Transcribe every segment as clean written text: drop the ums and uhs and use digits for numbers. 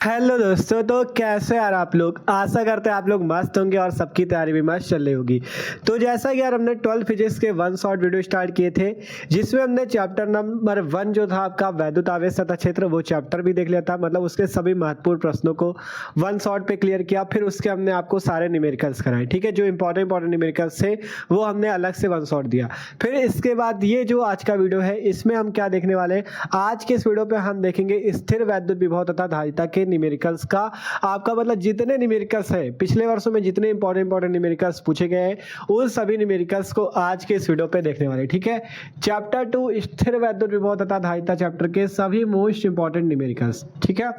Hello दोस्तों, तो कैसे यार आप लोग। आशा करते हैं आप लोग मस्त होंगे और सबकी तैयारी भी मस्त चल रही होगी। तो जैसा कि यार हमने 12 फिजिक्स के वन शॉट वीडियो स्टार्ट किए थे, जिसमें हमने चैप्टर नंबर 1 जो था आपका वैद्युत आवेश तथा क्षेत्र, वो चैप्टर भी देख लिया था। मतलब उसके सभी महत्वपूर्ण प्रश्नों को वन शॉट पे क्लियर किया। फिर उसके हमने आपको सारे न्यूमेरिकल्स कराए, ठीक है। जो इंपॉर्टेंट न्यूमेरिकल्स थे वो हमने अलग से वन शॉट दिया। फिर इसके बाद ये जो आज का वीडियो है, इसमें हम क्या देखने वाले हैं। आज के इस वीडियो पे हम देखेंगे स्थिर वैद्युत विभव तथा धारिता के न्यूमेरिकल्स का। आपका मतलब जितने न्यूमेरिकल्स है पिछले वर्षों में, जितने इंपॉर्टेंट न्यूमेरिकल्स पूछे गए हैं, उन सभी न्यूमेरिकल्स को आज के इस वीडियो पे देखने वाले, ठीक है। चैप्टर 2 स्थिर वैद्युत विभव तथा धारिता चैप्टर के सभी मोस्ट इंपॉर्टेंट न्यूमेरिकल्स, ठीक है।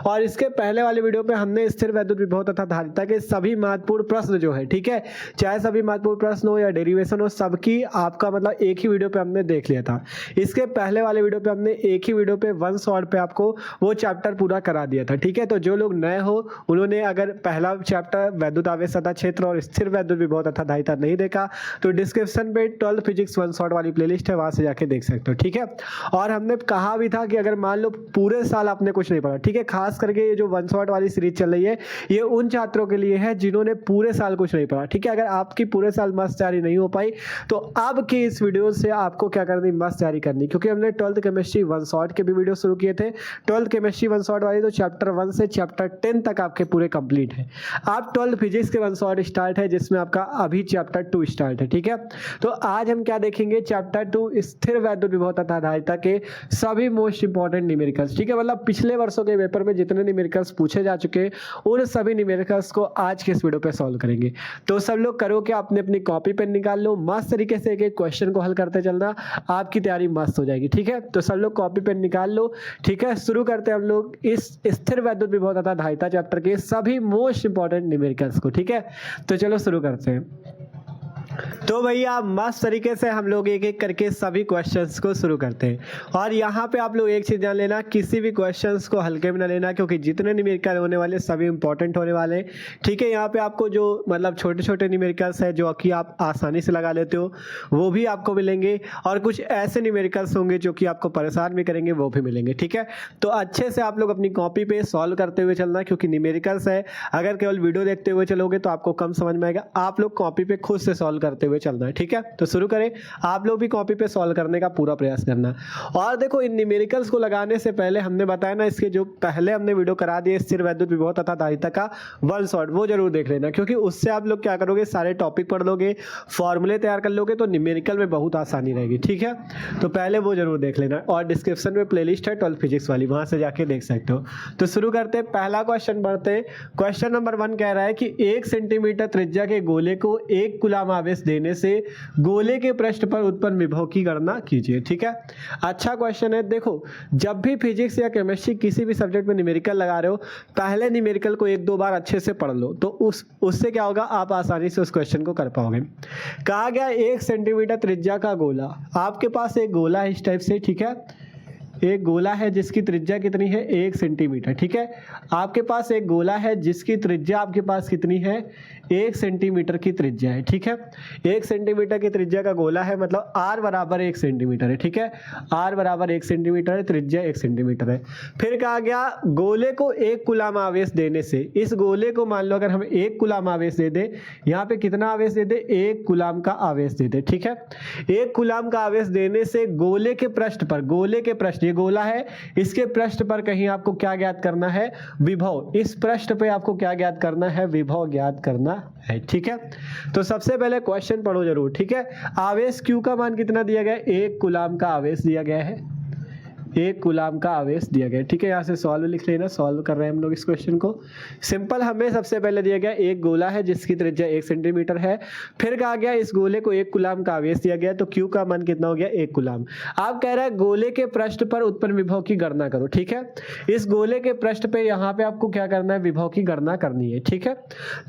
और इसके पहले वाले वीडियो पे हमने स्थिर वैद्युत विभव तथा धारिता के सभी महत्वपूर्ण प्रश्न जो है, ठीक है, चाहे सभी महत्वपूर्ण प्रश्न हो या डेरिवेशन हो, सबकी आपका मतलब एक ही वीडियो पे हमने देख लिया था। इसके पहले वाले वीडियो पे हमने एक ही वीडियो पे वन शॉट पे आपको वो चैप्टर पूरा करा दिया था, ठीक है। तो जो लोग नए हो, उन्होंने अगर पहला चैप्टर वैद्युत आवेश तथा क्षेत्र और स्थिर वैद्युत विभव तथा धारिता नहीं देखा, तो डिस्क्रिप्शन पे 12 फिजिक्स वन शॉट वाली प्लेलिस्ट है, वहां से जाके देख सकते हो, ठीक है। और हमने कहा भी था कि अगर मान लो पूरे साल आपने कुछ नहीं पढ़ा, ठीक है, खास करके ये जो वन शॉट वाली सीरीज चल रही है, ये उन छात्रों के लिए है जिन्होंने पूरे साल कुछ नहीं पढ़ा, ठीक है। अगर आपकी पूरे साल मस्त तैयारी नहीं हो पाई, तो अब की इस वीडियो से आपको क्या करनी, मस्त तैयारी करनी। क्योंकि हमने 12th केमिस्ट्री वन शॉट के भी वीडियो शुरू किए थे। 12th केमिस्ट्री वन शॉट वाली तो चैप्टर 1 से चैप्टर 10 तक आपके पूरे कंप्लीट है। अब 12 फिजिक्स के वन शॉट स्टार्ट है, जिसमें आपका अभी चैप्टर 2 स्टार्ट है, ठीक है। तो आज हम क्या देखेंगे, चैप्टर 2 स्थिर वैद्युत विभव तथा धारिता के सभी मोस्ट इंपॉर्टेंट न्यूमेरिकल्स, ठीक है। मतलब पिछले वर्षों के पेपर में जितने न्यूमेरिकल्स पूछे जा चुके हैं, उन सभी न्यूमेरिकल्स को आज के इस वीडियो पे सॉल्व करेंगे। तो सब लोग करो कि आपने अपनी कॉपी पेन निकाल लो, मस्त तरीके से एक एक क्वेश्चन को हल करते चलना, आपकी तैयारी मस्त हो जाएगी, ठीक है। तो सब लोग कॉपी पेन निकाल लो, ठीक है। शुरू करते हैं हम लोग इस स्थिर वैद्युत विभव तथा धारिता चैप्टर के सभी मोस्ट इंपॉर्टेंट न्यूमेरिकल्स को, ठीक है। तो चलो शुरू करते हैं। तो भैया मस्त तरीके से हम लोग एक एक करके सभी क्वेश्चंस को शुरू करते हैं। और यहाँ पे आप लोग एक चीज जान लेना, किसी भी क्वेश्चंस को हल्के में ना लेना, क्योंकि जितने न्यूमेरिकल होने वाले सभी इंपॉर्टेंट होने वाले हैं, ठीक है। यहाँ पे आपको जो मतलब छोटे छोटे न्यूमेरिकल्स है जो कि आप आसानी से लगा लेते हो, वो भी आपको मिलेंगे। और कुछ ऐसे न्यूमेरिकल्स होंगे जो कि आपको परेशान भी करेंगे, वो भी मिलेंगे, ठीक है। तो अच्छे से आप लोग अपनी कॉपी पे सॉल्व करते हुए चलना, क्योंकि न्यूमेरिकल्स है, अगर केवल वीडियो देखते हुए चलोगे तो आपको कम समझ में आएगा। आप लोग कॉपी पे खुद से सॉल्व करते हुए चलना है, ठीक है। तो शुरू करें, आप लोग भी कॉपी पे सॉल्व करने का पूरा प्रयास करना। और देखो, इन न्यूमेरिकल्स को लगाने से पहले हमने बताया ना, इसके जो पहले हमने वीडियो करा दिए स्थिर वैद्युत विभव तथा धारिता का वन शॉट, वो जरूर देख लेना, क्योंकि उससे आप लोग क्या करोगे, सारे टॉपिक पढ़ लोगे, फॉर्मूले तैयार कर लोगे, तो न्यूमेरिकल में बहुत आसानी रहेगी, ठीक है। तो पहले वो जरूर देख लेना। और डिस्क्रिप्शन में प्लेलिस्ट है 12 फिजिक्स वाली, वहां से जाके देख सकते हो। तो शुरू करते हैं, पहला क्वेश्चन पढ़ते हैं। क्वेश्चन नंबर 1 कह रहा है कि 1 सेंटीमीटर त्रिज्या के गोले को 1 कूलम आवेश देने से गोले के पृष्ठ पर उत्पन्न विभव की गणना कीजिए, ठीक है। अच्छा क्वेश्चन है। देखो, जब भी फिजिक्स या केमिस्ट्री किसी भी सब्जेक्ट में न्यूमेरिकल लगा रहे हो, पहले न्यूमेरिकल को 1-2 बार अच्छे से पढ़ लो, तो उससे क्या होगा, आप आसानी से उस क्वेश्चन को कर पाओगे। कहा गया 1 सेंटीमीटर त्रिज्या का गोला, आपके पास एक गोला है इस टाइप से, ठीक है। एक गोला है जिसकी त्रिज्या कितनी है, 1 सेंटीमीटर, ठीक है। आपके पास एक गोला है जिसकी त्रिज्या आपके पास कितनी है, 1 सेंटीमीटर की त्रिज्या है, ठीक है। 1 सेंटीमीटर की त्रिज्या का गोला है, मतलब r बराबर 1 सेंटीमीटर है, ठीक है। r बराबर 1 सेंटीमीटर है, त्रिज्या 1 सेंटीमीटर है। फिर कहा गया गोले को 1 कूलम आवेश देने से, इस गोले को मान लो अगर हम 1 कूलम आवेश दे दे, यहाँ पे कितना आवेश दे दे, 1 कूलम का आवेश दे दे, ठीक है। 1 कूलम का आवेश देने से गोले के पृष्ठ पर, गोले के पृष्ठ, गोला है, इसके पृष्ठ पर कहीं आपको क्या ज्ञात करना है, विभव। इस पृष्ठ पे आपको क्या ज्ञात करना है, विभव ज्ञात करना है, ठीक है। तो सबसे पहले क्वेश्चन पढ़ो जरूर, ठीक है। आवेश Q का मान कितना दिया गया है, 1 कूलम का आवेश दिया गया है, 1 कूलम का आवेश दिया गया, ठीक है। यहाँ से सॉल्व लिख लेना, सॉल्व कर रहे हैं हम लोग इस क्वेश्चन को। सिंपल, हमें सबसे पहले दिया गया एक गोला है जिसकी त्रिज्या 1 सेंटीमीटर है। फिर कहा गया इस गोले को 1 कूलम का आवेश दिया गया, तो Q का मान कितना हो गया, 1 कूलम। आप कह रहा है गोले के पृष्ठ पर उत्पन्न विभव की गणना करो, ठीक है। इस गोले के पृष्ठ पे यहाँ पे आपको क्या करना है, विभव की गणना करनी है, ठीक है।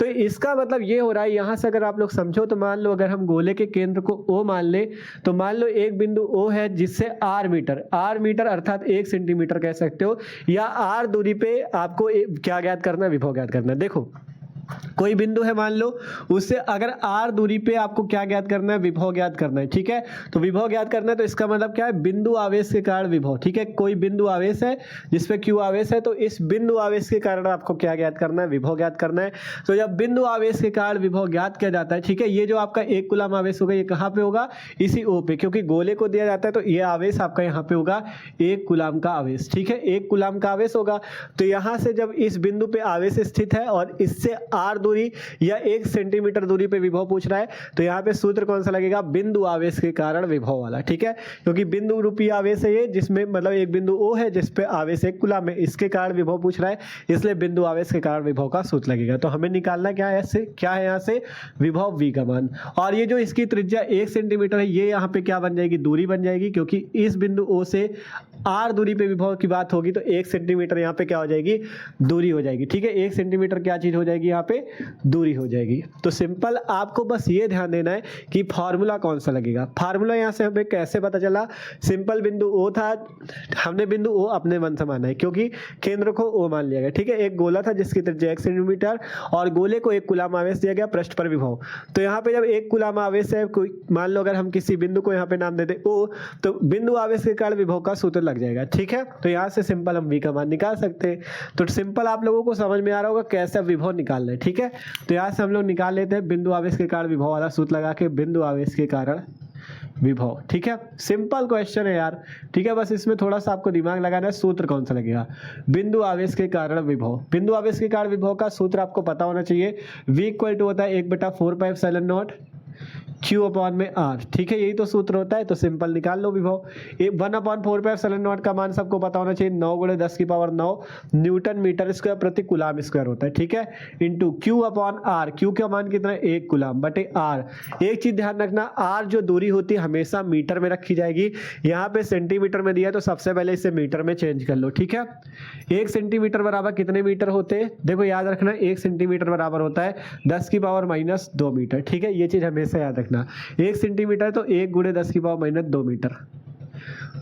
तो इसका मतलब ये हो रहा है, यहाँ से अगर आप लोग समझो तो मान लो अगर हम गोले के केंद्र को O मान ले, तो मान लो एक बिंदु O है जिससे R मीटर अर्थात 1 सेंटीमीटर कह सकते हो, या r दूरी पे आपको क्या ज्ञात करना है, विभव ज्ञात करना है। देखो, कोई बिंदु है मान लो, उससे अगर r दूरी पे आपको क्या ज्ञात करना है, विभव ज्ञात करना है। ठीक है, तो विभव ज्ञात करना है तो इसका मतलब क्या है, बिंदु आवेश के कारण विभव। ठीक है, कोई बिंदु आवेश है जिसपे q आवेश है, तो इस बिंदु आवेश के कारण आपको क्या ज्ञात करना है, विभव ज्ञात करना है। तो जब बिंदु आवेश के कारण विभव ज्ञात किया जाता है, ठीक है, ये जो आपका 1 कूलम आवेश होगा ये कहाँ पे होगा, इसी O पे, क्योंकि गोले को दिया जाता है तो ये आवेश आपका यहाँ पे होगा 1 कूलम का आवेश। ठीक है, 1 कूलम का आवेश होगा। तो यहाँ से जब इस बिंदु पे आवेश स्थित है और इससे r दूरी या 1 सेंटीमीटर दूरी पे विभव पूछ रहा है, तो यहाँ पे सूत्र कौन सा लगेगा, बिंदु आवेश के कारण विभव वाला। ठीक है, क्योंकि बिंदु रूपी आवेश है ये, जिसमें मतलब एक बिंदु O है जिसपे आवेश 1 कूलम है, इसके कारण विभव पूछ रहा है, इसलिए बिंदु आवेश के कारण विभव का सूत्र लगेगा। तो हमें निकालना क्या है, क्या है यहाँ से, विभव v का मान। और ये जो इसकी त्रिज्या 1 सेंटीमीटर है, ये यहाँ पे क्या बन जाएगी, दूरी बन जाएगी, क्योंकि इस बिंदु O से r दूरी पे विभव की बात होगी तो 1 सेंटीमीटर यहाँ पे क्या हो जाएगी, दूरी हो जाएगी। ठीक है, 1 सेंटीमीटर क्या चीज हो जाएगी, यहाँ पे दूरी हो जाएगी। तो सिंपल आपको बस ये ध्यान देना है कि फार्मूला कौन सा लगेगा। फार्मूला यहाँ से हमें कैसे पता चला, सिंपल बिंदु O था, हमने बिंदु O अपने मन से माना है क्योंकि केंद्र को O मान लिया गया। ठीक है, एक गोला था जिसकी त्रिज्या 1 सेंटीमीटर और गोले को 1 कूलम आवेश दिया गया पृष्ठ पर विभव। तो यहाँ पे जब 1 कूलम आवेश है, कोई मान लो अगर हम किसी बिंदु को यहाँ पे नाम देते O, तो बिंदु आवेश के कारण विभव का सूत्र लग जाएगा। ठीक है, तो यहाँ से सिंपल हम V का मान निकाल सकते हैं। तो सिंपल आप लोगों को समझ में आ रहा होगा कैसे विभव निकालना है। ठीक है, तो यहाँ से हम लोग निकाल लेते हैं बिंदु आवेश के कारण विभव वाला सूत्र लगा के, बिंदु आवेश के कारण विभव। ठीक है, सिंपल क्वेश्चन है यार। ठीक है, बस इसमें थोड़ा सा आपको दिमाग लगाना है, सूत्र कौन सा लगेगा, बिंदु आवेश के कारण विभव। बिंदु आवेश के कारण विभव का सूत्र आपको पता होना चाहिए, v इक्वल टू होता है 1/4πε0 Q अपॉन में R। ठीक है, यही तो सूत्र होता है। तो सिंपल निकाल लो विभव। 1/4πε0 का मान सबको पता होना चाहिए, 9 × 10⁹ न्यूटन मीटर स्क्वायर प्रति कूलम स्क्वायर होता है। ठीक है, into Q upon R। Q का मान कितना है, 1 कूलम बटे R। एक चीज ध्यान रखना, R जो दूरी होती है हमेशा मीटर में रखी जाएगी। यहाँ पे सेंटीमीटर में दिया है तो सबसे पहले इसे मीटर में चेंज कर लो। ठीक है, 1 सेंटीमीटर बराबर कितने मीटर होते हैं, देखो याद रखना, 1 सेंटीमीटर बराबर होता है 10⁻² मीटर। ठीक है, ये चीज हमेशा याद रखना। 1 सेंटीमीटर तो 1 × 10⁻² मीटर।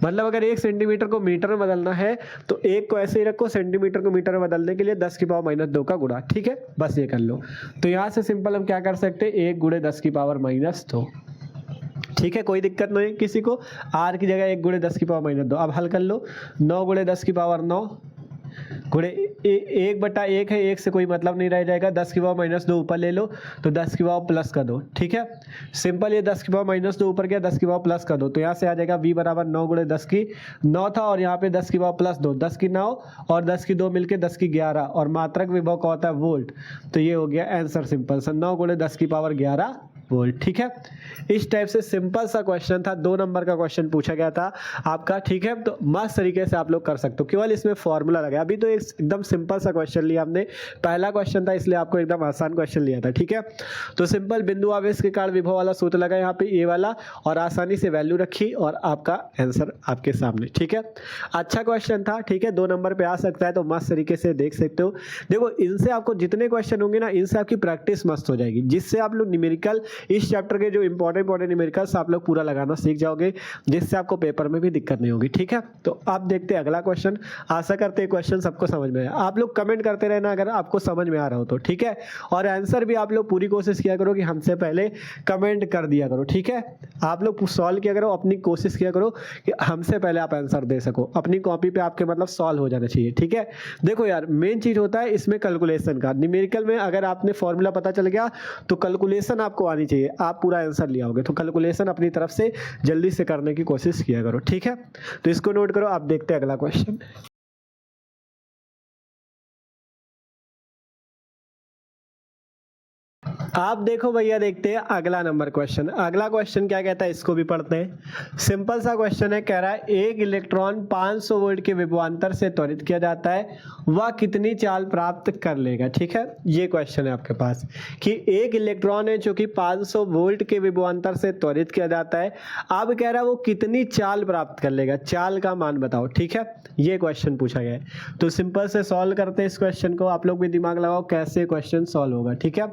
मतलब अगर 1 सेंटीमीटर को मीटर में बदलना है तो 1 को ऐसे ही रखो, सेंटीमीटर को मीटर में बदलने के लिए 10⁻² का गुणा। ठीक है, बस ये कर लो। तो यहाँ से सिंपल हम क्या कर सकते हैं, 1 × 10⁻²। ठीक है, कोई दिक्कत नहीं किसी को, r की जगह 1 × 10⁻²। अब हल कर लो, 9 × 10⁻9 गुणे 1/1 है, 1 से कोई मतलब नहीं रह जाएगा, 10⁻² ऊपर ले लो तो 10⁻+ का 2। ठीक है, सिंपल, ये 10⁻² ऊपर गया, 10⁻+ का 2, तो यहाँ से आ जाएगा v बराबर 9 × 10⁹ था और यहाँ पे 10⁻+2, 10 की 9 और 10 की 2 मिलके 10 की 11 और मात्रक विभव का होता है वोल्ट। तो ये हो गया आंसर सिंपल सा, 9 × 10⁻11 वोल्ट। ठीक है, इस टाइप से सिंपल सा क्वेश्चन था, 2 नंबर का क्वेश्चन पूछा गया था आपका। ठीक है, तो मस्त तरीके से आप लोग कर सकते हो, केवल इसमें फॉर्मूला लगा। अभी तो एकदम सिंपल सा क्वेश्चन लिया हमने, पहला क्वेश्चन था इसलिए आपको एकदम आसान क्वेश्चन लिया था। ठीक है, तो सिंपल बिंदु आवेश के कारण विभव वाला सूत्र लगा यहाँ पे, ये वाला, और आसानी से वैल्यू रखी और आपका आंसर आपके सामने। ठीक है, अच्छा क्वेश्चन था। ठीक है, 2 नंबर पे आ सकता है, तो मस्त तरीके से देख सकते हो। देखो, इनसे आपको जितने क्वेश्चन होंगे ना, इनसे आपकी प्रैक्टिस मस्त हो जाएगी, जिससे आप लोग न्यूमेरिकल, इस चैप्टर के जो इंपॉर्टेंट न्यूमेरिकल्स आप लोग पूरा लगाना सीख जाओगे, जिससे आपको पेपर में भी दिक्कत नहीं होगी। ठीक है, तो आप देखते हैं अगला क्वेश्चन। आशा करते हैं क्वेश्चन सबको समझ में आया। आप लोग कमेंट करते रहना अगर आपको समझ में आ रहा हो तो। ठीक है, और आंसर भी आप लोग पूरी कोशिश किया करो कि हमसे पहले कमेंट कर दिया करो। ठीक है, आप लोग सॉल्व किया करो, अपनी कोशिश किया करो कि हमसे पहले आप आंसर दे सको, अपनी कॉपी पे आपके मतलब सॉल्व हो जाना चाहिए। ठीक है, देखो यार, मेन चीज होता है इसमें कैलकुलेशन का। न्यूमेरिकल में अगर आपने फॉर्मूला पता चल गया तो कैलकुलेशन आपको आनी चाहिए, आप पूरा आंसर लिया होगे। तो कैलकुलेशन अपनी तरफ से जल्दी से करने की कोशिश किया करो। ठीक है, तो इसको नोट करो। आप देखते हैं अगला क्वेश्चन। आप देखो भैया, देखते हैं अगला नंबर क्वेश्चन। अगला क्वेश्चन क्या कहता है, इसको भी पढ़ते हैं। सिंपल सा क्वेश्चन है, कह रहा है एक इलेक्ट्रॉन 500 वोल्ट के विभवांतर से त्वरित किया जाता है, वह कितनी चाल प्राप्त कर लेगा। ठीक है, ये क्वेश्चन है आपके पास कि एक इलेक्ट्रॉन है जो कि 500 वोल्ट के विभवांतर से त्वरित किया जाता है, अब कह रहा है वो कितनी चाल प्राप्त कर लेगा, चाल का मान बताओ। ठीक है, ये क्वेश्चन पूछा गया है। तो सिंपल से सॉल्व करते हैं इस क्वेश्चन को। आप लोग भी दिमाग लगाओ कैसे क्वेश्चन सॉल्व होगा। ठीक है,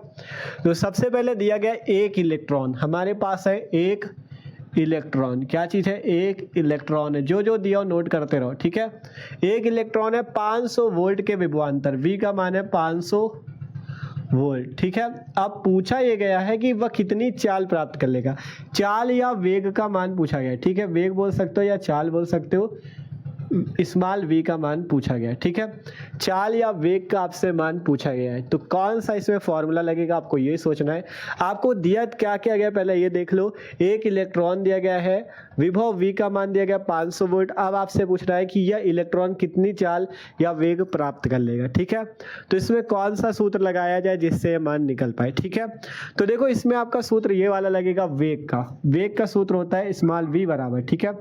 तो सबसे पहले दिया गया एक इलेक्ट्रॉन, हमारे पास है एक इलेक्ट्रॉन। क्या चीज है, एक इलेक्ट्रॉन है। जो जो दिया नोट करते रहो। ठीक है, एक इलेक्ट्रॉन है 500 वोल्ट के विभवांतर, V का मान है 500 वोल्ट। ठीक है, अब पूछा ये गया है कि वह कितनी चाल प्राप्त कर लेगा। चाल या वेग का मान पूछा गया है। ठीक है, वेग बोल सकते हो या चाल बोल सकते हो, स्मॉल v का मान पूछा गया है। ठीक है, चाल या वेग का आपसे मान पूछा गया है, तो कौन सा इसमें फॉर्मूला लगेगा आपको ये सोचना है। आपको दिया क्या क्या गया पहले ये देख लो। एक इलेक्ट्रॉन दिया गया है, विभव v का मान दिया गया 500 वोल्ट। अब आपसे पूछ रहा है कि यह इलेक्ट्रॉन कितनी चाल या वेग प्राप्त कर लेगा। ठीक है, तो इसमें कौन सा सूत्र लगाया जाए जिससे ये मान निकल पाए। ठीक है, तो देखो इसमें आपका सूत्र ये वाला लगेगा वेग का। वेग का सूत्र होता है स्मॉल v बराबर, ठीक है,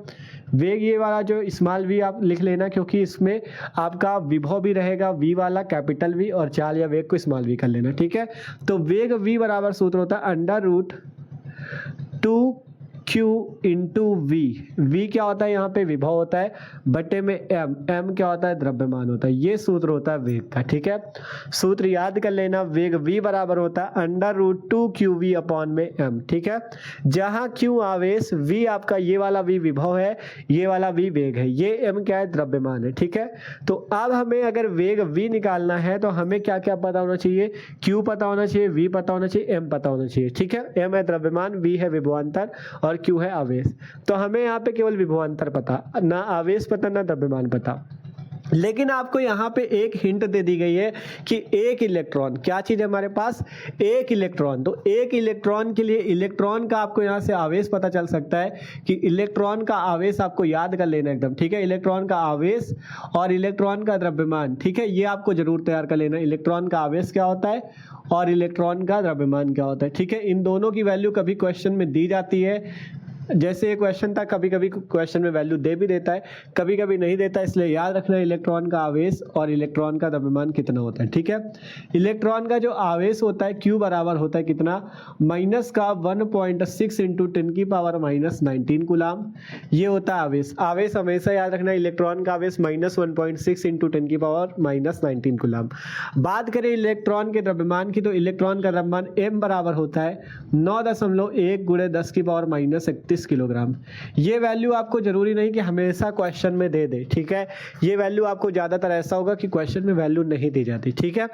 वेग ये वाला जो स्मॉल v आप लिख लेना, क्योंकि इसमें आपका विभव भी रहेगा v वाला कैपिटल V, और चाल या वेग को स्मॉल v कर लेना। ठीक है, तो वेग v बराबर सूत्र होता है √2 Q इंटू वी। वी क्या होता है यहाँ पे विभव होता है, बटे में m, m क्या होता है द्रव्यमान होता है। ये सूत्र होता है वेग का। ठीक है, सूत्र याद कर लेना, वेग v बराबर होता है √2 QV अपॉन में m। ठीक है, जहाँ q आवेश, v आपका ये वाला v विभव है, ये वाला v वेग है, ये m क्या है द्रव्यमान है। ठीक है, तो अब हमें अगर वेग v निकालना है तो हमें क्या क्या पता होना चाहिए, q पता होना चाहिए, v पता होना चाहिए, m पता होना चाहिए। ठीक है, m है द्रव्यमान, v है विभवांतर और q है आवेश। तो हमें यहाँ पे केवल विभवांतर पता, ना आवेश पता ना द्रव्यमान पता। लेकिन आपको यहाँ पे एक हिंट दे दी गई है कि एक इलेक्ट्रॉन, क्या चीज है हमारे पास, एक इलेक्ट्रॉन। तो एक इलेक्ट्रॉन के लिए इलेक्ट्रॉन का आपको यहाँ से आवेश पता चल सकता है कि इलेक्ट्रॉन का आवेश आपको याद कर लेना एकदम। ठीक है, इलेक्ट्रॉन का आवेश और इलेक्ट्रॉन का द्रव्यमान। ठीक है, ये आपको जरूर तैयार कर लेना, इलेक्ट्रॉन का आवेश क्या होता है और इलेक्ट्रॉन का द्रव्यमान क्या होता है। ठीक है, इन दोनों की वैल्यू कभी क्वेश्चन में दी जाती है। जैसे ये क्वेश्चन था, कभी कभी क्वेश्चन में वैल्यू दे भी देता है, कभी कभी नहीं देता, इसलिए याद रखना इलेक्ट्रॉन का आवेश और इलेक्ट्रॉन का द्रव्यमान कितना होता है। ठीक है, इलेक्ट्रॉन का जो आवेश होता है Q बराबर होता है कितना, माइनस का 1.6 इंटू 10⁻⁻19 कूलाम। ये होता है आवेश। आवेश हमेशा याद रखना, इलेक्ट्रॉन का आवेश -1.6 इंटू 10⁻⁻19 कूलाम। बात करें इलेक्ट्रॉन के द्रव्यमान की, तो इलेक्ट्रॉन का द्रव्यमान m बराबर होता है 9.1 गुणे 10⁻⁻31 किलोग्राम। ये वैल्यू आपको जरूरी नहीं कि हमेशा क्वेश्चन में दे दे। ठीक है, ये वैल्यू आपको ज्यादातर ऐसा होगा कि क्वेश्चन में वैल्यू नहीं दी जाती। ठीक है,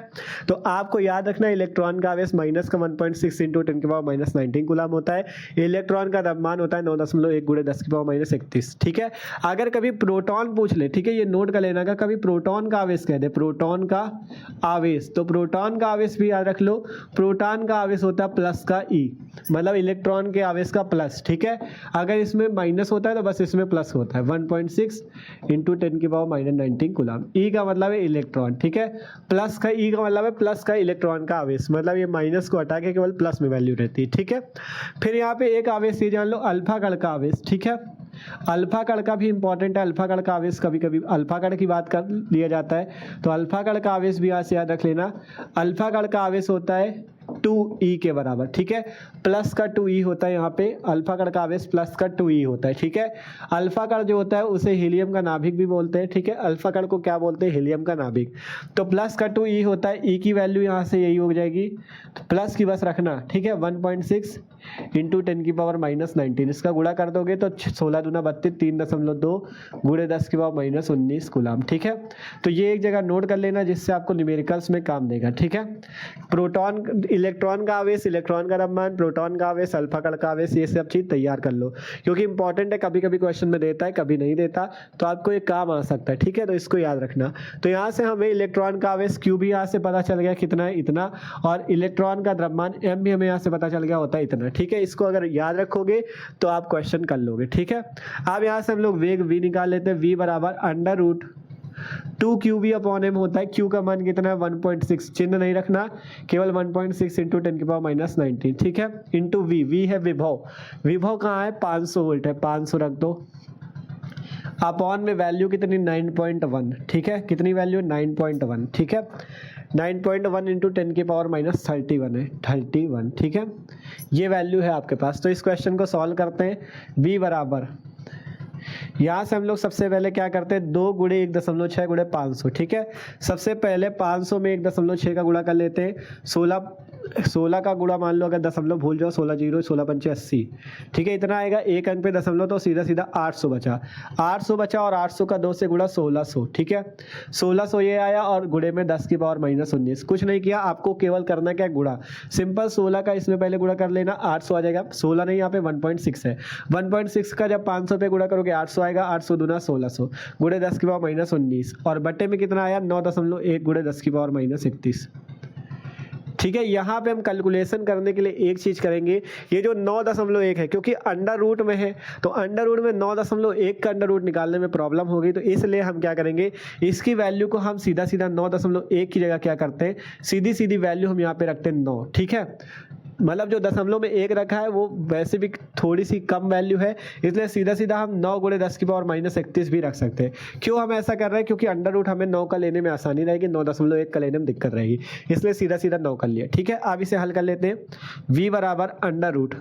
तो आपको याद रखना इलेक्ट्रॉन का आवेश माइनस का 1.6 इंटू 10⁻⁻19 कूलाम होता है। इलेक्ट्रॉन का द्रव्यमान होता है 9.1 गुणे 10⁻31। ठीक है, अगर कभी प्रोटॉन पूछ ले, ठीक है, ये नोट कर लेना का, कभी प्रोटॉन का आवेश कह दे, प्रोटॉन का आवेश, तो प्रोटॉन का आवेश भी याद रख लो, प्रोटॉन का आवेश होता है प्लस का E, मतलब इलेक्ट्रॉन के आवेश का प्लस। ठीक है, अगर इसमें माइनस होता है तो बस इसमें प्लस होता है, 1.6 इंटू 10⁻⁻19 कूलाम। ई का मतलब है इलेक्ट्रॉन। ठीक है, प्लस का ई का मतलब है प्लस का इलेक्ट्रॉन का आवेश, मतलब ये माइनस को हटा के केवल प्लस में वैल्यू रहती है। ठीक है, फिर यहाँ पे एक आवेश ये जान लो, अल्फा कण का आवेश। ठीक है, अल्फा कण का भी इंपॉर्टेंट है। अल्फा कण का आवेश, कभी कभी अल्फा कण की बात कर लिया जाता है, तो अल्फा कण का आवेश भी यहाँ से याद रख लेना। अल्फा कण का आवेश होता है 2e के बराबर। ठीक है, प्लस का 2e होता है यहाँ पे, अल्फा कण का आवेश प्लस का 2e होता है। ठीक है, अल्फा कण जो होता है उसे हीलियम का नाभिक भी बोलते हैं। ठीक है, अल्फा कण को क्या बोलते हैं, हीलियम का नाभिक। तो प्लस का 2e होता है, e की वैल्यू यहाँ से यही हो जाएगी, तो प्लस की बस रखना। ठीक है, 1.6 इंटू 10⁻⁻19, इसका गुणा कर दोगे तो 16 दूना 32, 3.2 गुणे 10⁻⁻19 कूलाम। ठीक है, तो ये एक जगह नोट कर लेना जिससे आपको न्यूमेरिकल्स में काम देगा। ठीक है, प्रोटॉन, इलेक्ट्रॉन का आवेश, इलेक्ट्रॉन का द्रव्यमान, प्रोटॉन का आवेश, अल्फा कण का आवेश, ये सब चीज तैयार कर लो, क्योंकि इंपॉर्टेंट है। कभी कभी क्वेश्चन में देता है, कभी नहीं देता, तो आपको ये काम आ सकता है। ठीक है, तो इसको याद रखना। तो यहाँ से हमें इलेक्ट्रॉन का आवेश Q भी यहाँ से पता चल गया कितना है, इतना, और इलेक्ट्रॉन का द्रव्यमान M भी हमें यहाँ से पता चल गया होता है इतना। ठीक है, इसको अगर याद रखोगे तो आप क्वेश्चन कर लोगे। ठीक है, अब यहाँ से हम लोग वेग v निकाल लेते हैं। v बराबर √2 QV अपॉन m होता है। Q का मान कितना है, 1.6, चिन्ह नहीं रखना, केवल 1.6 इंटू 10⁻⁻19। ठीक है, इंटू v, v है विभव। विभव कहाँ है, 500 वोल्ट है, 500 रख दो, अपॉन में वैल्यू कितनी, 9.1। ठीक है, कितनी वैल्यू, 9.1। ठीक है, 9.1 इंटू 10⁻31 है, 31। ठीक है, ये वैल्यू है आपके पास। तो इस क्वेश्चन को सॉल्व करते हैं। v बराबर, यहाँ से हम लोग सबसे पहले क्या करते हैं, 2 गुणे 1.6 गुणे 500। ठीक है, सबसे पहले 500 में 1.6 का गुणा कर लेते हैं, 16 16 का गुणा मान लो, अगर दशमलव भूल जाओ, 16 जीरो 16 पंचे 80, ठीक है, इतना आएगा। एक अंक पे दशमलव तो सीधा सीधा 800 बचा, 800 बचा और 800 का 2 से गुणा 1600, ठीक है, 1600 ये आया और गुणे में 10 की पावर -19। कुछ नहीं किया, आपको केवल करना क्या, गुणा। सिंपल 16 का इसमें पहले गुणा कर लेना, 800 आ जाएगा। 16 नहीं, यहाँ पे 1.6 है, 1.6 का जब 500 पे गुणा करोगे 800 आएगा, 800 दूना 1600 गुणे 10 की पावर -19 और बट्टे में कितना आया 9.1 गुणे 10 की पावर -31। ठीक है, यहाँ पे हम कैलकुलेशन करने के लिए एक चीज़ करेंगे, ये जो 9.1 है क्योंकि अंडर रूट में है तो अंडर रूट में 9.1 का अंडर रूट निकालने में प्रॉब्लम होगी, तो इसलिए हम क्या करेंगे, इसकी वैल्यू को हम सीधा सीधा 9.1 की जगह क्या करते हैं, सीधी सीधी वैल्यू हम यहाँ पे रखते हैं 9, ठीक है। मतलब जो दशमलव में 1 रखा है वो वैसे भी थोड़ी सी कम वैल्यू है, इसलिए सीधा सीधा हम 9 गुणे 10 की पावर -31 भी रख सकते हैं। क्यों हम ऐसा कर रहे हैं, क्योंकि अंडर रूट हमें 9 का लेने में आसानी रहेगी, 9.1 का लेने में दिक्कत रहेगी, इसलिए सीधा सीधा 9 कर लिया, ठीक है। अब इसे हल कर लेते हैं। v बराबर अंडर रूट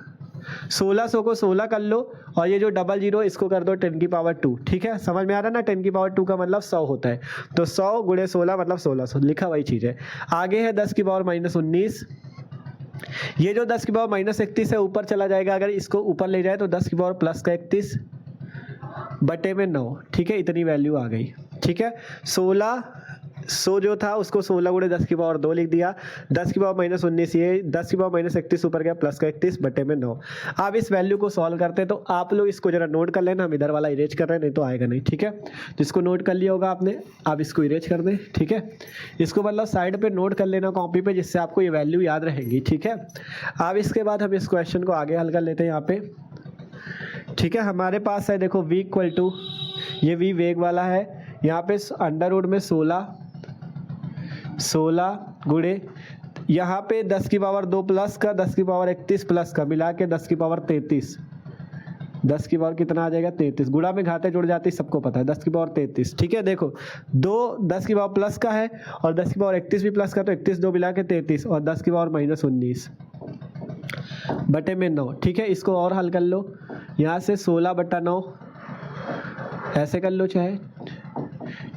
1600 को 16 कर लो और ये जो 00 इसको कर दो 10 की पावर 2, ठीक है, समझ में आ रहा है ना। 10 की पावर 2 का मतलब 100 होता है, तो 100 गुणे 16 मतलब 1600, लिखा वही चीज़ है। आगे है 10 की पावर -19, ये जो 10 की पावर -31 है ऊपर चला जाएगा, अगर इसको ऊपर ले जाए तो 10 की पावर +31 बटे में 9, ठीक है, इतनी वैल्यू आ गई, ठीक है। 1600 जो था उसको 16 गुणे 10 की पावर 2 लिख दिया, 10 की पावर -19 ये 10 की पावर -31 ऊपर गया +31 बटे में 9। अब इस वैल्यू को सॉल्व करते हैं, तो आप लोग इसको जरा नोट कर लेना, हम इधर वाला इरेज कर रहे हैं नहीं तो आएगा नहीं, ठीक है। जिसको नोट कर लिया होगा आपने, आप इसको इरेज कर दें, ठीक है। इसको मतलब साइड पे नोट कर लेना कॉपी पे, जिससे आपको ये वैल्यू याद रहेंगी, ठीक है। अब इसके बाद हम इस क्वेश्चन को आगे हल कर लेते हैं यहाँ पे, ठीक है। हमारे पास है देखो v इक्वल टू, ये v वेग वाला है, यहाँ पे अंडर रूट में 16 गुणे यहाँ पे 10 की पावर 2 प्लस का 10 की पावर 31 प्लस का मिला के 10 की पावर 33, 10 की पावर कितना आ जाएगा 33, गुणा में घाते जुड़ जाती है सबको पता है, 10 की पावर 33, ठीक है। देखो 2 10 की पावर प्लस का है और 10 की पावर 31 भी प्लस का, तो 31 2 मिला के 33 और 10 की पावर -19 बटे में 9, ठीक है। इसको और हल कर लो, यहाँ से 16 बटा 9 ऐसे कर लो चाहे,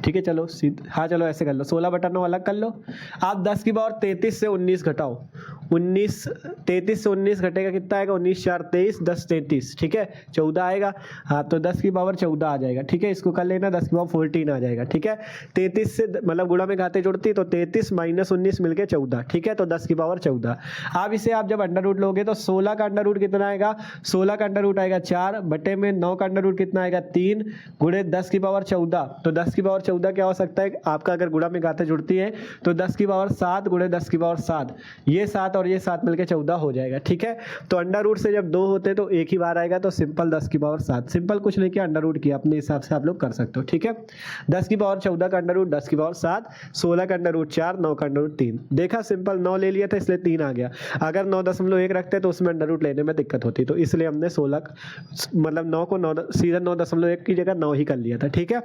ठीक है, चलो हाँ चलो ऐसे कर लो, 16 बटा 9 अलग कर लो। आप 10 की पावर 33 से 19 घटाओ, 33 से 19 घटेगा कितना आएगा, 19 4 23 10 33, ठीक है, 14 आएगा। हाँ तो 10 की पावर 14 आ जाएगा, ठीक है, इसको कर लेना, 10 की पावर 14 आ जाएगा, ठीक है। 33 से मतलब गुणा में घाते जुड़ती तो 33 -19 मिलके 14, ठीक है, तो 10 की पावर 14। अब इसे आप जब अंडर रूट लोगे तो 16 का अंडर रूट कितना आएगा, 16 का अंडर रूट आएगा 4 बटे में 9 का अंडर रूट कितना आएगा 3 गुणे 10 की पावर 14, तो 10 की पावर 14 क्या हो सकता है आपका, अगर गुणा में घाते जुड़ती है तो 10 की पावर 7 गुणे 10 की पावर 7, ये 7 और ये 7 मिलके 14 हो जाएगा, ठीक है। तो अंडर रूट से जब 2 होते हैं तो एक ही बार आएगा, तो सिंपल 10 की पावर 7, सिंपल कुछ नहीं किया, अंडर रूट किया, अपने हिसाब से आप लोग कर सकते हो, ठीक है। 10 की पावर 14 का अंडर रूट 10 की पावर 7, 16 का अंडर रूट 4, 9 का अंडर रूट 3, देखा सिंपल 9 ले लिया था इसलिए 3 आ गया। अगर 9.1 रखते तो उसमें अंडर रूट लेने में दिक्कत होती, तो इसलिए हमने 16 मतलब 9 को 9 सीधा 9.1 की जगह 9 ही कर लिया था, ठीक है।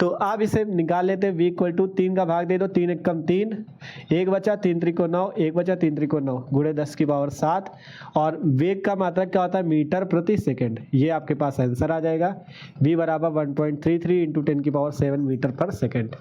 तो आप इसे निकाल लेते हैं, v इक्वल टू 3 का भाग दे दो, 3 एकम 3, 1 बचा 3 त्रिको 9, 1 बचा 3 त्रिको 9 गुणे 10 की पावर 7, और वेग का मात्रक क्या होता है मीटर प्रति सेकंड, ये आपके पास आंसर आ जाएगा। v बराबर 1.33 इंटू 10 की पावर 7 मीटर पर सेकंड।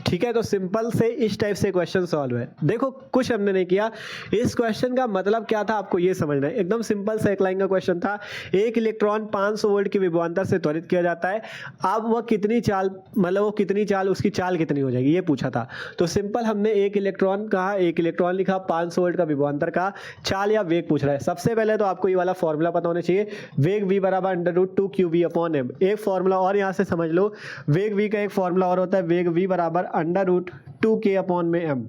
ठीक है, तो सिंपल से इस टाइप से क्वेश्चन सॉल्व है। देखो कुछ हमने नहीं किया, इस क्वेश्चन का मतलब क्या था आपको ये समझना है, एकदम सिंपल सा एक लाइन का क्वेश्चन था। एक इलेक्ट्रॉन 500 वोल्ट की विभवांतर से त्वरित किया जाता है, अब वह कितनी चाल, मतलब वो कितनी चाल, उसकी चाल कितनी हो जाएगी ये पूछा था। तो सिंपल हमने एक इलेक्ट्रॉन कहा, एक इलेक्ट्रॉन लिखा, 500 वोल्ट का विभवांतर का चाल या वेग पूछ रहा है। सबसे पहले तो आपको ये वाला फॉर्मूला पता होना चाहिए, वेग v बराबर √2qv/m। एक फॉर्मूला और यहाँ से समझ लो, वेग v का एक फॉर्मूला और होता है, वेग v बराबर √2k/m।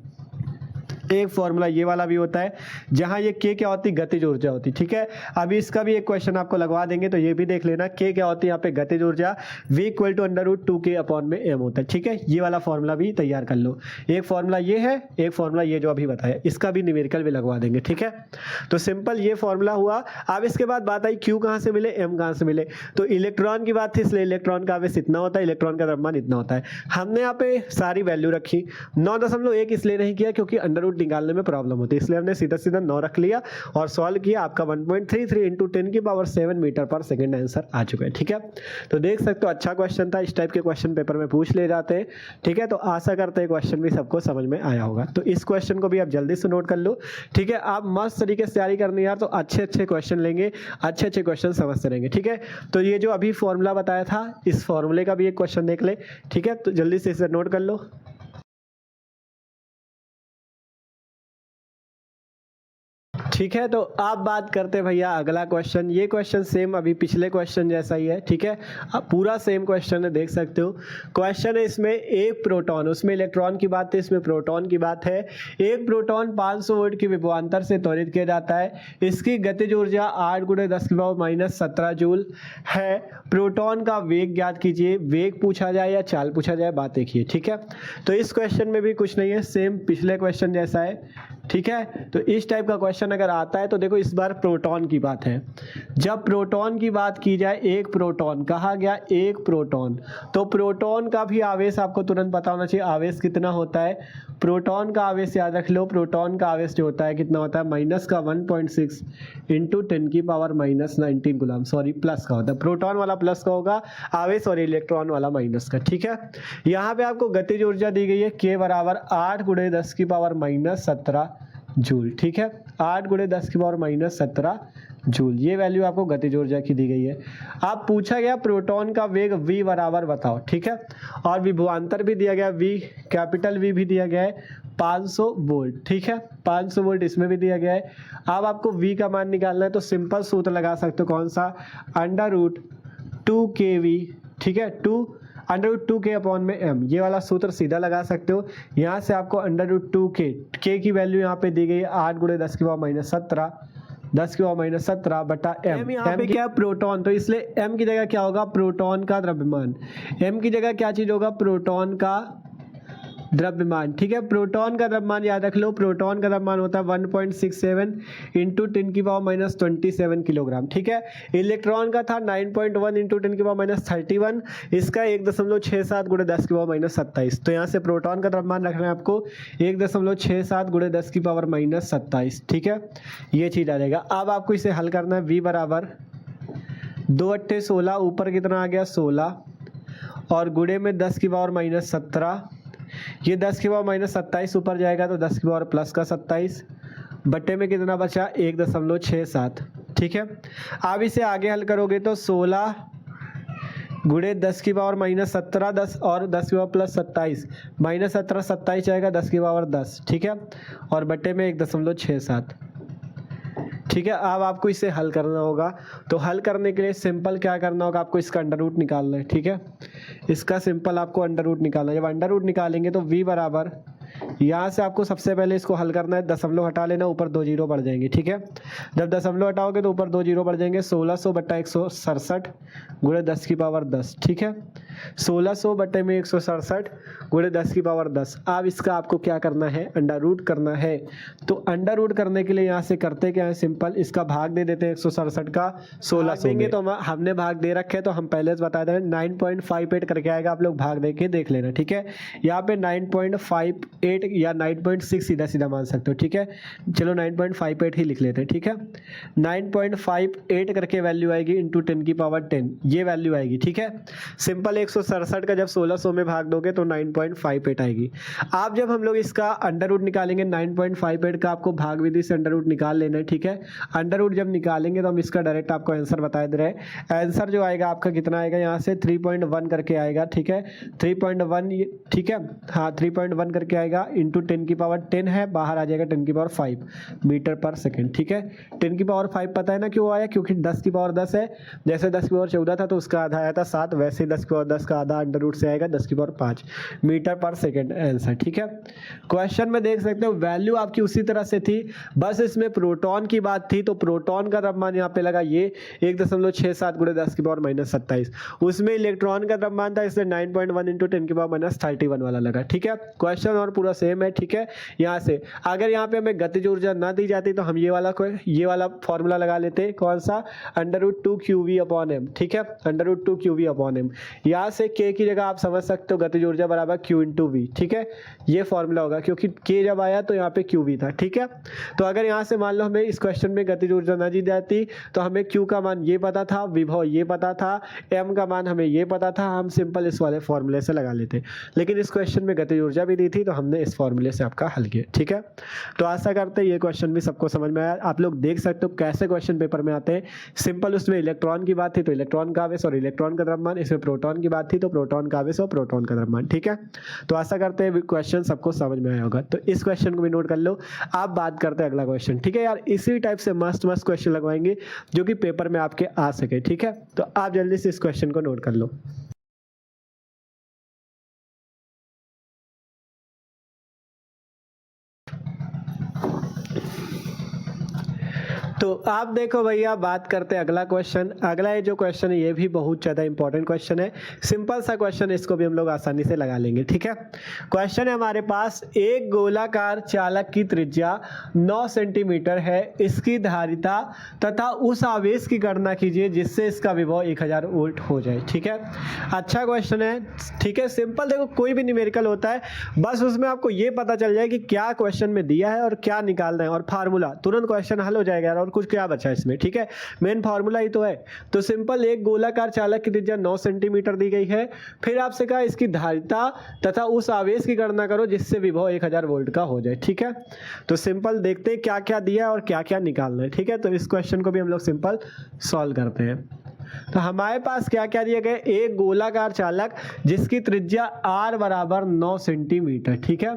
एक फॉर्मूला ये वाला भी होता है, जहां ये k क्या होती है, गतिज ऊर्जा होती है, ठीक है। अभी इसका भी एक क्वेश्चन आपको लगवा देंगे, तो ये भी देख लेना, k क्या होती है यहाँ पे गतिज ऊर्जा, v इक्वल टू √2k/m होता है, ठीक है। ये वाला फॉर्मूला भी तैयार कर लो। एक फॉर्मूला ये है, एक फॉर्मूला ये जो अभी बताया, इसका भी न्यूमेरिकल भी लगवा देंगे, ठीक है। तो सिंपल ये फॉर्मूला हुआ। अब इसके बाद बात आई q कहाँ से मिले, m कहाँ से मिले। तो इलेक्ट्रॉन की बात थी, इसलिए इलेक्ट्रॉन का आवेश इतना होता है, इलेक्ट्रॉन का द्रव्यमान इतना होता है। हमने यहाँ पे सारी वैल्यू रखी, 9.1 इसलिए नहीं किया क्योंकि अंडर रूट रूट निकालने में प्रॉब्लम होती है, इसलिए हमने सीधा सीधा 9 रख लिया और सॉल्व किया। आपका 1.33 इंटू 10⁻7 मीटर पर सेकेंड आंसर आ चुका है। ठीक है, तो देख सकते हो अच्छा क्वेश्चन था, इस टाइप के क्वेश्चन पेपर में पूछ ले जाते हैं। ठीक है, तो आशा करते हैं क्वेश्चन भी सबको समझ में आया होगा। तो इस क्वेश्चन को भी आप जल्दी से नोट कर लो। ठीक है, आप मस्त तरीके से तैयारी करनी यार, तो अच्छे अच्छे क्वेश्चन लेंगे, अच्छे अच्छे क्वेश्चन समझते रहेंगे। ठीक है, तो ये जो अभी फॉर्मूला बताया था, इस फॉर्मूले का भी एक क्वेश्चन देख ले। ठीक है, तो जल्दी से इसे नोट कर लो। ठीक है, तो आप बात करते हैं भैया अगला क्वेश्चन। ये क्वेश्चन सेम अभी पिछले क्वेश्चन जैसा ही है। ठीक है, अब पूरा सेम क्वेश्चन है, देख सकते हो। क्वेश्चन है इसमें एक प्रोटॉन, उसमें इलेक्ट्रॉन की बात है, इसमें प्रोटॉन की बात है। एक प्रोटॉन 500 वोल्ट की विभवांतर से त्वरित किया जाता है। इसकी गतिज ऊर्जा 8 × 10⁻⁻17 जूल है। प्रोटॉन का वेग ज्ञात कीजिए। वेग पूछा जाए या चाल पूछा जाए, बात देखिए। ठीक है, तो इस क्वेश्चन में भी कुछ नहीं है, सेम पिछले क्वेश्चन जैसा है। ठीक है, तो इस टाइप का क्वेश्चन अगर आता है तो देखो इस बार प्रोटॉन की बात है। जब प्रोटॉन की बात की जाए, एक प्रोटॉन कहा गया, एक प्रोटॉन, तो प्रोटॉन का भी आवेश आपको तुरंत पता होना चाहिए। आवेश कितना होता है? प्रोटॉन का आवेश याद रख लो। प्रोटॉन का आवेश जो होता है कितना होता है? माइनस का 1.6 इंटू 10⁻⁻19 गुलाम, सॉरी प्लस का होता है। प्रोटॉन वाला प्लस का होगा आवेश और इलेक्ट्रॉन वाला माइनस का। ठीक है, यहाँ पे आपको गतिज ऊर्जा दी गई है k बराबर 8 × 10⁻⁻17 जूल। ठीक है, 8 × 10⁻⁻17 जूल, ये वैल्यू आपको गतिज ऊर्जा की दी गई है। आप पूछा गया प्रोटॉन का वेग v बराबर बताओ। ठीक है, और विभवांतर भी दिया गया v, कैपिटल V भी दिया गया है 500 वोल्ट। ठीक है, 500 वोल्ट इसमें भी दिया गया है। अब आपको v का मान निकालना है, तो सिंपल सूत्र लगा सकते हो, कौन सा? √2kV। ठीक है, √2k/m, ये वाला सूत्र सीधा लगा सकते हो। यहाँ से आपको √2k, k की वैल्यू यहाँ पे दी गई है 8 × 10⁻⁻17, 10⁻⁻17 बटा m। यहाँ पे क्या है? प्रोटॉन, तो इसलिए m की जगह क्या होगा? प्रोटॉन का द्रव्यमान। m की जगह क्या चीज होगा? प्रोटॉन का द्रव्यमान। ठीक है, प्रोटॉन का द्रव्यमान याद रख लो। प्रोटॉन का द्रव्यमान होता है 1.67 इंटू 10⁻⁻27 किलोग्राम। ठीक है, इलेक्ट्रॉन का था 9.1 इंटू 10⁻31, इसका 1.67 × 10⁻27। तो यहाँ से प्रोटॉन का द्रव्यमान रखना है आपको 1.67 × 10⁻27। ठीक है, ये चीज आ जाएगा। अब आपको इसे हल करना है। v बराबर 2 × 16, ऊपर कितना आ गया? 16, और गुणे में 10⁻⁻17, ये 10⁻⁻27 ऊपर जाएगा तो 10⁻+27, बट्टे में कितना बचा? 1.67। ठीक है, अब इसे आगे हल करोगे तो 16 गुणे 10⁻⁻17, 10 और 10⁻+27, -17 27 जाएगा 10⁻10। ठीक है, और बट्टे में 1.67। ठीक है, अब आपको इसे हल करना होगा। तो हल करने के लिए सिंपल क्या करना होगा? आपको इसका अंडर रूट निकालना है। ठीक है, इसका सिंपल आपको अंडर रूट निकालना है। जब अंडर रूट निकालेंगे तो v बराबर, यहाँ से आपको सबसे पहले इसको हल करना है, दशमलव हटा लेना, ऊपर 2 जीरो बढ़ जाएंगे। ठीक है, जब दशमलव हटाओगे तो ऊपर 2 जीरो बढ़ जाएंगे। 1600 बट्टा 167 गुणे 10⁻10। ठीक है, 1600 बट्टे में 167 गुणे 10⁻10। अब इसका आपको क्या करना है? अंडर रूट करना है। तो अंडर रूट करने के लिए यहाँ से करते क्या है? सिंपल इसका भाग दे देते हैं 167 का 1600 में। तो हमने भाग दे रखे, तो हम पहले से बता दे रहे हैं 9.58 करके आएगा। आप लोग भाग दे के देख लेना। ठीक है, यहाँ पे 9.58 या 9.6 सीधा सीधा मान सकते हो। ठीक है, चलो 9.58 ही लिख लेते हैं। ठीक है, 9.58 करके वैल्यू आएगी इंटू 10⁻10, ये वैल्यू आएगी। ठीक है, सिंपल 167 का जब 1600 में भाग दोगे तो 9.58 आएगी। आप जब हम लोग इसका अंडर रूट निकालेंगे 9.58 का, आपको भाग विधि से अंडर रूट निकाल लेना है। ठीक है, अंडर रूट जब निकालेंगे तो हम इसका डायरेक्ट आपको आंसर बता दे रहे हैं। आंसर जो आएगा आपका कितना आएगा? यहाँ से 3.1 करके आएगा। ठीक है, 3.1, ठीक है, हाँ 3.1 करके आएगा इंटू 10⁻10 है, बाहर आ जाएगा 10�5 मीटर पर सेकेंड। ठीक है, 10�5 पता है ना क्यों आया? क्योंकि 10⁻10 है। जैसे 10⁻14 था तो उसका आधा आया था 7, वैसे ही 10⁻10 का आधा अंडर रूट से आएगा 10�5 मीटर पर सेकेंड आंसर। ठीक है, क्वेश्चन में देख सकते हो वैल्यू आपकी उसी तरह से थी, बस इसमें प्रोटॉन की बात थी। तो प्रोटॉन का द्रव्यमान यहाँ पे लगा ये 1.67 गुणे 10⁻⁻27, उसमें इलेक्ट्रॉन का द्रव्यमान था इसलिए 9.1 इंटू 10⁻31 वाला लगा। ठीक है, क्वेश्चन और पूरा सेम है। ठीक है, यहाँ से अगर यहाँ पे हमें गतिज ऊर्जा ना दी जाती तो हम ये वाला फॉर्मूला लगा लेते। कौन सा? √2qv/m। ठीक है, √2qv/m। याद यहाँ से के की जगह आप समझ सकते हो गतिज ऊर्जा बराबर Q इंटू वी, ठीक है, ये फॉर्मूला होगा क्योंकि के जब आया तो यहाँ पे क्यू वी था, ठीक है। तो अगर यहाँ से मान लो हमें इस क्वेश्चन में गतिज ऊर्जा न दी जाती तो हमें क्यू का मान ये पता था, विभव ये पता था, एम का मान हमें ये पता था, हम सिंपल इस वाले फॉर्मूले से लगा लेते। लेकिन इस क्वेश्चन में गतिज ऊर्जा भी दी थी तो हमने इस फॉर्मूले से आपका हल किया, ठीक है। तो आशा करते हैं ये क्वेश्चन भी सबको समझ में आया। आप लोग देख सकते हो कैसे क्वेश्चन पेपर में आते हैं। सिंपल उसमें इलेक्ट्रॉन की बात थी तो इलेक्ट्रॉन का आवेश और इलेक्ट्रॉन का द्रव्यमान, इसमें प्रोटॉन की बात थी तो प्रोटॉन का आवेश और प्रोटॉन का द्रव्यमान, ठीक है। तो आशा करते हैं क्वेश्चन सबको समझ में आया होगा। तो इस क्वेश्चन को भी नोट कर लो। आप बात करते हैं अगला क्वेश्चन, ठीक है यार। इसी टाइप से मस्त मस्त क्वेश्चन लगवाएंगे जो कि पेपर में आपके आ सके, ठीक है। तो आप जल्दी से इस क्वेश्चन को नोट कर लो। तो आप देखो भैया, बात करते हैं अगला क्वेश्चन। अगला ये जो क्वेश्चन है ये भी बहुत ज़्यादा इंपॉर्टेंट क्वेश्चन है। सिंपल सा क्वेश्चन, इसको भी हम लोग आसानी से लगा लेंगे, ठीक है। क्वेश्चन है हमारे पास, एक गोलाकार चालक की त्रिज्या 9 सेंटीमीटर है, इसकी धारिता तथा उस आवेश की गणना कीजिए जिससे इसका विभव 1000 वोल्ट हो जाए, ठीक है। अच्छा क्वेश्चन है, ठीक है। सिंपल देखो, कोई भी न्यूमेरिकल होता है बस उसमें आपको ये पता चल जाए कि क्या क्वेश्चन में दिया है और क्या निकालना है, और फार्मूला तुरंत क्वेश्चन हल हो जाएगा यार। और कुछ क्या बचा है इसमें, ठीक है, मेन फार्मूला ही तो है। तो सिंपल, एक गोलाकार चालक की त्रिज्या 9 सेंटीमीटर दी गई है, फिर आपसे कहा इसकी धारिता तथा उस आवेश की गणना करो जिससे विभव 1000 वोल्ट का हो जाए, ठीक है। तो सिंपल देखते हैं क्या क्या दिया है और क्या क्या निकालना है, ठीक है। तो इस क्वेश्चन को भी हम लोग सिंपल सॉल्व करते हैं। तो हमारे पास क्या क्या दिया गया, एक गोलाकार चालक जिसकी त्रिज्या r बराबर 9 सेंटीमीटर, ठीक है।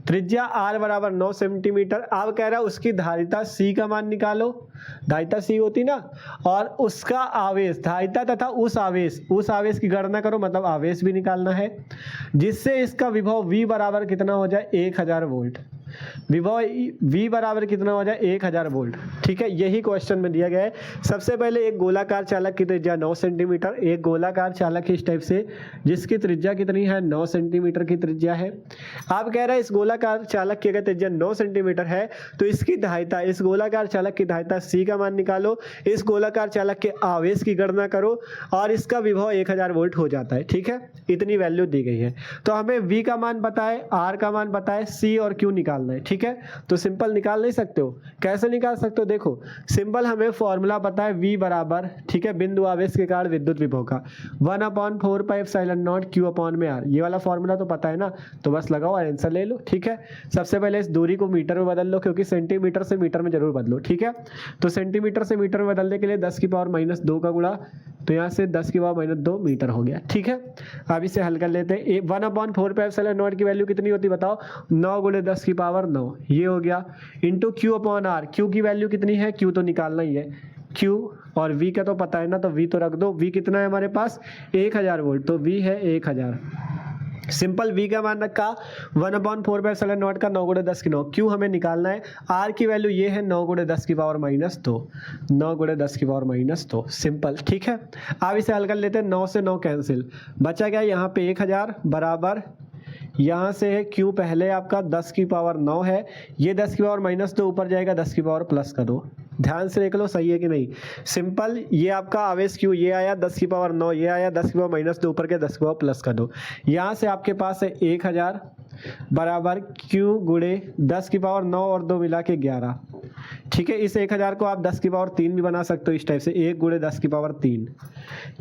त्रिज्या r बराबर 9 सेंटीमीटर। अब कह रहा है उसकी धारिता c का मान निकालो, धारिता c होती ना, और उसका आवेश, धारिता तथा उस आवेश की गणना करो, मतलब आवेश भी निकालना है, जिससे इसका विभव v बराबर कितना हो जाए 1000 वोल्ट। विभव v बराबर कितना हो जाए 1000 वोल्ट, ठीक है। यही क्वेश्चन में दिया गया है। सबसे पहले एक गोलाकार चालक की त्रिज्या 9 सेंटीमीटर, एक गोलाकार चालक इस टाइप से जिसकी त्रिज्या कितनी है 9 सेंटीमीटर की त्रिज्या है। आप कह रहे हैं इस गोलाकार चालक की अगर त्रिज्या 9 सेंटीमीटर है तो इसकी धारिता, इस गोलाकार चालक की धारिता c का मान निकालो, इस गोलाकार चालक के आवेश की गणना करो और इसका विभव 1000 वोल्ट हो जाता है, ठीक है। इतनी वैल्यू दी गई है। तो हमें v का मान पता है, r का मान पता है, c और q निकालना है, ठीक है। तो सिंपल निकाल नहीं सकते हो, कैसे निकाल सकते हो, देखो सिंपल हमें फॉर्मूला पता है v बराबर, ठीक है, बिंदु आवेश के कारण विद्युत विभव का 1/4πε0 q अपॉन में r, ये वाला फॉर्मूला तो पता है ना। तो बस लगाओ और आंसर ले लो, ठीक है। सबसे पहले इस दूरी को मीटर में बदल लो, क्योंकि सेंटीमीटर से मीटर में जरूर बदलो, ठीक है। तो सेंटीमीटर से मीटर में बदलने के लिए 10⁻⁻2 का गुणा, तो यहाँ से 10⁻⁻2 मीटर हो गया, ठीक है। अब इसे हल कर लेते हैं। 1/4πε0 की वैल्यू कितनी होती बताओ, 9 × 10⁻9, ये हो गया, into q upon r। q की वैल्यू कितनी है, q तो निकालना ही है, q और v का तो पता है ना, तो v तो रख दो। v कितना है हमारे पास 1000 वोल्ट, तो v है 1000। सिंपल v का मान रखा 1/4πε0 का 9 × 10⁻9, q हमें निकालना है, r की वैल्यू ये है 9 × 10⁻−2, 9 × 10⁻−2, सिंपल, ठीक है। अब इसे हल कर लेते हैं। 9 से 9 कैंसिल, बचा गया यहाँ पे 1000 बराबर, यहाँ से है q पहले आपका 10⁻9 है, ये 10⁻−2 ऊपर जाएगा, 10⁻+ का 2, ध्यान से देख लो सही है कि नहीं। सिंपल, ये आपका आवेश q ये आया 10⁻9, ये आया 10⁻−2 ऊपर के 10⁻+ का 2, यहाँ से आपके पास है 1000 बराबर q गुणे 10⁻9 और 2 मिला के 11, ठीक है। इस 1000 को आप 10⁻3 भी बना सकते हो इस टाइप से, 1 × 10⁻3,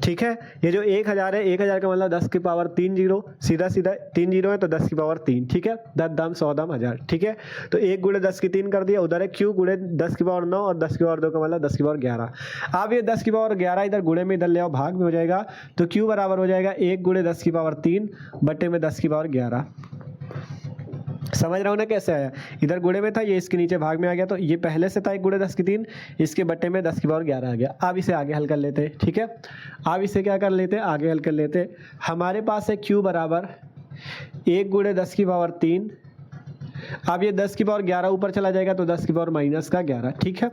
ठीक है। ये जो 1000 है, 1000 का मतलब 10⁻3 जीरो, सीधा सीधा 3 जीरो है तो 10⁻3, ठीक है। 10 दाम 100 दाम 1000, ठीक है। तो 1 × 10⁻3 कर दिया, उधर है q गुणे 10⁻9 और 10⁻2 का मतलब 10⁻11। अब ये 10⁻11 इधर गुणे में इधर ले आओ, भाग में हो जाएगा, तो q बराबर हो जाएगा 1 × 10⁻3 बटे में 10⁻11। समझ रहा हूँ ना कैसे आया, इधर गुणे में था, ये इसके नीचे भाग में आ गया, तो ये पहले से था 1 × 10⁻3, इसके बटे में 10⁻11 आ गया। अब इसे आगे हल कर लेते हैं, ठीक है। अब इसे क्या कर लेते हैं, आगे हल कर लेते हैं। हमारे पास है q बराबर 1 × 10⁻3 अब ये 10 की पावर 11 ऊपर चला जाएगा तो 10 की पावर माइनस का 11, ठीक है।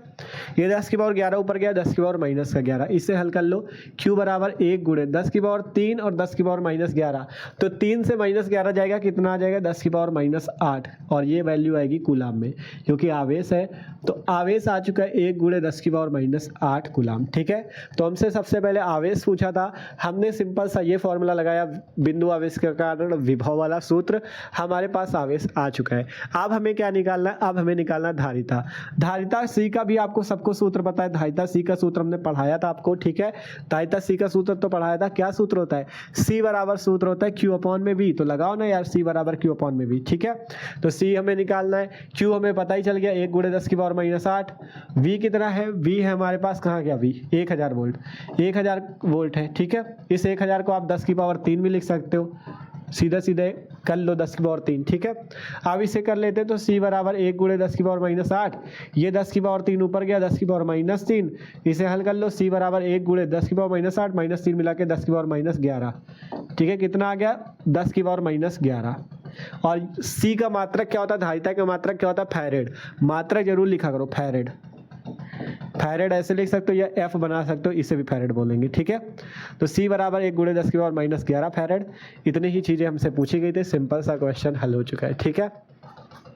ये 10 की पावर 11 ऊपर गया, 10 की पावर माइनस का 11, इससे हल कर लो। q बराबर 1 गुणे 10 की पावर 3 और 10 की पावर माइनस 11, तो 3 से माइनस 11 जाएगा, कितना आ जाएगा 10 की पावर माइनस 8, और ये वैल्यू आएगी कूलाम में, क्योंकि आवेश है तो आवेश आ चुका है 1 गुणे 10 की पावर माइनस 8 कूलाम, ठीक है। तो हमसे सबसे पहले आवेश पूछा था, हमने सिंपल सा ये फॉर्मूला लगाया, बिंदु आवेश के कारण विभव वाला सूत्र, हमारे पास आवेश आ चुका है। अब हमें क्या निकालना है, अब हमें निकालना है धारिता। धारिता सी का भी आपको सबको सूत्र पता है, धारिता सी का सूत्र हमने पढ़ाया था आपको, ठीक है। धारिता सी का सूत्र तो पढ़ाया था, क्या सूत्र होता है, सी बराबर सूत्र होता है क्यू अपॉन में वी, तो लगाओ ना यार सी बराबर क्यू अपॉन में वी, ठीक है। तो सी हमें निकालना है, क्यू हमें पता ही चल गया 1 गुणे 10 की पावर माइनस 8, वी कितना है, वी है हमारे पास, कहाँ गया वी, 1000 वोल्ट, 1000 वोल्ट है, ठीक है। इस 1000 को आप 10 की पावर 3 भी लिख सकते हो, सीधा सीधे कर लो 10 की पावर 3, ठीक है। अब इसे कर लेते हैं, तो c बराबर 1 गुणे 10 की पावर माइनस 8, ये 10 की पावर 3 ऊपर गया, 10 की पावर माइनस 3, इसे हल कर लो, c बराबर 1 गुणे 10 की पावर माइनस 8 माइनस 3 मिला के 10 की पावर माइनस 11, ठीक है। कितना आ गया 10 की पावर माइनस 11। और c का मात्रक क्या होता है, धारिता का मात्रक क्या होता है, फैरेड, मात्रक जरूर लिखा करो, फैरेड, फैरेड ऐसे लिख सकते हो या एफ बना सकते हो, इसे भी फैरेड बोलेंगे, ठीक है। तो c बराबर 1 गुणे 10 की पावर माइनस 11 फैरेड। इतनी ही चीजें हमसे पूछी गई थी, सिंपल सा क्वेश्चन हल हो चुका है, ठीक है।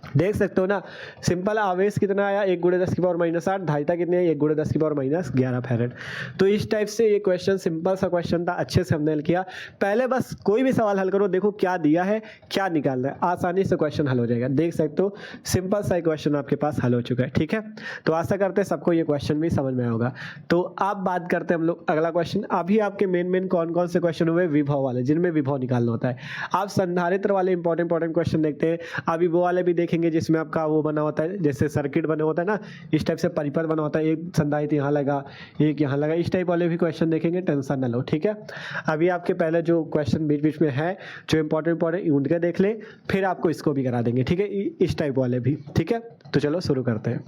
देख सकते हो ना, सिंपल आवेश कितना आया 1 गुणे 10 की पावर माइनस 8, धारिता कितनी है 1 गुणे 10 की पावर माइनस 11 फैरेड। तो इस टाइप से ये क्वेश्चन सिंपल सा क्वेश्चन था, अच्छे से हमने हल किया। पहले बस कोई भी सवाल हल करो, देखो क्या दिया है क्या निकालना है, आसानी से क्वेश्चन हल हो जाएगा। देख सकते हो सिंपल सा क्वेश्चन आपके पास हल हो चुका है, ठीक है। तो आशा करते हैं सबको ये क्वेश्चन भी समझ में आया होगा। तो अब बात करते हैं हम लोग अगला क्वेश्चन। अभी आपके मेन कौन कौन से क्वेश्चन हुए, विभव वाले, जिनमें विभव निकालना होता है। आप संधारित्र वाले इंपॉर्टेंट क्वेश्चन देखते हैं, अभी वो वाले भी देखेंगे जिसमें आपका वो बना होता है, जैसे सर्किट बना होता है ना, इस टाइप से परिपथ बना होता है, एक संधारित्र यहाँ लगा एक यहाँ लगा, इस टाइप वाले भी क्वेश्चन देखेंगे, टेंशन ना लो, ठीक है। अभी आपके पहले जो क्वेश्चन बीच बीच में है जो इंपॉर्टेंट उनके देख ले, फिर आपको इसको भी करा देंगे, ठीक है, इस टाइप वाले भी, ठीक है। तो चलो शुरू करते हैं।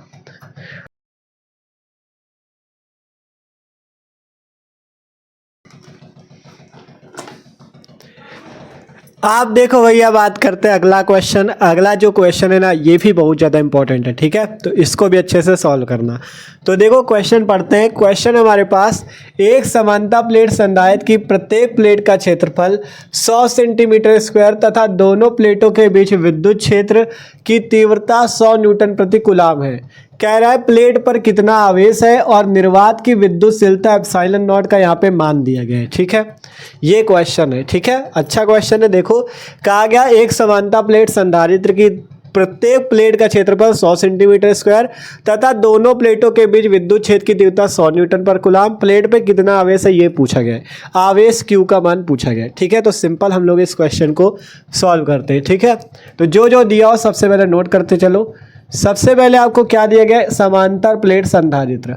आप देखो भैया, बात करते हैं अगला क्वेश्चन। अगला जो क्वेश्चन है ना, ये भी बहुत ज़्यादा इंपॉर्टेंट है, ठीक है। तो इसको भी अच्छे से सॉल्व करना। तो देखो क्वेश्चन पढ़ते हैं। क्वेश्चन हमारे पास, एक समानता प्लेट संधारित्र की प्रत्येक प्लेट का क्षेत्रफल 100 सेंटीमीटर स्क्वायर तथा दोनों प्लेटों के बीच विद्युत क्षेत्र की तीव्रता 100 न्यूटन प्रति कूलाम है। कह रहा है प्लेट पर कितना आवेश है और निर्वात की विद्युतशीलता एप्सिलॉन नॉट का यहाँ पे मान दिया गया है, ठीक है। ये क्वेश्चन है, ठीक है, अच्छा क्वेश्चन है। देखो कहा गया एक समानता प्लेट संधारित्र की प्रत्येक प्लेट का क्षेत्रफल 100 सेंटीमीटर स्क्वायर तथा दोनों प्लेटों के बीच विद्युत क्षेत्र की तीव्रता 100 न्यूटन पर कूलाम। प्लेट पे कितना आवेश है ये पूछा गया है, आवेश क्यू का मान पूछा गया है, ठीक है। तो सिंपल हम लोग इस क्वेश्चन को सॉल्व करते हैं, ठीक है। तो जो जो दिया हो सबसे पहले नोट करते चलो। सबसे पहले आपको क्या दिया गया है, समांतर प्लेट संधारित्र,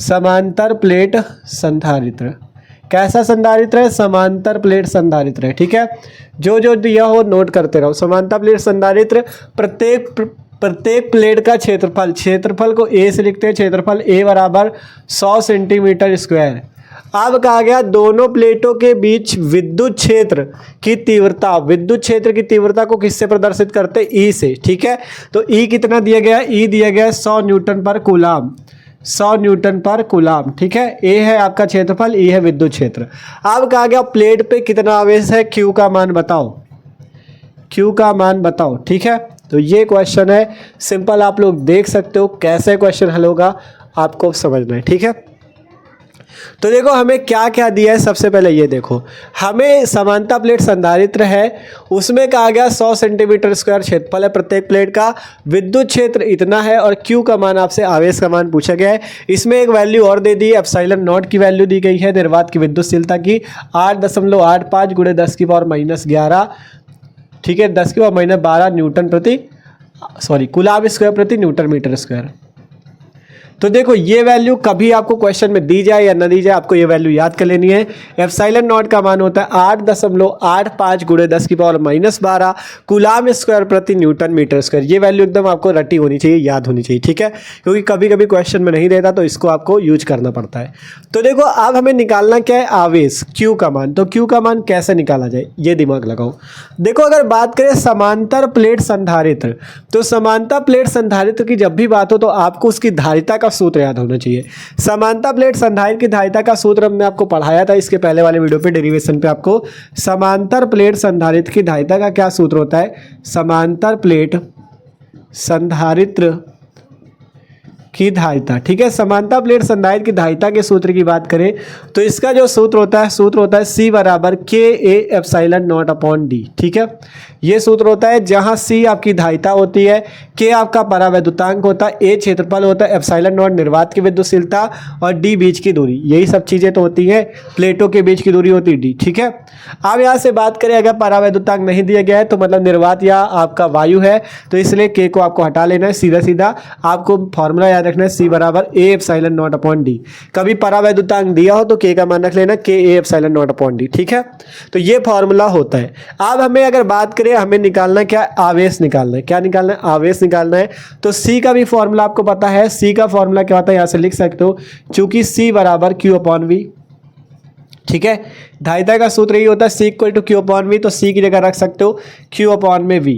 समांतर प्लेट संधारित्र। कैसा संधारित्र है, समांतर प्लेट संधारित्र है, ठीक है। जो जो दिया हो नोट करते रहो। समांतर प्लेट संधारित्र, प्रत्येक प्लेट का क्षेत्रफल, क्षेत्रफल को ए से लिखते हैं, क्षेत्रफल ए बराबर 100 सेंटीमीटर स्क्वायर। अब कहा गया दोनों प्लेटों के बीच विद्युत क्षेत्र की तीव्रता, विद्युत क्षेत्र की तीव्रता को किससे प्रदर्शित करते हैं, ई से, ठीक है। तो ई कितना दिया गया, ई दिया गया 100 न्यूटन पर कूलाम, 100 न्यूटन पर कूलाम, ठीक है। ए है आपका क्षेत्रफल, ई है विद्युत क्षेत्र। अब कहा गया प्लेट पे कितना आवेश है, क्यू का मान बताओ, क्यू का मान बताओ, ठीक है। तो ये क्वेश्चन है, सिंपल आप लोग देख सकते हो कैसे क्वेश्चन हल होगा, आपको समझना है, ठीक है। तो देखो हमें क्या क्या दिया है, सबसे पहले ये देखो, हमें समानता प्लेट संधारित्र है, उसमें कहा गया 100 सेंटीमीटर स्क्वायर क्षेत्रफल है प्रत्येक प्लेट का, विद्युत क्षेत्र इतना है और क्यू का मान आपसे आवेश का मान पूछा गया है। इसमें एक वैल्यू और दे दी, एप्सिलॉन नॉट की वैल्यू दी गई है, निर्वात की विद्युतशीलता की 8.85 गुणे 10 की पावर माइनस 11, ठीक है, 10 की पावर माइनस 12 न्यूटन प्रति कूलाम स्क्वायर प्रति न्यूटन मीटर स्क्वायर। तो देखो ये वैल्यू कभी आपको क्वेश्चन में दी जाए या ना दी जाए, आपको ये वैल्यू याद कर लेनी है। एप्सिलॉन नॉट का मान होता है 8.85 गुणे 10⁻⁻12 कूलाम स्क्वायर प्रति न्यूटन मीटर स्क्वायर। ये वैल्यू एकदम आपको रटी होनी चाहिए, याद होनी चाहिए, ठीक है, क्योंकि कभी कभी क्वेश्चन में नहीं देता तो इसको आपको यूज करना पड़ता है। तो देखो अब हमें निकालना क्या है, आवेश Q का मान। तो Q का मान कैसे निकाला जाए ये दिमाग लगाओ। देखो अगर बात करें समांतर प्लेट संधारित्र, तो समांतर प्लेट संधारित्र की जब भी बात हो तो आपको उसकी धारिता का सूत्र याद होना चाहिए। समांतर प्लेट संधारित्र की धारिता का सूत्र हमने आपको पढ़ाया था इसके पहले वाले वीडियो पे, डेरिवेशन पे आपको। समांतर प्लेट संधारित्र की धारिता का क्या सूत्र होता है, समांतर प्लेट संधारित्र की धारिता, ठीक है। समांतर प्लेट संधारित्र की धारिता के सूत्र की बात करें तो इसका जो सूत्र होता है C बराबर KA epsilon naught upon D, ठीक है। ये सूत्र होता है जहां C आपकी धारिता होती है, K आपका परावैद्युतांक होता है, A क्षेत्रफल होता है, एप्सिलॉन नॉट निर्वात की विद्युतशीलता और D बीच की दूरी। यही सब चीजें तो होती हैं, प्लेटों के बीच की दूरी होती है D, ठीक है। अब यहाँ से बात करें अगर परावैद्युतांक नहीं दिया गया है तो मतलब निर्वात या आपका वायु है, तो इसलिए K को आपको हटा लेना है। सीधा सीधा आपको फॉर्मूला याद रखना है C बराबर A epsilon naught upon D। कभी परावैद्युतांक दिया हो तो K का मान रख लेना KA epsilon naught upon D, ठीक है। तो ये फॉर्मूला होता है। अब हमें अगर बात करें, हमें निकालना क्या, आवेश निकालना है। क्या निकालना है, आवेश निकालना है। तो C का भी फॉर्मूला आपको पता है। C का फॉर्मूला क्या होता है, यहाँ से लिख सकते हो, चूंकि C बराबर Q अपॉन V, ठीक है। धारिता का सूत्र यही होता है C equal to Q upon V, तो C की जगह रख सकते हो Q अपॉन में V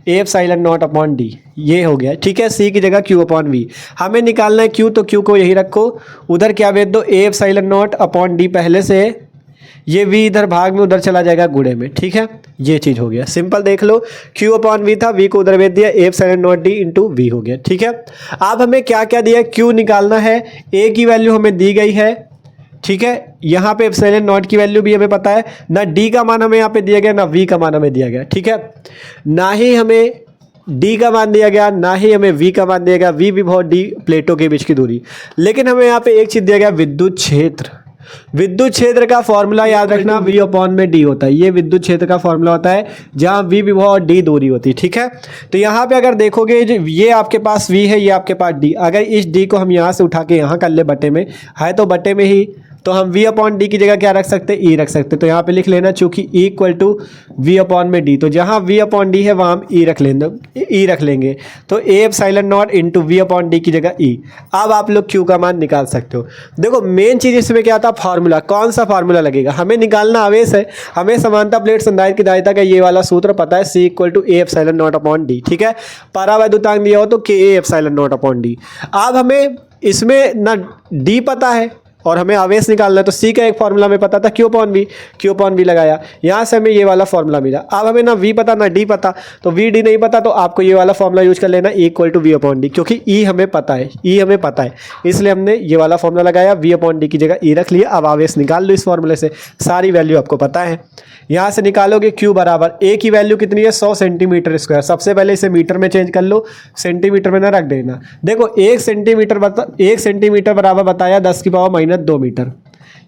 A epsilon naught upon D, ये हो गया, ठीक है। C की जगह Q अपॉन V हमें निकालना है Q, तो Q को यही रखो, उधर क्या भेज दो A epsilon naught upon D पहले से, ये V इधर भाग में उधर चला जाएगा गुणे में, ठीक है। ये चीज़ हो गया, सिंपल देख लो, Q अपॉन V था, V को उधर भेज दिया, A epsilon not D into V हो गया, ठीक है। अब हमें क्या क्या दिया, Q निकालना है, A की वैल्यू हमें दी गई है, ठीक है। यहाँ पे एप्सिलॉन नॉट की वैल्यू भी हमें पता है, ना D का मान हमें यहाँ पे दिया गया, ना V का मान हमें दिया गया, ठीक है। ना ही हमें D का मान दिया गया, ना ही हमें V का मान दिया गया। V भी बहुत D प्लेटों के बीच की दूरी, लेकिन हमें यहाँ पे एक चीज दिया गया, विद्युत क्षेत्र। विद्युत क्षेत्र का फॉर्मूला याद रखना, V अपॉन में D होता है। ये विद्युत क्षेत्र का फॉर्मूला होता है जहां V विभव और D दूरी होती है, ठीक है। तो यहाँ पे अगर देखोगे, ये आपके पास V है, ये आपके पास D, अगर इस D को हम यहाँ से उठा के यहाँ कर ले बटे में, है तो बटे में ही, तो हम V अपॉन D की जगह क्या रख सकते हैं, E रख सकते हैं। तो यहाँ पे लिख लेना, चूंकि E equal to V upon में D, तो जहाँ V अपॉन D है वहाँ हम E रख लेंगे। तो A epsilon not into V upon D की जगह E। अब आप लोग Q का मान निकाल सकते हो। देखो मेन चीज़ इसमें क्या था, फार्मूला। कौन सा फार्मूला लगेगा, हमें निकालना आवेश है, हमें समांतर प्लेट संधारित्र की धारिता का ये वाला सूत्र पता है, C equal to A epsilon naught upon D, ठीक है। परावैद्युतांक दिया हो तो KA epsilon naught upon D। अब हमें इसमें ना D पता है और हमें आवेश निकालना है, तो C का एक फॉर्मूला में पता था Q अपॉन V लगाया, यहाँ से हमें ये वाला फॉर्मूला मिला। अब हमें ना V पता ना D पता, तो V D नहीं पता, तो आपको ये वाला फॉर्मूला यूज कर लेना, E equal to V upon D, क्योंकि E हमें पता है, इसलिए हमने ये वाला फॉर्मूला लगाया, V अपॉन D की जगह E रख लिया। अब आवेश निकाल लो इस फॉर्मूले से, सारी वैल्यू आपको पता है। यहाँ से निकालोगे Q बराबर, A की वैल्यू कितनी है, 100 सेंटीमीटर स्क्वायर। सबसे पहले इसे मीटर में चेंज कर लो, सेंटीमीटर में ना रख देना। देखो 1 सेंटीमीटर बराबर बताया 10⁻⁻2 मीटर,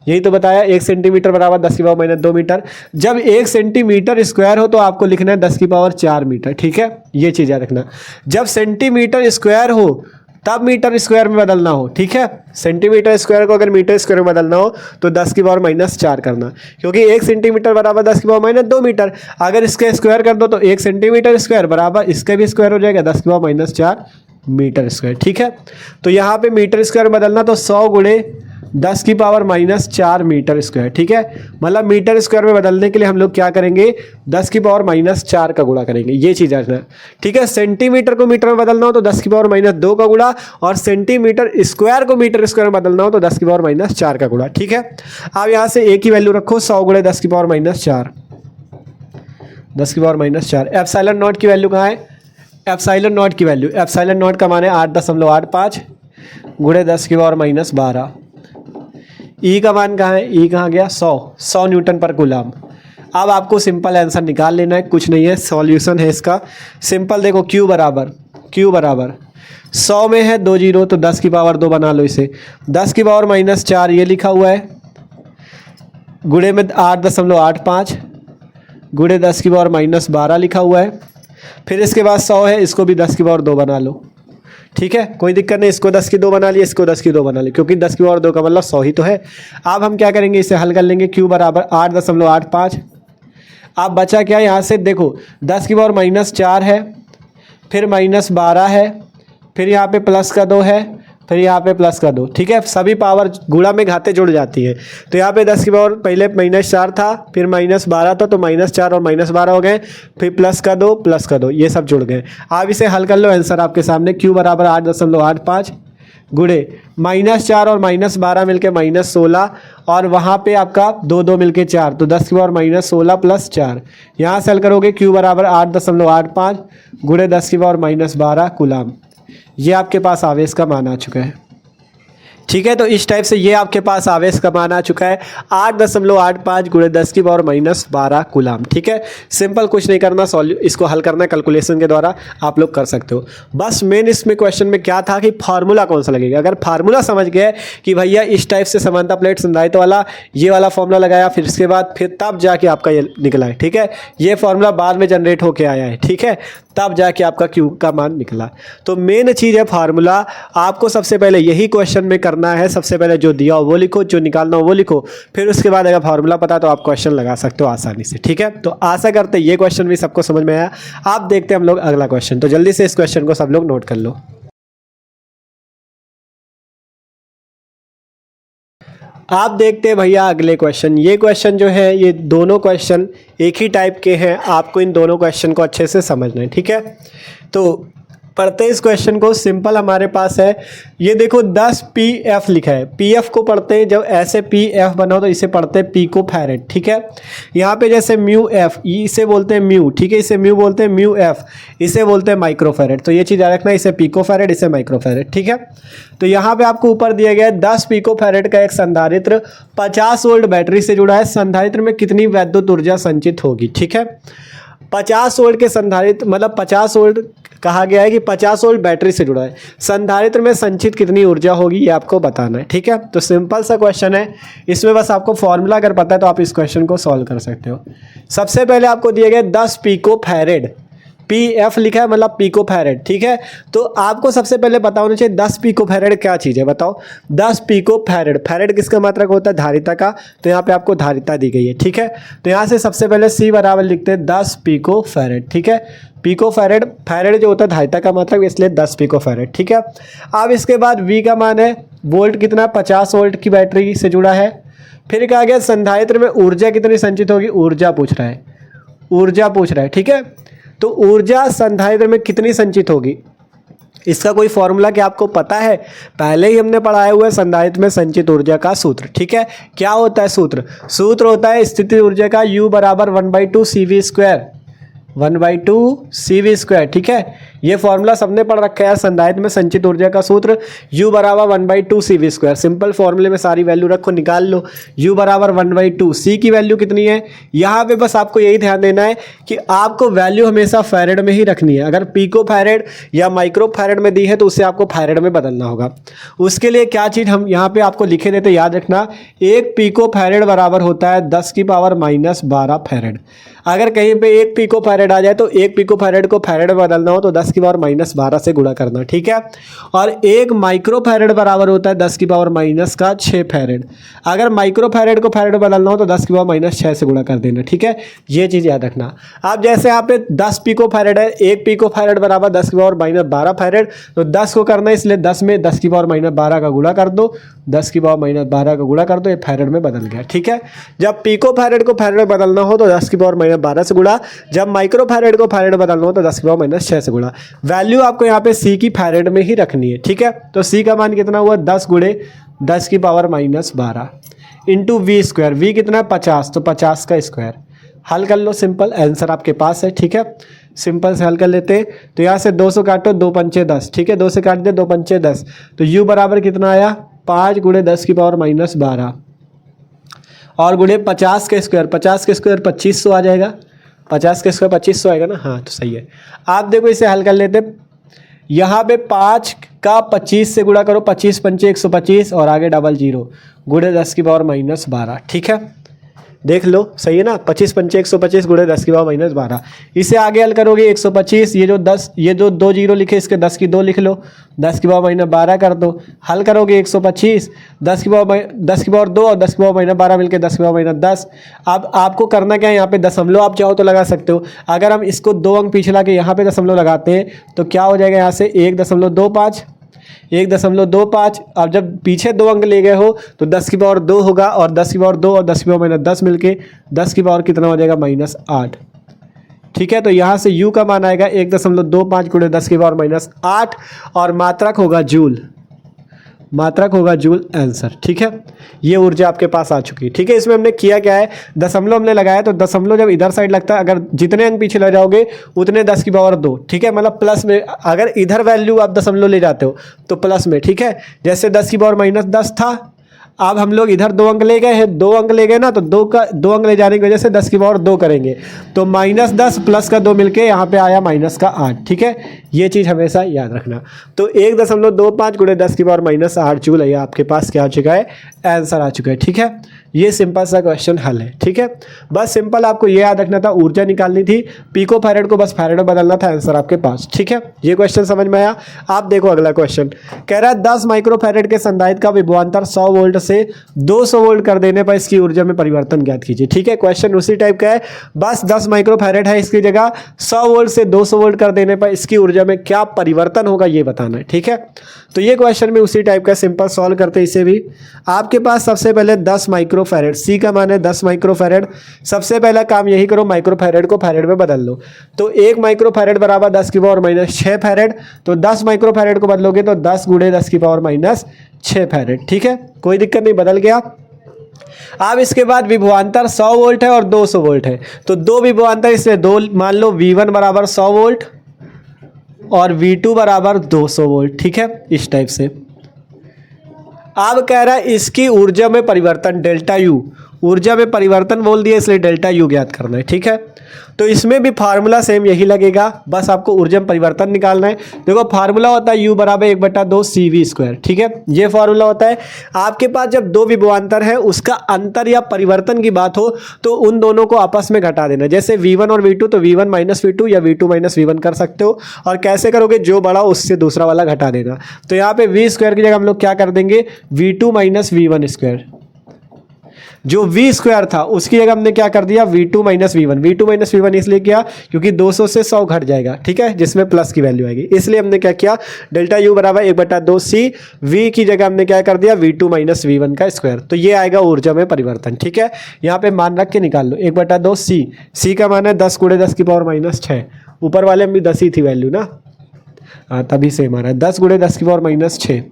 यही तो बताया, 1 सेंटीमीटर बराबर 10⁻⁻2 मीटर। जब 1 सेंटीमीटर स्क्वायर हो तो आपको लिखना है 10⁻4 मीटर, ठीक है। ये चीज़ याद रखना, जब सेंटीमीटर स्क्वायर हो तब मीटर स्क्वायर में बदलना हो, ठीक है। सेंटीमीटर स्क्वायर को अगर मीटर स्क्वायर में बदलना हो तो 10⁻⁻4 करना, क्योंकि 1 सेंटीमीटर बराबर 10⁻⁻2 मीटर। अगर इसके स्क्वायर कर दो तो 1 सेंटीमीटर स्क्वायर बराबर इसके भी स्क्वायर हो जाएगा 10⁻⁻4 मीटर स्क्वायर, ठीक है। तो यहाँ पे मीटर स्क्वायर में बदलना तो 100 गुणे 10⁻⁻4 मीटर स्क्वायर, ठीक है। मतलब मीटर स्क्वायर में बदलने के लिए हम लोग क्या करेंगे, 10⁻⁻4 का गुणा करेंगे, ये चीज़ रखना, ठीक है। सेंटीमीटर को मीटर में बदलना हो तो 10⁻⁻2 का गुणा, और सेंटीमीटर स्क्वायर को मीटर स्क्वायर में बदलना हो तो 10⁻⁻4 का गुणा, ठीक है। अब यहाँ से A की वैल्यू रखो, 100 गुणे 10⁻⁻4, 10⁻⁻4। एप्सिलॉन नॉट की वैल्यू कहाँ है, एप्सिलॉन नॉट की वैल्यू, एप्सिलॉन नॉट का मान है 8.85 गुणे 10⁻12। E का मान कहाँ है, E कहाँ गया, 100 न्यूटन पर कूलाम। अब आपको सिंपल आंसर निकाल लेना है, कुछ नहीं है, सॉल्यूशन है इसका सिंपल। देखो Q बराबर 100 में है 2 जीरो, तो 10⁻2 बना लो इसे, 10⁻⁻4 ये लिखा हुआ है, गुणे में 8.85 गुणे 10⁻12 लिखा हुआ है। फिर इसके बाद 100 है, इसको भी 10⁻2 बना लो, ठीक है, कोई दिक्कत नहीं। इसको 10 की 2 बना लिए, इसको 10 की 2 बना लिए, क्योंकि 10 की और 2 का मतलब 100 ही तो है। अब हम क्या करेंगे, इसे हल कर लेंगे। q बराबर 8.85। अब बचा क्या यहाँ से, देखो 10 की पावर -4 है, फिर -12 है, फिर यहाँ पे प्लस का 2 है, फिर यहाँ पे प्लस का 2। ठीक है, सभी पावर गुणा में घाते जुड़ जाती है। तो यहाँ पे 10 की पावर पहले -4 था, फिर -12 था, तो -4 और -12 हो गए, फिर प्लस का 2 प्लस का 2, ये सब जुड़ गए। आप इसे हल कर लो, आंसर आपके सामने। q बराबर 8.85 गुणे -4 और -12 मिलके -16, और वहाँ पे आपका 2 मिलके 4, तो 10 की पावर -16 प्लस 4। यहाँ से हल करोगे, q बराबर 8.85 गुणे 10 की पावर -12 कूलाम। ये आपके पास आवेश का मान आ चुका है। ठीक है, तो इस टाइप से ये आपके पास आवेश का मान आ चुका है 8.85 गुणे 10 की पावर -12 कूलाम। ठीक है, सिंपल, कुछ नहीं करना, इसको हल करना कैलकुलेशन के द्वारा आप लोग कर सकते हो। बस मेन इसमें क्वेश्चन में क्या था कि फार्मूला कौन सा लगेगा। अगर फार्मूला समझ गए कि भैया इस टाइप से समानता प्लेट संधारित्र वाला ये वाला फॉर्मूला लगाया, फिर इसके बाद फिर तब जाके आपका ये निकला है। ठीक है, ये फॉर्मूला बाद में जनरेट होके आया है। ठीक है, तब जाके आपका क्यू का मान निकला। तो मेन चीज़ है फार्मूला। आपको सबसे पहले यही क्वेश्चन में करना है, सबसे पहले जो दिया हो वो लिखो, जो निकालना हो वो लिखो, फिर उसके बाद अगर फार्मूला पता तो आप क्वेश्चन लगा सकते हो आसानी से। ठीक है, तो आशा करते ये क्वेश्चन भी सबको समझ में आया। आप देखते हैं हम लोग अगला क्वेश्चन, तो जल्दी से इस क्वेश्चन को सब लोग नोट कर लो। आप देखते हैं भैया अगले क्वेश्चन। ये क्वेश्चन जो है, ये दोनों क्वेश्चन एक ही टाइप के हैं, आपको इन दोनों क्वेश्चन को अच्छे से समझना है। ठीक है, तो पढ़ते हैं इस क्वेश्चन को। सिंपल हमारे पास है, ये देखो 10 pf लिखा है। pf को पढ़ते हैं, जब ऐसे pf बना हो तो इसे पढ़ते हैं पिको फैरेड। ठीक है, यहाँ पे जैसे म्यू एफ, इसे बोलते हैं म्यू। ठीक है, इसे म्यू बोलते हैं, म्यू एफ इसे बोलते हैं माइक्रो फैरेड। तो ये चीज़ याद रखना, इसे पिको फैरेड, इसे माइक्रो फैरेड। ठीक है, तो यहाँ पे आपको ऊपर दिया गया है 10 पिको फैरेड का एक संधारित्र 50 वोल्ट बैटरी से जुड़ा है। संधारित्र में कितनी वैद्युत ऊर्जा संचित होगी। ठीक है, 50 वोल्ट के संधारित्र, मतलब 50 वोल्ट कहा गया है कि 50 वोल्ट बैटरी से जुड़ा है, संधारित्र में संचित कितनी ऊर्जा होगी ये आपको बताना है। ठीक है, तो सिंपल सा क्वेश्चन है, इसमें बस आपको फॉर्मूला अगर पता है तो आप इस क्वेश्चन को सॉल्व कर सकते हो। सबसे पहले आपको दिया गया 10 पिको फैरेड, pf लिखा है मतलब पिको फैरेड। ठीक है, तो आपको सबसे पहले पता होना चाहिए 10 पिको फैरेड क्या चीज़ है, बताओ। 10 पिको फैरेड, फैरेड किसका मात्रक होता है, धारिता का, तो यहाँ पे आपको धारिता दी गई है। ठीक है, तो यहाँ से सबसे पहले c बराबर लिखते हैं 10 पिको फैरेड। ठीक है, पिको फैरेड, फैरेड जो होता है धारिता का मात्रक, इसलिए 10 पिको फैरेड। ठीक है, अब इसके बाद v का मान है, वोल्ट कितना, 50 वोल्ट की बैटरी से जुड़ा है। फिर कहा गया संधारित्र में ऊर्जा कितनी संचित होगी, ऊर्जा पूछ रहा है, ऊर्जा पूछ रहा है। ठीक है, तो ऊर्जा संधारित्र में कितनी संचित होगी, इसका कोई फॉर्मूला क्या आपको पता है, पहले ही हमने पढ़ाया हुआ है संधारित्र में संचित ऊर्जा का सूत्र। ठीक है, क्या होता है सूत्र, सूत्र होता है स्थितिज ऊर्जा का U बराबर 1/2 CV², 1/2 CV²। ठीक है, ये फॉर्मूला सबने पढ़ रखा है, संधारित्र में संचित ऊर्जा का सूत्र U बराबर 1/2 CV²। सिंपल फॉर्मूले में सारी वैल्यू रखो, निकाल लो। U बराबर 1/2, C की वैल्यू कितनी है, यहाँ पे बस आपको यही ध्यान देना है कि आपको वैल्यू हमेशा फैरेड में ही रखनी है। अगर पिको फैरेड या माइक्रो फैरेड में दी है तो उसे आपको फैरेड में बदलना होगा। उसके लिए क्या चीज़ हम यहाँ पे आपको लिखे देते, याद रखना, 1 पिको फैरेड बराबर होता है 10 की पावर -12 फैरेड। अगर कहीं पे 1 पिको फैरेड आ जाए तो 1 पिको फैरेड को फैरेड में बदलना हो तो 10 की पावर -12 से गुणा करना। ठीक है, और 1 माइक्रो फैरेड बराबर होता है 10 की पावर -6 फैरेड। अगर माइक्रो फैरेड को फैरेड बदलना हो तो 10 की पावर -6 से गुणा कर देना। ठीक है, ये चीज़ याद रखना। अब जैसे यहाँ पे 10 पिको फैरेड है, 1 पिको फैरेड बराबर 10 की पावर -12 फैरेड, तो 10 को करना है, इसलिए 10 में 10 की पावर -12 का गुणा कर दो, 10 की पावर -12 का गुणा कर दो, ये फैरेड में बदल गया। ठीक है, जब पिको फैरेड को फैरेड में बदलना हो तो 10 की पावर -12 से गुणा, जब माइक्रो फैरेड को फैरेड बदलना हो तो 10 की पावर -6 से गुणा। वैल्यू आपको यहाँ पे C की फैरेड में ही रखनी है। ठीक है, तो C का मान कितना हुआ, 10 गुणे 10 की पावर -12 इंटू V², V कितना है 50, तो 50 का स्क्वायर। हल कर लो, सिंपल आंसर आपके पास है। ठीक है, सिंपल से हल कर लेते हैं। तो यहाँ से 200 काटो, 2 पंचे 10। ठीक है, 2 से काट दे, 2 पंचे 10, तो U बराबर कितना आया, 5 गुणे 10 की पावर -12 और गुणे 50 के स्क्वायर, 50 के स्क्वायर 2500 आ जाएगा, 50 के स्क्वायर 2500 आएगा ना, हाँ तो सही है। आप देखो इसे हल कर लेते, यहाँ पे 5 का 25 से गुणा करो, 25 पंचे 125 और आगे डबल 0 गुणे 10 की पावर -12। ठीक है, देख लो, सही है ना। 25 पंचे 125 गुणे 10 की पावर माइनस 12। इसे आगे हल करोगे 125, ये जो 10, ये जो 2 जीरो लिखे इसके 10 की 2 लिख लो, 10 की पावर माइनस 12 कर दो। हल करोगे 125, 10 की पावर 2 और 10 की पावर माइनस 12 मिलकर 10 की पावर माइनस 10। अब आपको करना क्या है, यहाँ पे दशमलव आप चाहो तो लगा सकते हो। अगर हम इसको 2 अंक पीछे ला के यहाँ पे दशमलव लगाते हैं तो क्या हो जाएगा, यहाँ से 1.25, 1.25। अब जब पीछे 2 अंक ले गए हो तो 10 की पावर 2 होगा, और 10 की पावर 2 और 10 की पावर माइनस 10 मिलके 10 की पावर कितना हो जाएगा, -8। ठीक है, तो यहाँ से u का मान आएगा 1.25 गुणे 10 की पावर -8, और मात्रक होगा जूल, मात्रक होगा जूल आंसर। ठीक है, ये ऊर्जा आपके पास आ चुकी है। ठीक है, इसमें हमने किया क्या है, दशमलव हमने लगाया, तो दशमलव जब इधर साइड लगता है, अगर जितने अंक पीछे ले जाओगे उतने 10 की पावर 2। ठीक है, मतलब प्लस में, अगर इधर वैल्यू आप दशमलव ले जाते हो तो प्लस में। ठीक है, जैसे 10 की पावर -10 था, अब हम लोग इधर 2 अंक ले गए हैं, 2 अंक ले गए ना, तो 2 अंक ले जाने की वजह से 10 की पावर 2 करेंगे, तो -10 प्लस का 2 मिलके यहाँ पे आया -8। ठीक है, ये चीज़ हमेशा याद रखना। तो 1.25 गुणे 10 की पावर -8 जूल है, आपके पास क्या आ चुका है, आंसर आ चुका है। ठीक है, ये सिंपल सा क्वेश्चन हल है। ठीक है, बस सिंपल आपको ये याद रखना था, ऊर्जा निकालनी थी, पिको फैरेड को बस फैरेड में बदलना था, आंसर आपके पास। ठीक है, ये क्वेश्चन समझ में आया। आप देखो अगला क्वेश्चन कह रहा है 10 माइक्रो फैरेड के संधारित्र का विभवांतर 100 वोल्ट से 200 वोल्ट कर देने पर इसकी ऊर्जा में परिवर्तन ज्ञात कीजिए। ठीक है, क्वेश्चन उसी टाइप का है, बस 10 माइक्रो फैरेड है, इसकी जगह 100 वोल्ट से 200 वोल्ट कर देने पर इसकी ऊर्जा में क्या परिवर्तन होगा ये बताना है। ठीक है, तो ये क्वेश्चन में उसी टाइप का, सिंपल सॉल्व करते हैं इसे भी। आपके पास सबसे पहले 10 माइक्रो फैरेड, सी का मान है 10 माइक्रो फैरेड। सबसे पहला काम यही करो, माइक्रो फैरेड को फैरेड में बदल लो। तो 1 माइक्रो फैरेड बराबर 10 की पावर -6 फैरेड, तो 10 माइक्रो फैरेड को बदलोगे तो 10 गुणे 10 की पावर -6 फैरेड। ठीक है, कोई दिक्कत नहीं, बदल गया। अब इसके बाद विभवांतर 100 वोल्ट है और 200 वोल्ट है, तो दो विभवांतर, इसलिए दो मान लो, V1 बराबर 100 वोल्ट और V2 बराबर 200 वोल्ट। ठीक है, इस टाइप से। अब कह रहा है इसकी ऊर्जा में परिवर्तन डेल्टा U, ऊर्जा में परिवर्तन बोल दिया इसलिए डेल्टा U ज्ञात करना है। ठीक है, तो इसमें भी फार्मूला सेम यही लगेगा, बस आपको ऊर्जा में परिवर्तन निकालना है। देखो फार्मूला होता है U बराबर 1/2 CV²। ठीक है, ये फार्मूला होता है। आपके पास जब दो विभवांतर है, उसका अंतर या परिवर्तन की बात हो तो उन दोनों को आपस में घटा देना। जैसे V1 और V2, तो V1 - V2 या V2 - V1 कर सकते हो। और कैसे करोगे, जो बड़ा उससे दूसरा वाला घटा देना। तो यहाँ पे V² की जगह हम लोग क्या कर देंगे, V2 - V1²। जो V² था उसकी जगह हमने क्या कर दिया, V2 - V1। V2 - V1 इसलिए किया क्योंकि 200 से 100 घट जाएगा। ठीक है, जिसमें प्लस की वैल्यू आएगी, इसलिए हमने क्या किया, डेल्टा U बराबर 1/2 C, V की जगह हमने क्या कर दिया, V2 - V1 का स्क्वायर। तो ये आएगा ऊर्जा में परिवर्तन। ठीक है, यहाँ पे मान रख के निकाल लो, 1/2 C, C का मान है 10 गुणे 10 की पावर -6। ऊपर वाले में भी 10 ही थी वैल्यू ना, हाँ तभी सेम आ रहा है, 10 गुणे 10 की पावर -6।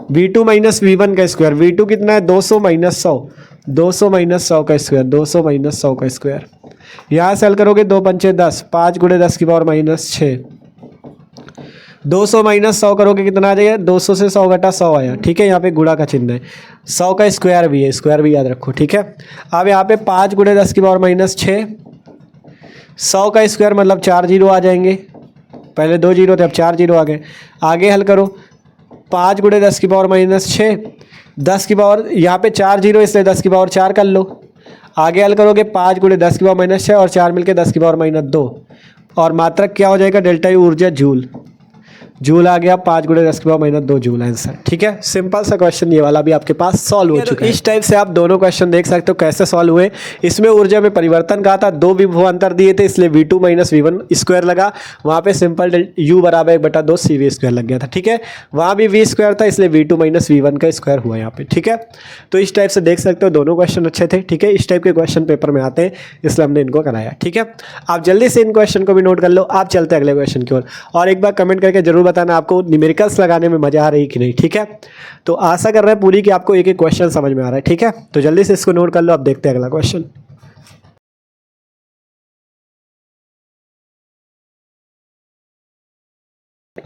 V2 - V1 का स्क्वायर, V2 कितना है, 200 - 100, 200 - 100 का स्क्वायर, 200 - 100 का स्क्वायर। यहाँ से हल करोगे, 2 पंचे 10, 5 गुणे 10 की पावर -6। 200 - 100 करोगे कितना आ जाएगा, 200 से 100 घटा 100 आया। ठीक है, यहाँ पे गुणा का चिन्ह है, 100 का स्क्वायर भी है, स्क्वायर भी याद रखो। ठीक है, अब यहाँ पे 5 गुणे 10 की पावर -6, 100 का स्क्वायर मतलब 4 जीरो आ जाएंगे, पहले 2 जीरो थे अब 4 जीरो आ गए। आगे हल करो, 5 गुणे 10 की पावर -6, 10 की पावर, यहाँ पे 4 जीरो इसलिए 10 की पावर 4 कर लो। आगे हल करोगे, 5 गुणे 10 की पावर -6 और 4 मिलके 10 की पावर -2, और मात्रक क्या हो जाएगा, डेल्टा U ऊर्जा जूल, जूल आ गया, 5 गुणे 10 की पावर -2 जूल आंसर। ठीक है, सिंपल सा क्वेश्चन ये वाला भी आपके पास सॉल्व हो चुका है। इस टाइप से आप दोनों क्वेश्चन देख सकते हो कैसे सॉल्व हुए। इसमें ऊर्जा में परिवर्तन कहा था, दो विभवांतर दिए थे इसलिए V2 - V1 स्क्वायर लगा, वहाँ पे सिंपल U बराबर 1/2 CV² लग गया था। ठीक है, वहाँ भी V² था इसलिए V2 - V1 का स्क्वायर हुआ यहाँ पे। ठीक है, तो इस टाइप से देख सकते हो दोनों क्वेश्चन अच्छे थे। ठीक है, इस टाइप के क्वेश्चन पेपर में आते हैं इसलिए हमने इनको कराया। ठीक है, आप जल्दी से इन क्वेश्चन को भी नोट कर लो। आप चलते हैं अगले क्वेश्चन की ओर, और एक बार कमेंट करके जरूर बताना आपको न्यूमेरिकल्स लगाने में मजा आ रही कि नहीं। ठीक है, तो आशा कर रहे हैं पूरी कि आपको एक एक क्वेश्चन समझ में आ रहा है। ठीक है, तो जल्दी से इसको नोट कर लो। अब देखते हैं अगला क्वेश्चन।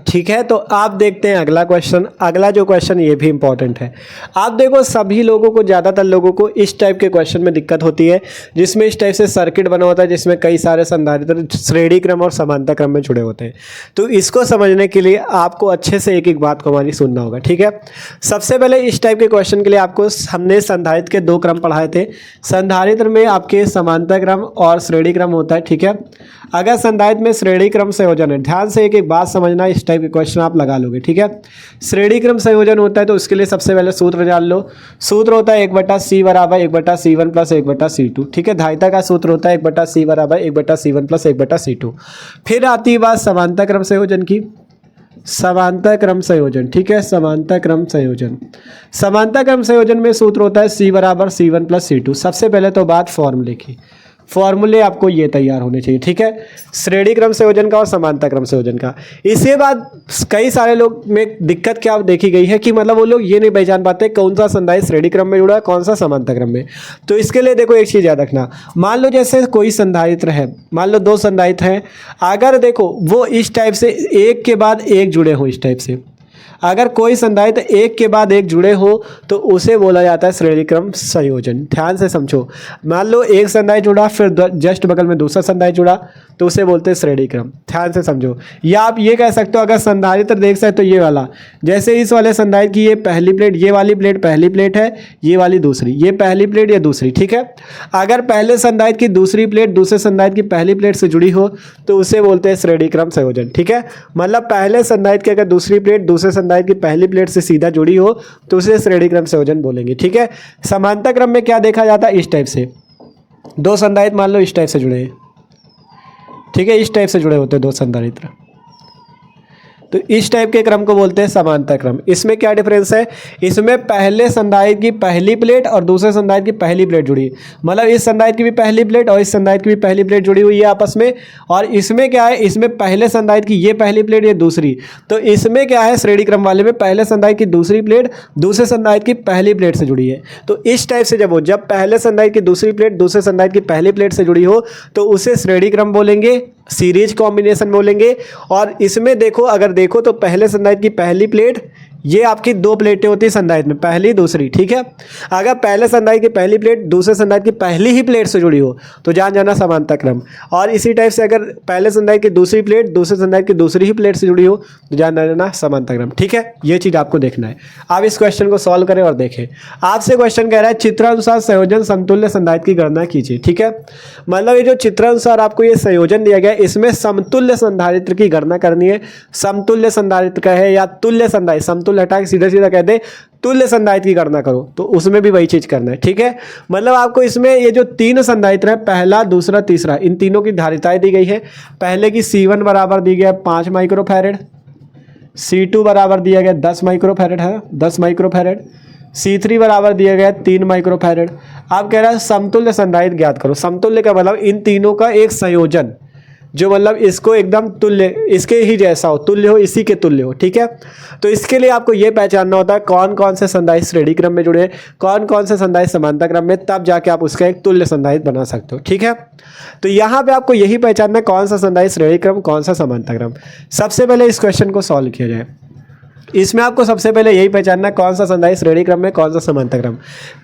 ठीक है, तो आप देखते हैं अगला क्वेश्चन। अगला जो क्वेश्चन ये भी इंपॉर्टेंट है। आप देखो सभी लोगों को, ज़्यादातर लोगों को इस टाइप के क्वेश्चन में दिक्कत होती है, जिसमें इस टाइप से सर्किट बना होता है, जिसमें कई सारे संधारित्र श्रेणी क्रम और समांतर क्रम में जुड़े होते हैं। तो इसको समझने के लिए आपको अच्छे से एक एक बात को हमारी सुनना होगा। ठीक है, सबसे पहले इस टाइप के क्वेश्चन के लिए आपको हमने संधारित्र के दो क्रम पढ़ाए थे। संधारित्र में आपके समांतर क्रम और श्रेणी क्रम होता है। ठीक है, अगर संधारित्र में श्रेणी क्रम संयोजन है, ध्यान से एक एक बात समझना, इस टाइप के क्वेश्चन आप लगा लोगे। ठीक है, श्रेणी क्रम संयोजन होता है तो उसके लिए सबसे पहले सूत्र जान लो। सूत्र होता है 1/c बराबर 1/c1 प्लस 1/c2। ठीक है, धारिता का सूत्र होता है 1/c बराबर 1/c1 प्लस 1/c2। फिर आती है बात समांतर क्रम संयोजन की। समांतर क्रम संयोजन, ठीक है, समांतर क्रम संयोजन। समांतर क्रम संयोजन में सूत्र होता है c बराबर c1 प्लस c2। सबसे पहले तो बात फॉर्मूले की, फॉर्मूले आपको ये तैयार होने चाहिए। ठीक है, श्रेणी क्रम संयोजन का और समांतर क्रम संयोजन का। इसके बाद कई सारे लोग में दिक्कत क्या देखी गई है कि मतलब वो लोग ये नहीं पहचान पाते कौन सा संधारित्र श्रेणी क्रम में जुड़ा है, कौन सा समांतर क्रम में। तो इसके लिए देखो एक चीज़ याद रखना, मान लो जैसे कोई संधारित्र है, मान लो दो संधारित्र हैं, अगर देखो वो इस टाइप से एक के बाद एक जुड़े हो, इस टाइप से अगर कोई संधारित्र एक के बाद एक जुड़े हो तो उसे बोला जाता है श्रेणी क्रम संयोजन। ध्यान से समझो, मान लो एक संधारित्र जुड़ा, फिर जस्ट बगल में दूसरा संधारित्र जुड़ा, तो उसे बोलते हैं श्रेणी क्रम। ध्यान से समझो। या आप ये कह सकते हो, अगर संधारित्र देख सकते तो ये वाला, जैसे इस वाले संधारित्र की ये पहली प्लेट, ये वाली प्लेट पहली प्लेट है, ये वाली दूसरी, ये पहली प्लेट ये दूसरी। ठीक है, अगर पहले संधारित्र की दूसरी प्लेट दूसरे संधारित्र की पहली प्लेट से जुड़ी हो तो उसे बोलते हैं श्रेणी क्रम संयोजन। ठीक है, मतलब पहले संधारित्र की अगर दूसरी प्लेट दूसरे संधारित्र की पहली प्लेट से सीधा जुड़ी हो तो उसे श्रेणी क्रम संयोजन बोलेंगे। ठीक है, समांतर क्रम में क्या देखा जाता है, इस टाइप से दो संधारित्र मान लो इस टाइप से जुड़े हैं। ठीक है, इस टाइप से जुड़े होते हैं दो संधारित्र, तो इस टाइप के क्रम को बोलते हैं समांतर क्रम। इसमें क्या डिफरेंस है, इसमें पहले संधारित्र की पहली प्लेट और दूसरे संधारित्र की पहली प्लेट जुड़ी, मतलब इस संधारित्र की भी पहली प्लेट और इस संधारित्र की भी पहली प्लेट जुड़ी हुई है आपस में। और इसमें क्या है, इसमें पहले संधारित्र की ये पहली प्लेट ये दूसरी, तो इसमें क्या है, श्रेणी क्रम वाले में पहले संधारित्र की दूसरी प्लेट दूसरे संधारित्र की पहली प्लेट से जुड़ी है। तो इस टाइप से जब पहले संधारित्र की दूसरी प्लेट दूसरे संधारित्र की पहली प्लेट से जुड़ी हो तो उसे श्रेणी क्रम बोलेंगे, सीरीज कॉम्बिनेशन बोलेंगे। और इसमें देखो, अगर देखो तो पहले संधारित्र की पहली प्लेट, ये आपकी दो प्लेटें होती है संधारित्र में, पहली दूसरी। ठीक है, अगर पहले संधारित्र की पहली प्लेट दूसरे संधारित्र की पहली ही प्लेट से जुड़ी हो तो जान जाना समांतर क्रम। और इसी टाइप से अगर पहले संधारित्र की दूसरी प्लेट दूसरे संधारित्र की दूसरी ही प्लेट से जुड़ी हो तो जान जाना समांतर क्रम। ठीक है, ये चीज़ आपको देखना है। आप इस क्वेश्चन को सॉल्व करें और देखें। आपसे क्वेश्चन कह रहा है चित्रानुसार संयोजन समतुल्य संधारित्र की गणना कीजिए। ठीक है, मतलब ये जो चित्रानुसार आपको ये संयोजन दिया गया है, इसमें समतुल्य संधारित्र की गणना करनी है। समतुल्य संधारित्र का है या तुल्य संधारित्र, समतुल्य हटा के सीधा सीधा कहते हैं तुल्य संधारित्र की गणना करो, तो उसमें भी वही चीज करना है। ठीक है, मतलब आपको इसमें ये जो तीन संधारित्र है, पहला दूसरा तीसरा, इन तीनों की धारिताएं दी गई है। पहले की C1 बराबर दी गया 5 माइक्रोफैरेड, C2 बराबर दिया गया 10 माइक्रोफैरेड है, 10 माइक्रोफैरेड, C3 बराबर दिया गया 3 माइक्रोफैरेड। आप कह रहे हैं समतुल्य संधारित्र ज्ञात करो। समतुल्य का मतलब इन तीनों का एक संयोजन, जो मतलब इसको एकदम तुल्य, इसके ही जैसा हो, तुल्य हो, इसी के तुल्य हो। ठीक है, तो इसके लिए आपको ये पहचानना होता है कौन कौन से संधारित्र श्रेणी क्रम में जुड़े हैं, कौन कौन से संधारित्र समांतर क्रम में, तब जाके आप उसका एक तुल्य संधारित्र बना सकते हो। ठीक है, तो यहाँ पे आपको यही पहचानना है कौन सा संधारित्र श्रेणी क्रम, कौन सा समांतर क्रम। सबसे पहले इस क्वेश्चन को सॉल्व किया जाए। इसमें आपको सबसे पहले यही पहचानना कौन सा संधारित्र श्रेणी क्रम में, कौन सा समांतर क्रम।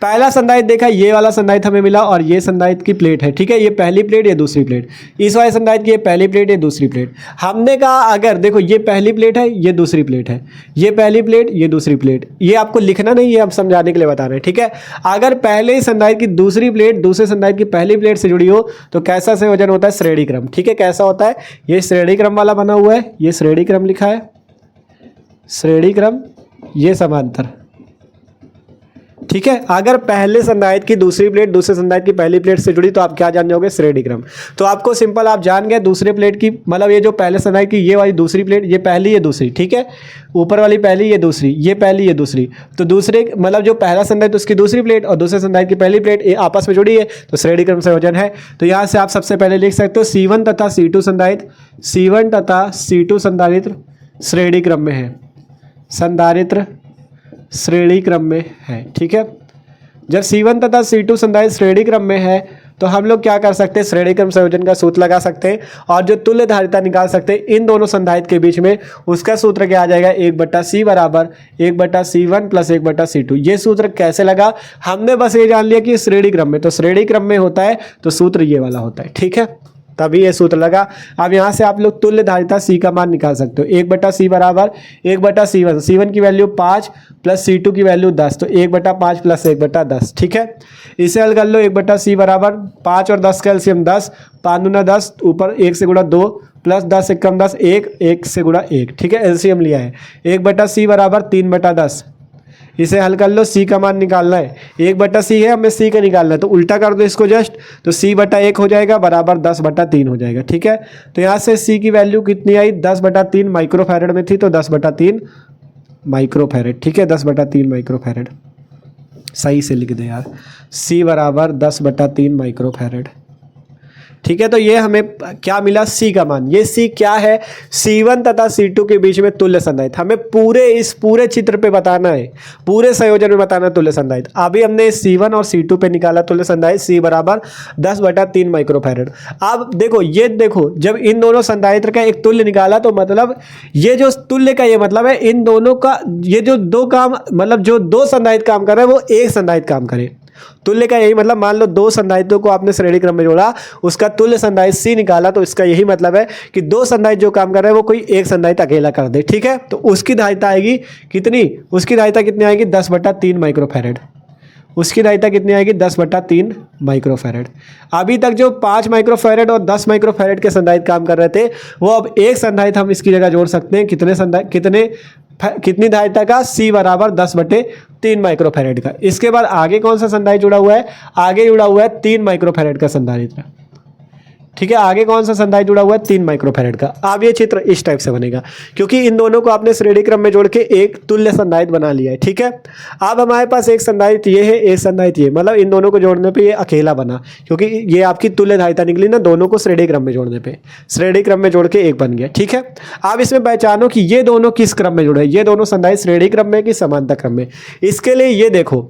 पहला संधारित्र देखा, ये वाला संधारित्र हमें मिला और ये संधारित्र की प्लेट है। ठीक है, ये पहली प्लेट ये दूसरी प्लेट, इस वाले संधारित्र की ये पहली प्लेट ये दूसरी प्लेट। हमने कहा अगर देखो ये पहली प्लेट है ये दूसरी प्लेट है, ये पहली प्लेट ये दूसरी प्लेट, ये आपको लिखना नहीं है, हम समझाने के लिए बता रहे हैं। ठीक है, अगर पहले ही संधारित्र की दूसरी प्लेट दूसरे संधारित्र की पहली प्लेट से जुड़ी हो तो कैसा संयोजन होता है, श्रेणी क्रम। ठीक है, कैसा होता है, ये श्रेणी क्रम वाला बना हुआ है, ये श्रेणी क्रम लिखा है, श्रेणी क्रम, ये समांतर। ठीक है, अगर पहले संधारित्र की दूसरी प्लेट दूसरे संधारित्र की पहली प्लेट से जुड़ी तो आप क्या जान जाओगे, श्रेणी क्रम। तो आपको सिंपल आप जान गए दूसरे प्लेट की, मतलब ये जो पहले संधारित्र की ये वाली दूसरी प्लेट, ये पहली ये दूसरी। ठीक है, ऊपर वाली पहली ये दूसरी, ये पहली ये दूसरी, तो दूसरे मतलब जो पहला संधारित्र उसकी दूसरी प्लेट और दूसरे संधारित्र की पहली प्लेट ये आपस में जुड़ी है तो श्रेणी क्रम संयोजन है। तो यहाँ से आप सबसे पहले लिख सकते हो C1 तथा C2 संधारित्र, C1 तथा C2 संधारित्र श्रेणी क्रम में है, संधारित्र श्रेणी क्रम में है। ठीक है, जब C1 तथा C2 संधारित्र श्रेणी क्रम में है तो हम लोग क्या कर सकते हैं, श्रेणी क्रम संयोजन का सूत्र लगा सकते हैं और जो तुल्य धारिता निकाल सकते हैं इन दोनों संधारित्र के बीच में, उसका सूत्र क्या आ जाएगा, 1/c बराबर 1/c1 प्लस 1/c2। ये सूत्र कैसे लगा, हमने बस ये जान लिया कि श्रेणी क्रम में, तो श्रेणी क्रम में होता है तो सूत्र ये वाला होता है, ठीक है, तभी ये सूत्र लगा। अब यहाँ से आप लोग तुल्य धारिता C का मान निकाल सकते हो, 1/c बराबर 1/c1, C1 की वैल्यू 5 प्लस C2 की वैल्यू 10, तो 1/5 प्लस 1/10, ठीक है। इसे हल कर लो, 1/c बराबर 5 और 10 का एलसीएम 10, 5 दूना 10, ऊपर 1 से गुणा 2 प्लस 10 एकम 10, 1 से गुणा 1, ठीक है, एलसीएम लिया है। 1/c बराबर 3/10, इसे हल कर लो, C का मान निकालना है, 1/c है, हमें C का निकालना है, तो उल्टा कर दो इसको जस्ट, तो C/1 हो जाएगा बराबर 10/3 हो जाएगा, ठीक है। तो यहाँ से C की वैल्यू कितनी आई, 10/3 माइक्रोफैरड में थी, तो 10/3 माइक्रोफैरड, ठीक है, 10/3 माइक्रोफैरड, सही से लिख दे यार, C बराबर 10/3 माइक्रोफैरड, ठीक है। तो ये हमें क्या मिला, C का मान। ये C क्या है, C1 तथा C2 के बीच में तुल्य संधारित्र, हमें इस पूरे चित्र पे बताना है, पूरे संयोजन में बताना है तुल्य संधारित्र। अभी हमने C1 और C2 पे निकाला तुल्य संधारित्र, C बराबर 10/3 माइक्रोफैरड। अब देखो, ये देखो, जब इन दोनों संधारित्र का एक तुल्य निकाला तो मतलब ये जो तुल्य का ये मतलब है इन दोनों का, ये जो दो काम, मतलब जो दो संधारित्र काम कर रहे हैं वो एक संधारित्र काम करे। तुल्य का यही मतलब, मान लो दो संधारित्रों को आपने श्रेणी क्रम में जोड़ा, उसका तुल्य संधारित्र C निकाला, तो इसका यही मतलब है कि दो संधारित्र जो काम कर रहे हैं वो कोई एक संधारित्र अकेला कर दे, ठीक है। तो उसकी धारिता आएगी कितनी, उसकी धारिता कितनी आएगी, 10/3 माइक्रोफैरड, उसकी धारिता कितनी आएगी, 10/3 माइक्रोफैरड। अभी तक जो 5 माइक्रोफैरड और 10 माइक्रोफैरड के संधारित्र काम कर रहे थे, वो अब एक संधारित्र हम इसकी जगह जोड़ सकते हैं, कितनी धारिता का, C बराबर 10/3 माइक्रोफैरड का। इसके बाद आगे कौन सा संधारित्र जुड़ा हुआ है, आगे जुड़ा हुआ है 3 माइक्रोफैरड का संधारित्र, ठीक है, आगे कौन सा संधारित्र जुड़ा हुआ है, 3 माइक्रोफैरड का। अब ये चित्र इस टाइप से बनेगा, क्योंकि इन दोनों को आपने श्रेणी क्रम में जोड़ के एक तुल्य संधारित्र बना लिया है, ठीक है। अब हमारे पास एक संधारित्र ये है, एक संधारित्र ये, मतलब इन दोनों को जोड़ने पे ये अकेला बना, क्योंकि ये आपकी तुल्य धारिता निकली ना, दोनों को श्रेणी क्रम में जोड़ने पे, श्रेणी क्रम में जोड़ के एक बन गया, ठीक है। अब इसमें पहचानो कि ये दोनों किस क्रम में जुड़े, ये दोनों संधारित्र श्रेणी क्रम में कि समांतर क्रम में। इसके लिए ये देखो,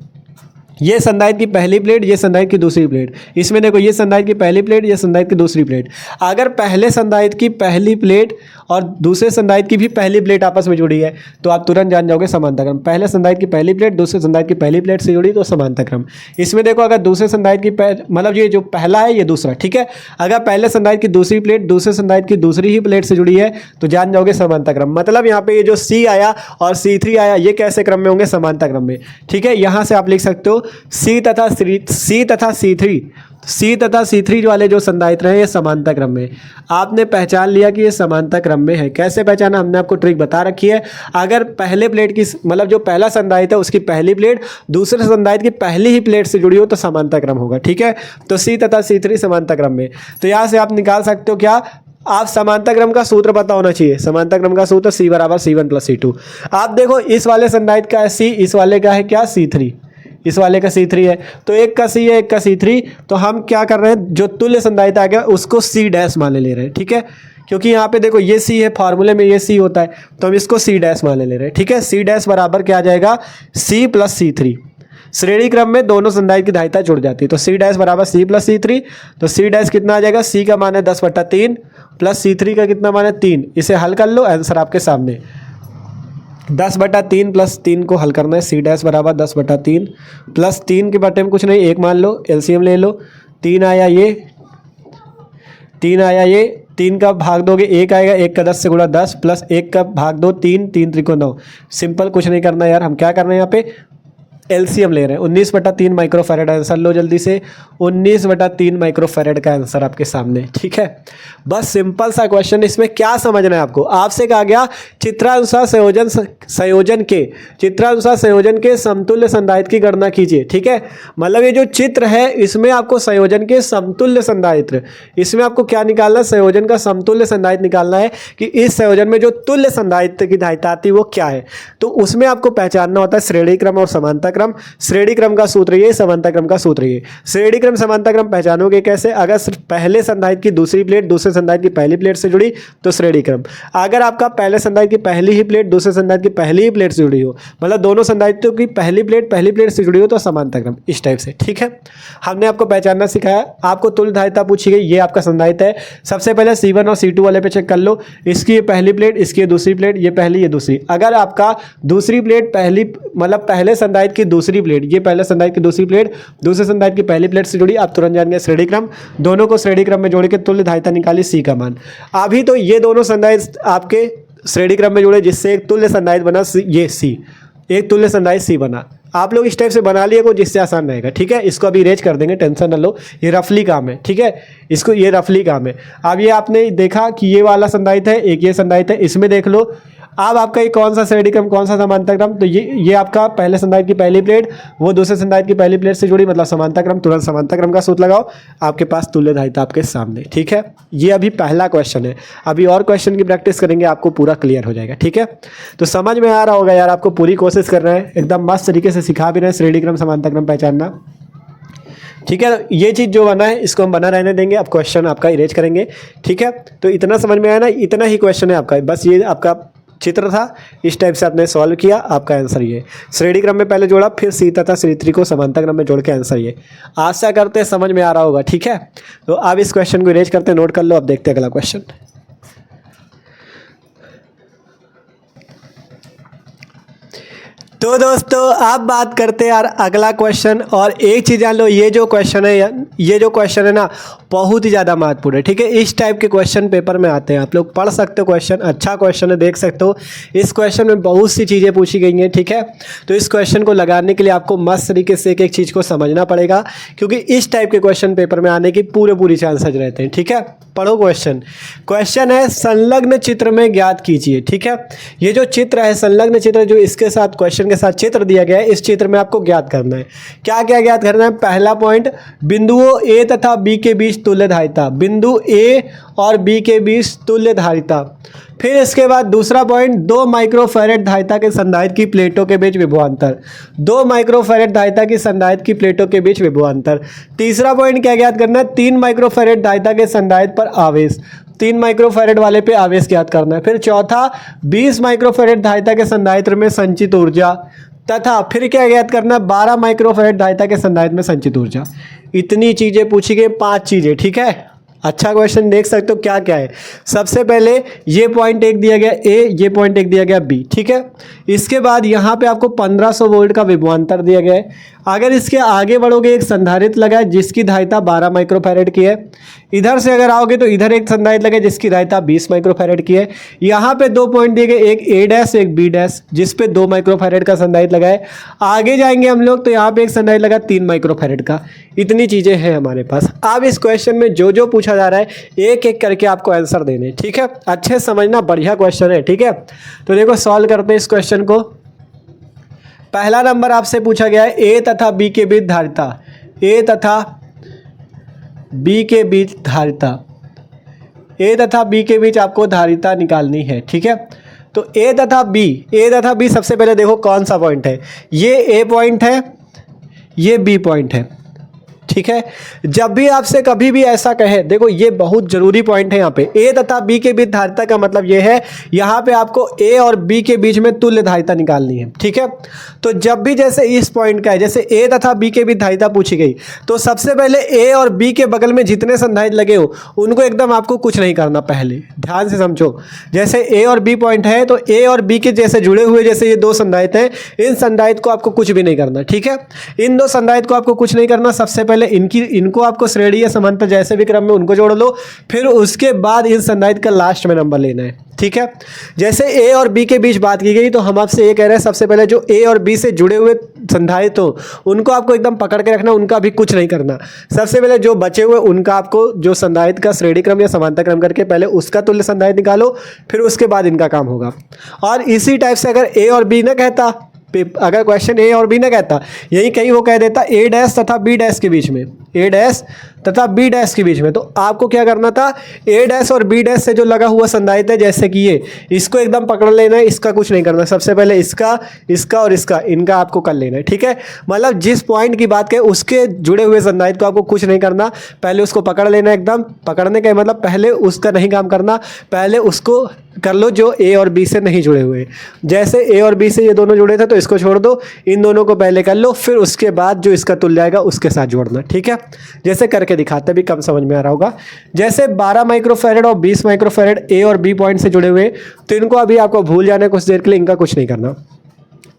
ये संधारित्र की पहली प्लेट, ये संधारित्र की दूसरी प्लेट, इसमें देखो ये संधारित्र की पहली प्लेट, ये संधारित्र की दूसरी प्लेट। अगर पहले संधारित्र की पहली प्लेट और दूसरे संधारित्र की भी पहली प्लेट आपस में जुड़ी है तो आप तुरंत जान जाओगे समांतर क्रम। पहले संधारित्र की पहली प्लेट दूसरे संधारित्र की पहली प्लेट से जुड़ी तो समांतर क्रम। इसमें देखो, अगर दूसरे संधारित्र की मतलब ये जो पहला है ये दूसरा, ठीक है, अगर पहले संधारित्र की दूसरी प्लेट दूसरे संधारित्र की दूसरी ही प्लेट से जुड़ी है तो जान जाओगे समांतर क्रम। मतलब यहाँ पे ये जो C आया और C3 आया, ये कैसे क्रम में होंगे, समांतर क्रम में, ठीक है। यहाँ से आप लिख सकते हो C तथा C3 जो वाले जो संधारित्र हैं ये समांतर क्रम में। आपने पहचान लिया कि ये समांतर क्रम में है। कैसे पहचाना, हमने आपको ट्रिक बता रखी है। अगर पहले प्लेट की, मतलब जो पहला संधारित्र है उसकी पहली प्लेट दूसरे संधारित्र की पहली ही प्लेट से जुड़ी हो तो समांतर क्रम होगा, ठीक है। तो C तथा C3 समांतर क्रम में। तो यहाँ से आप निकाल सकते हो क्या, आप समांतर क्रम का सूत्र पता होना चाहिए। समांतर क्रम का सूत्र C बराबर C1 प्लस C2। आप देखो, इस वाले संधारित्र का है C, इस वाले का है क्या, C3, इस वाले का C3 है, तो एक का C है एक का C3। तो हम क्या कर रहे हैं, जो तुल्य संधारित्र आ गया उसको C डैश मान ले रहे हैं, ठीक है, क्योंकि यहाँ पे देखो ये C है, फार्मूले में ये C होता है, तो हम इसको C डैश मान ले रहे हैं, ठीक है। C डैश बराबर क्या आ जाएगा, C प्लस C3। श्रेणी क्रम में दोनों संधारित्र की धारिता जुड़ जाती है, तो C डैश बराबर C प्लस C3। तो C डैश कितना आ जाएगा, C का मान है 10/3 प्लस C3 का कितना मान है 3। इसे हल कर लो, आंसर आपके सामने, 10/3 प्लस 3 को हल करना है। C डैश बराबर 10/3 प्लस 3 के बटे में कुछ नहीं, एक मान लो, एलसीएम ले लो, 3 आया ये, 3 का भाग दोगे 1 आएगा, 1 का 10 से गुणा 10 प्लस 1 का भाग दो 3, 3 त्रिको 9। सिंपल, कुछ नहीं करना यार, हम क्या कर रहे हैं यहाँ पे, एलसीएम ले रहे हैं। 19/3 माइक्रोफैरड आंसर लो जल्दी से, 19/3 माइक्रोफैरड का आंसर आपके सामने, ठीक है। बस सिंपल सा क्वेश्चन। इसमें क्या समझना है आपको, आपसे कहा गया चित्रानुसार संयोजन के समतुल्य संधारित्र की गणना कीजिए, ठीक है। मतलब ये जो चित्र है इसमें आपको संयोजन के समतुल्य संधारित्र, इसमें आपको क्या निकालना है, संयोजन का समतुल्य संधारित्र निकालना है कि इस संयोजन में जो तुल्य संधारित्र की धारिता आती है वो क्या है। तो उसमें आपको पहचानना होता है श्रेणी क्रम और समांतर क्रम, श्रेणी क्रम का सूत्र ये, समांतर क्रम का सूत्र ये। श्रेणी क्रम समांतर क्रम पहचानोगे कैसे? अगर सिर्फ पहले संधारित्र की दूसरी प्लेट दूसरे संधारित्र की पहली प्लेट से जुड़ी तो श्रेणी क्रम। अगर आपका पहले संधारित्र की पहली ही प्लेट दूसरे संधारित्र की पहली ही प्लेट से जुड़ी हो, मतलब दोनों संधारित्रों की पहली प्लेट से जुड़ी हो तो समांतर क्रम, इस टाइप से। ठीक है, हमने आपको पहचानना सिखाया। आपको तुल्य धारिता पूछी गई, ये आपका संधारित्र है। सबसे पहले C1 और C2 वाले पे चेक कर लो, इसकी ये पहली प्लेट, इसकी ये दूसरी प्लेट, ये पहली ये दूसरी। अगर आपका दूसरी प्लेट पहली, मतलब पहले संधारित्र की दूसरी प्लेट, ये पहले संधारित्र की दूसरी प्लेट दूसरे संधारित्र की पहली प्लेट से जुड़ी, आप तुरंत जान गए श्रेणी क्रम। दोनों को श्रेणी क्रम में जोड़ के तुल्य धारिता निकाली C का मान। अभी तो ये दोनों संधारित्र आपके श्रेणी क्रम में जुड़े, जिससे एक तुल्य संधारित्र बना, ये C, एक तुल्य संधारित्र C बना। आप लोग इस टाइप से बना लिए को, जिससे आसान रहेगा। ठीक है, इसको अभी इरेज कर देंगे, टेंशन न लो, ये रफली काम है। ठीक है, इसको, ये रफली काम है। अब ये आपने देखा कि ये वाला संधारित्र है, एक ये संधारित्र है, इसमें देख लो अब आपका ये कौन सा श्रेणी क्रम कौन सा समांतर क्रम, तो ये आपका पहले संधारित्र की पहली प्लेट वो दूसरे संधारित्र की पहली प्लेट से जुड़ी, मतलब समांतर क्रम। तुरंत समांतर क्रम का सूत्र लगाओ, आपके पास तुल्य धारिता आपके सामने। ठीक है, ये अभी पहला क्वेश्चन है, अभी और क्वेश्चन की प्रैक्टिस करेंगे, आपको पूरा क्लियर हो जाएगा। ठीक है, तो समझ में आ रहा होगा यार, आपको पूरी कोशिश कर रहे हैं, एकदम मस्त तरीके से सिखा भी रहे हैं श्रेणी क्रम समांतर क्रम पहचानना। ठीक है, ये चीज़ जो बना है इसको हम बना रहने देंगे, अब क्वेश्चन आपका इरेज करेंगे। ठीक है, तो इतना समझ में आया ना, इतना ही क्वेश्चन है आपका, बस ये आपका चित्र था, इस टाइप से आपने सॉल्व किया, आपका आंसर ये। श्रेणी क्रम में पहले जोड़ा, फिर C तथा C3 को समांतर क्रम में जोड़ के आंसर ये। आशा करते हैं समझ में आ रहा होगा। ठीक है, तो अब इस क्वेश्चन को इरेज करते हैं, नोट कर लो। अब देखते हैं अगला क्वेश्चन। तो दोस्तों अब बात करते हैं यार अगला क्वेश्चन, और एक चीज़ जान लो, ये जो क्वेश्चन है ना, बहुत ही ज़्यादा महत्वपूर्ण है। ठीक है, इस टाइप के क्वेश्चन पेपर में आते हैं, आप लोग पढ़ सकते हो क्वेश्चन, अच्छा क्वेश्चन है, देख सकते हो। इस क्वेश्चन में बहुत सी चीज़ें पूछी गई हैं। ठीक है, तो इस क्वेश्चन को लगाने के लिए आपको मस्त तरीके से एक एक चीज़ को समझना पड़ेगा, क्योंकि इस टाइप के क्वेश्चन पेपर में आने की पूरे चांसेस रहते हैं। ठीक है, पढ़ो क्वेश्चन है संलग्न चित्र में ज्ञात कीजिए। ठीक है, ये जो चित्र है संलग्न चित्र, जो इसके साथ क्वेश्चन के साथ चित्र दिया गया है, इस चित्र में आपको ज्ञात करना है। क्या क्या ज्ञात करना है? पहला पॉइंट, बिंदुओं A तथा B के बीच तुल्य धारिता, बिंदु A और B के बीच तुल्य धारिता। फिर इसके बाद दूसरा पॉइंट, 2 माइक्रोफैरेड धारिता के संधारित्र की प्लेटों के बीच विभवांतर, 2 माइक्रोफैरेड धारिता की संधारित्र की प्लेटों के बीच विभवांतर। तीसरा पॉइंट क्या ज्ञात करना है? 3 माइक्रोफैरेड धारिता के संधारित्र पर आवेश, 3 माइक्रोफैरेड वाले पे आवेश ज्ञात करना है। फिर चौथा, 20 माइक्रोफैरेड धारिता के संधारित्र में संचित ऊर्जा, तथा फिर क्या ज्ञात करना है? 12 माइक्रोफैरेड धारिता के संधारित्र में संचित ऊर्जा। इतनी चीजें पूछी गई, 5 चीजें। ठीक है, अच्छा क्वेश्चन, देख सकते हो क्या क्या है। सबसे पहले ये पॉइंट एक दिया गया A, ये पॉइंट एक दिया गया B। ठीक है, इसके बाद यहाँ पे आपको 1500 वोल्ट का विभवांतर दिया गया है। अगर इसके आगे बढ़ोगे, एक संधारित्र लगा है जिसकी धारिता 12 माइक्रोफैरेड की है। इधर से अगर आओगे तो इधर एक संधारित्र लगा है जिसकी धारिता 20 माइक्रोफैरेड की है। यहाँ पे 2 पॉइंट दिए गए, एक A डैश एक B डैश, जिस पे 2 माइक्रोफैरेड का संधारित्र लगा है। आगे जाएंगे हम लोग तो यहाँ पे एक संधारित्र लगा 3 माइक्रोफैरेड का। इतनी चीजें हैं हमारे पास। अब इस क्वेश्चन में जो पूछा जा रहा है, एक एक करके आपको आंसर देने। ठीक है, अच्छे समझना, बढ़िया क्वेश्चन है। ठीक है, तो देखो सॉल्व करते हैं इस क्वेश्चन को। पहला नंबर आपसे पूछा गया है A तथा B के बीच धारिता, A तथा B के बीच धारिता, A तथा B के बीच आपको धारिता निकालनी है। ठीक है, तो A तथा B सबसे पहले देखो कौन सा पॉइंट है। ये A पॉइंट है, ये B पॉइंट है। ठीक है, जब भी आपसे कभी भी ऐसा कहे, देखो ये बहुत जरूरी पॉइंट है। यहाँ पे A तथा B के बीच धारिता का मतलब ये है, यहाँ पे आपको A और B के बीच में तुल्य धारिता निकालनी है। ठीक है, तो जब भी जैसे इस पॉइंट का है, जैसे A तथा B के बीच धारिता पूछी गई, तो सबसे पहले A और B के बगल में जितने संधारित्र लगे हो उनको एकदम आपको कुछ नहीं करना। पहले ध्यान से समझो, जैसे A और B पॉइंट है तो A और B के जैसे जुड़े हुए जैसे ये 2 संधारित्र हैं, इन संधारित्र को आपको कुछ भी नहीं करना। ठीक है, इन 2 संधारित्र को आपको कुछ नहीं करना। सबसे पहले इनको आपको श्रेणी या समांतर जैसे भी क्रम में उनको जोड़ लो, फिर उसके बाद इन संधारित्र का लास्ट में नंबर लेना है। ठीक है, जैसे A और B के बीच बात की गई तो हम आपसे ये कह रहे हैं, सबसे पहले जो A और B से जुड़े हुए संधारित्र हो उनको आपको एकदम पकड़ के रखना, उनका भी कुछ नहीं करना। सबसे पहले जो बचे हुए उनका आपको जो संधारित्र का श्रेणी क्रम या समांतर क्रम करके पहले उसका तुल्य संधारित्र निकालो, फिर उसके बाद इनका काम होगा। और इसी टाइप से अगर A और B ना कहता अगर क्वेश्चन ए और बी ना कहता, यही कहीं वो कह देता ए डैश तथा बी डैश के बीच में, ए डैश तथा बी डैश के बीच में, तो आपको क्या करना था, ए डैश और बी डैश से जो लगा हुआ संधारित्र है जैसे कि ये, इसको एकदम पकड़ लेना है, इसका कुछ नहीं करना, सबसे पहले इसका, इसका और इसका, इनका आपको कर लेना है, ठीक है। मतलब जिस पॉइंट की बात करें उसके जुड़े हुए संधारित्र को आपको कुछ नहीं करना, पहले उसको पकड़ लेना एकदम, पकड़ने का मतलब पहले उसका नहीं काम करना, पहले उसको कर लो जो ए और बी से नहीं जुड़े हुए। जैसे ए और बी से ये दोनों जुड़े थे तो इसको छोड़ दो, इन दोनों को पहले कर लो, फिर उसके बाद जो इसका तुल्य आएगा उसके साथ जोड़ना, ठीक है। जैसे करके दिखाते भी कम समझ में आ रहा होगा। जैसे 12 माइक्रोफैरड और 20 माइक्रोफैरड ए और बी पॉइंट से जुड़े हुए, तो इनको अभी आपको भूल जाना है कुछ देर के लिए, इनका कुछ नहीं करना।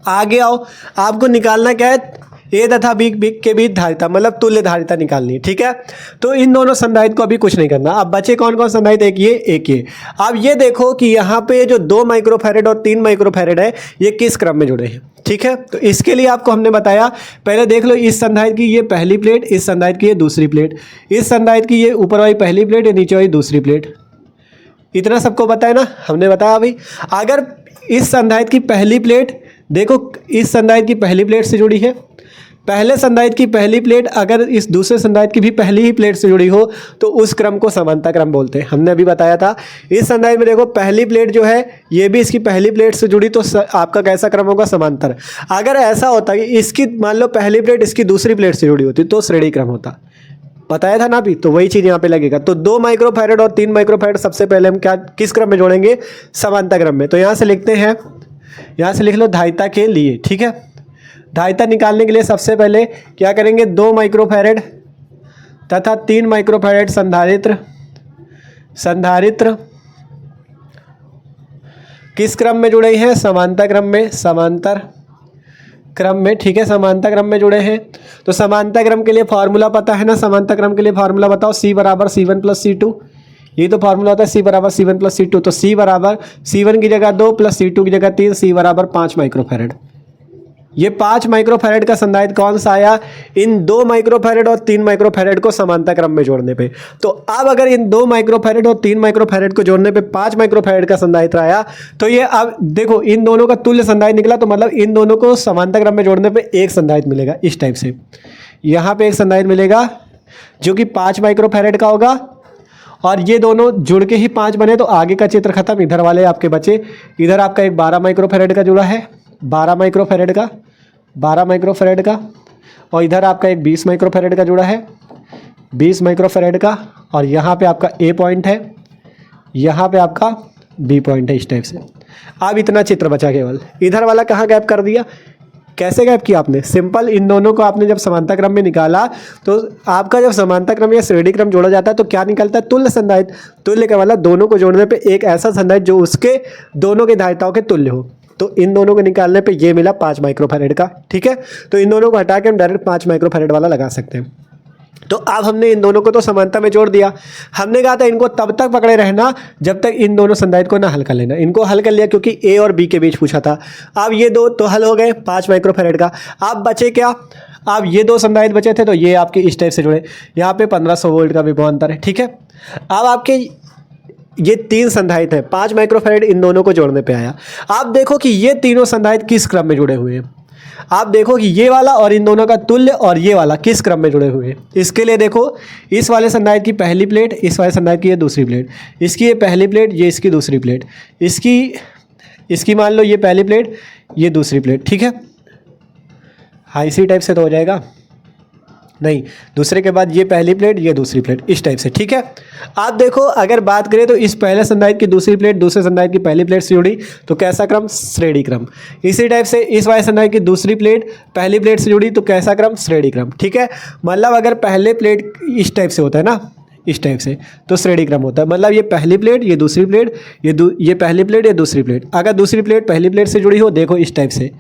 आगे आओ, आपको निकालना क्या है, ए तथा बी के बीच धारिता, मतलब तुल्य धारिता निकालनी है, ठीक है। तो इन दोनों संधारित्र को अभी कुछ नहीं करना। अब बचे कौन कौन संधारित्र, एक ये, एक ये। अब ये देखो कि यहाँ पे जो 2 माइक्रोफैरड और 3 माइक्रोफैरड है, ये किस क्रम में जुड़े हैं, ठीक है। तो इसके लिए आपको हमने बताया, पहले देख लो इस संधारित्र की ये पहली प्लेट, इस संधारित्र की ये दूसरी प्लेट, इस संधारित्र की ये ऊपर वाली पहली प्लेट, ये नीचे वाली दूसरी प्लेट, इतना सबको बताया ना, हमने बताया अभी। अगर इस संधारित्र की पहली प्लेट देखो, इस संधारित्र की पहली प्लेट से जुड़ी है, पहले संधारित्र की पहली प्लेट अगर इस दूसरे संधारित्र की भी पहली ही प्लेट से जुड़ी हो तो उस क्रम को समांतर क्रम बोलते हैं, हमने अभी बताया था। इस संधारित्र में देखो पहली प्लेट जो है ये भी इसकी पहली प्लेट से जुड़ी, तो आपका कैसा क्रम होगा, समांतर। अगर ऐसा होता कि इसकी मान लो पहली प्लेट इसकी दूसरी प्लेट से जुड़ी होती तो श्रेणी क्रम होता, बताया था ना अभी, तो वही चीज़ यहाँ पे लगेगा। तो 2 माइक्रोफैरड और 3 माइक्रोफैरड सबसे पहले हम क्या किस क्रम में जोड़ेंगे, समांतर क्रम में। तो यहाँ से लिखते हैं, यहाँ से लिख लो धारिता के लिए, ठीक है। धारिता निकालने के लिए सबसे पहले क्या करेंगे, 2 माइक्रोफैरड तथा 3 माइक्रोफैरड संधारित्र किस क्रम में जुड़े हैं, समांतर क्रम में, समांतर क्रम में, ठीक है, समांतर क्रम में जुड़े हैं। तो समांतर क्रम के लिए फार्मूला पता है ना, समांतर क्रम के लिए फार्मूला बताओ, C बराबर C1 प्लस C2, ये तो फार्मूला होता है C बराबर C1 प्लस C2। तो C बराबर C1 की जगह 2 प्लस C2 की जगह 3, C बराबर 5 माइक्रोफैरड। ये 5 माइक्रोफैरड का संधारित्र कौन सा आया, इन 2 माइक्रोफैरड और 3 माइक्रोफैरड को समांतर क्रम में जोड़ने पे। तो अब अगर इन 2 माइक्रोफैरड और 3 माइक्रोफैरड को जोड़ने पे 5 माइक्रोफैरड का संधारित्र आया, तो ये अब देखो इन दोनों का तुल्य संधारित्र निकला, तो मतलब इन दोनों को समांतर क्रम में जोड़ने पे एक संधारित्र मिलेगा इस टाइप से। यहाँ पे एक संधारित्र मिलेगा जो कि 5 माइक्रोफैरड का होगा, और ये दोनों जुड़ के ही 5 बने, तो आगे का चित्र खत्म, इधर वाले आपके बचे। इधर आपका एक 12 माइक्रोफैरड का जुड़ा है, 12 माइक्रोफैरड का, 12 माइक्रोफैरड का, और इधर आपका एक 20 माइक्रोफैरड का जुड़ा है, 20 माइक्रोफैरड का, और यहाँ पे आपका ए पॉइंट है, यहाँ पे आपका बी पॉइंट है, इस टाइप से। अब इतना चित्र बचा केवल, इधर वाला कहाँ गैप कर दिया, कैसे गैप किया आपने, सिंपल, इन दोनों को आपने जब समांतर क्रम में निकाला तो आपका जब समांतर क्रम या श्रेणी क्रम जोड़ा जाता है तो क्या निकलता है, तुल्य संधारित्र। तुल्य का मतलब दोनों को जोड़ने पे एक ऐसा संधारित्र जो उसके दोनों की धारिताओं के तुल्य हो। तो इन दोनों को निकालने पे ये मिला 5 माइक्रोफैरड का, ठीक है। तो इन दोनों को हटा के हम डायरेक्ट 5 माइक्रोफैरड वाला लगा सकते हैं। तो अब हमने इन दोनों को तो समांतर में जोड़ दिया। हमने कहा था इनको तब तक पकड़े रहना जब तक इन दोनों संधारित्र को ना हल कर लेना। इनको हल कर लिया क्योंकि ए और बी के बीच पूछा था। अब ये दो तो हल हो गए 5 माइक्रोफैरड का। अब बचे क्या, अब ये 2 संधारित्र बचे थे तो ये आपके इस टाइप से जुड़े, यहाँ पे 1500 वोल्ट का विभवांतर है, ठीक है। अब आपके ये 3 संधारित्र हैं, 5 माइक्रोफैरड इन दोनों को जोड़ने पे आया। आप देखो कि ये तीनों संधारित्र किस क्रम में जुड़े हुए हैं। आप देखो कि ये वाला और इन दोनों का तुल्य और ये वाला किस क्रम में जुड़े हुए हैं। इसके लिए देखो, इस वाले संधारित्र की पहली प्लेट, इस वाले संधारित्र की ये दूसरी प्लेट, इसकी ये पहली प्लेट, ये इसकी दूसरी प्लेट, इसकी मान लो ये पहली प्लेट, ये दूसरी प्लेट, ठीक है। हाँ, इसी टाइप से तो हो जाएगा, नहीं, दूसरे के बाद ये पहली प्लेट, ये दूसरी प्लेट, इस टाइप से, ठीक है। आप देखो अगर बात करें तो इस पहले संधारित्र की दूसरी प्लेट दूसरे संधारित्र की पहली प्लेट से जुड़ी तो कैसा क्रम, श्रेणी क्रम। इसी टाइप से इस वाले संधारित्र की दूसरी प्लेट पहली प्लेट से जुड़ी तो कैसा क्रम, श्रेणी क्रम, ठीक है। मतलब अगर पहले प्लेट इस टाइप से होता है ना, इस टाइप से, तो श्रेणी क्रम होता है। मतलब ये पहली प्लेट, ये दूसरी प्लेट, ये पहली प्लेट, ये दूसरी प्लेट। अगर दूसरी प्लेट पहली प्लेट से जुड़ी हो, देखो इस टाइप से,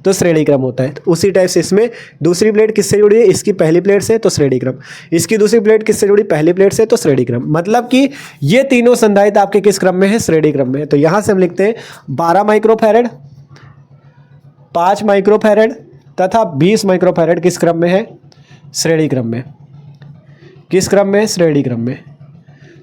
तो श्रेणी क्रम होता है। तो उसी टाइप से इसमें दूसरी प्लेट किससे जुड़ी है, इसकी पहली प्लेट से, तो श्रेणी क्रम। इसकी दूसरी प्लेट किससे जुड़ी, पहली प्लेट से, तो श्रेणी क्रम। मतलब कि ये तीनों संधारित्र आपके किस क्रम में है, श्रेणी क्रम में है। तो यहाँ से हम लिखते हैं 12 माइक्रोफैरड, 5 माइक्रोफैरड तथा 20 माइक्रोफैरड किस क्रम में है, श्रेणी क्रम में। किस क्रम में, श्रेणी क्रम में।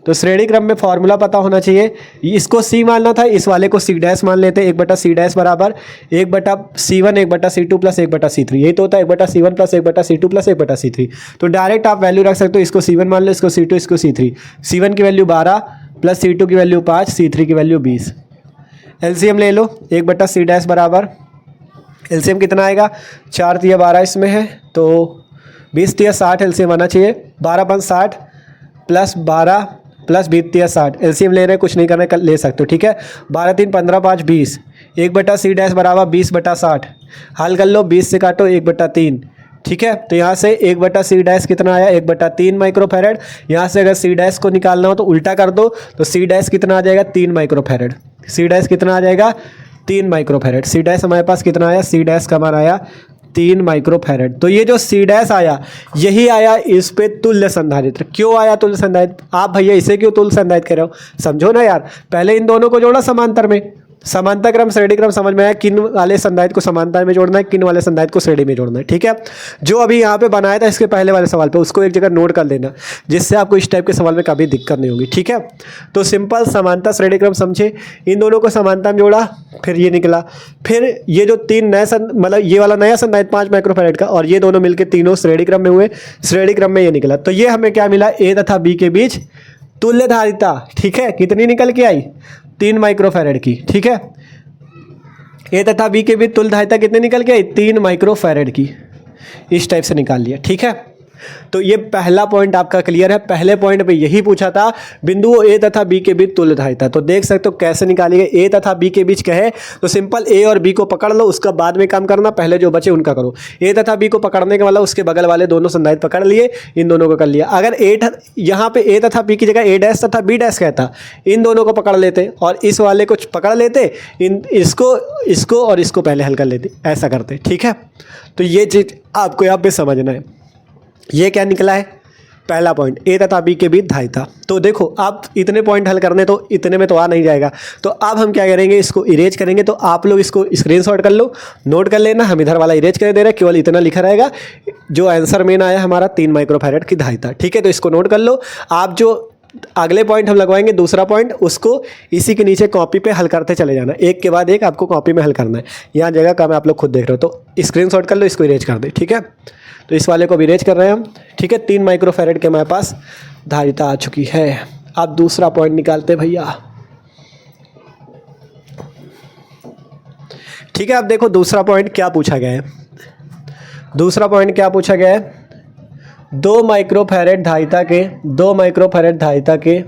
तो श्रेणी क्रम में फॉर्मूला पता होना चाहिए। इसको सी मानना था, इस वाले को सी डैश मान लेते हैं। 1/c डैश बराबर 1/c1 1/c2 प्लस 1/c3, यही तो होता है 1/c1 plus 1/c2 plus 1/c3। तो डायरेक्ट आप वैल्यू रख सकते हो, इसको c1 मान लो, इसको c2, इसको c3। c1 की वैल्यू 12 प्लस c2 की वैल्यू 5, c3 की वैल्यू 20। एलसीएम ले लो, 1/c डैश बराबर एलसीएम कितना आएगा, 4 तिया 12 इसमें है तो 20 तिया 60 एलसीएम आना चाहिए। 12 5 60 प्लस 12 प्लस 20 तिया 60। एलसीएम ले रहे हैं, कुछ नहीं करना है, ले सकते हो, ठीक है। 12 3 15 5 20। 1/c डैश बराबर 20/60। हल कर लो, 20 से काटो 1/3, ठीक है। तो यहाँ से 1/c डैश कितना आया, 1/3 माइक्रोफैरड। यहाँ से अगर c डैश को निकालना हो तो उल्टा कर दो, तो c डैश कितना आ जाएगा, 3 माइक्रोफैरड। c डैश कितना आ जाएगा, 3 माइक्रोफैरड। c डैश हमारे पास कितना आया, c डैश का मान आया 3 माइक्रोफैरड। तो ये जो c डैश आया, यही आया इस पे तुल्य संधारित्र। क्यों आया तुल्य संधारित्र, आप भैया इसे क्यों तुल्य संधारित्र कह रहे हो, समझो ना यार। पहले इन दोनों को जोड़ा समांतर में, समांतर क्रम श्रेणी क्रम समझ में आया, किन वाले संधारित्र को समांतर में जोड़ना है, किन वाले संधारित्र को श्रेणी में जोड़ना है, ठीक है। जो अभी यहाँ पे बनाया था इसके पहले वाले सवाल पे, उसको एक जगह नोट कर लेना, जिससे आपको इस टाइप के सवाल में कभी दिक्कत नहीं होगी, ठीक है। तो सिंपल समांतर श्रेणी क्रम समझे, इन दोनों को समांतर में जोड़ा, फिर ये निकला। फिर ये जो 3 नए मतलब ये वाला नया संधारित्र 5 माइक्रोफैरड का, और ये दोनों मिलकर तीनों श्रेणी क्रम में हुए, श्रेणी क्रम में ये निकला। तो ये हमें क्या मिला, ए तथा बी के बीच तुल्य धारिता, ठीक है। कितनी निकल के आई, 3 माइक्रोफैरड की, ठीक है। ए तथा बी के बीच तुल्य धारिता कितने निकल के आई, 3 माइक्रोफैरड की। इस टाइप से निकाल लिया, ठीक है। तो ये पहला पॉइंट आपका क्लियर है। पहले पॉइंट पे यही पूछा था, बिंदुओं ए तथा बी के बीच तुल्य धारिता। तो देख सकते हो कैसे निकालिएगा, ए तथा बी के बीच कहे तो सिंपल ए और बी को पकड़ लो, उसका बाद में काम करना, पहले जो बचे उनका करो। ए तथा बी को पकड़ने के मतलब उसके बगल वाले दोनों संधारित्र पकड़ लिए, इन दोनों को कर लिया। अगर यहाँ पे ए तथा बी की जगह ए डैश तथा बी डैश कहता, इन दोनों को पकड़ लेते और इस वाले को पकड़ लेते, इसको और इसको पहले हल कर लेते, ऐसा करते, ठीक है। तो ये चीज़ आपको यहाँ पे समझना है। ये क्या निकला है, पहला पॉइंट, ए तथा बी के बीच धारिता। तो देखो आप इतने पॉइंट हल करने, तो इतने में तो आ नहीं जाएगा। तो अब हम क्या करेंगे, इसको इरेज करेंगे। तो आप लोग इसको स्क्रीनशॉट कर लो, नोट कर लेना। हम इधर वाला इरेज कर दे रहे हैं, केवल इतना लिखा रहेगा। जो आंसर मेन आया हमारा 3 माइक्रोफैरड की धारिता, ठीक है। तो इसको नोट कर लो। आप जो अगले पॉइंट हम लगवाएंगे, दूसरा पॉइंट, उसको इसी के नीचे कॉपी पे हल करते चले जाना, एक के बाद एक आपको कॉपी में हल करना है। यहाँ जगह कम है, आप लोग खुद देख रहे हो, तो स्क्रीनशॉट कर लो, इसको इरेज कर दे, ठीक है। तो इस वाले को भी इरेज कर रहे हैं हम, ठीक है। 3 माइक्रोफैरड के हमारे पास धारिता आ चुकी है। अब दूसरा पॉइंट निकालते भैया, ठीक है। अब देखो दूसरा पॉइंट क्या पूछा गया है। दूसरा पॉइंट क्या पूछा गया है, 2 माइक्रोफैरड धारिता के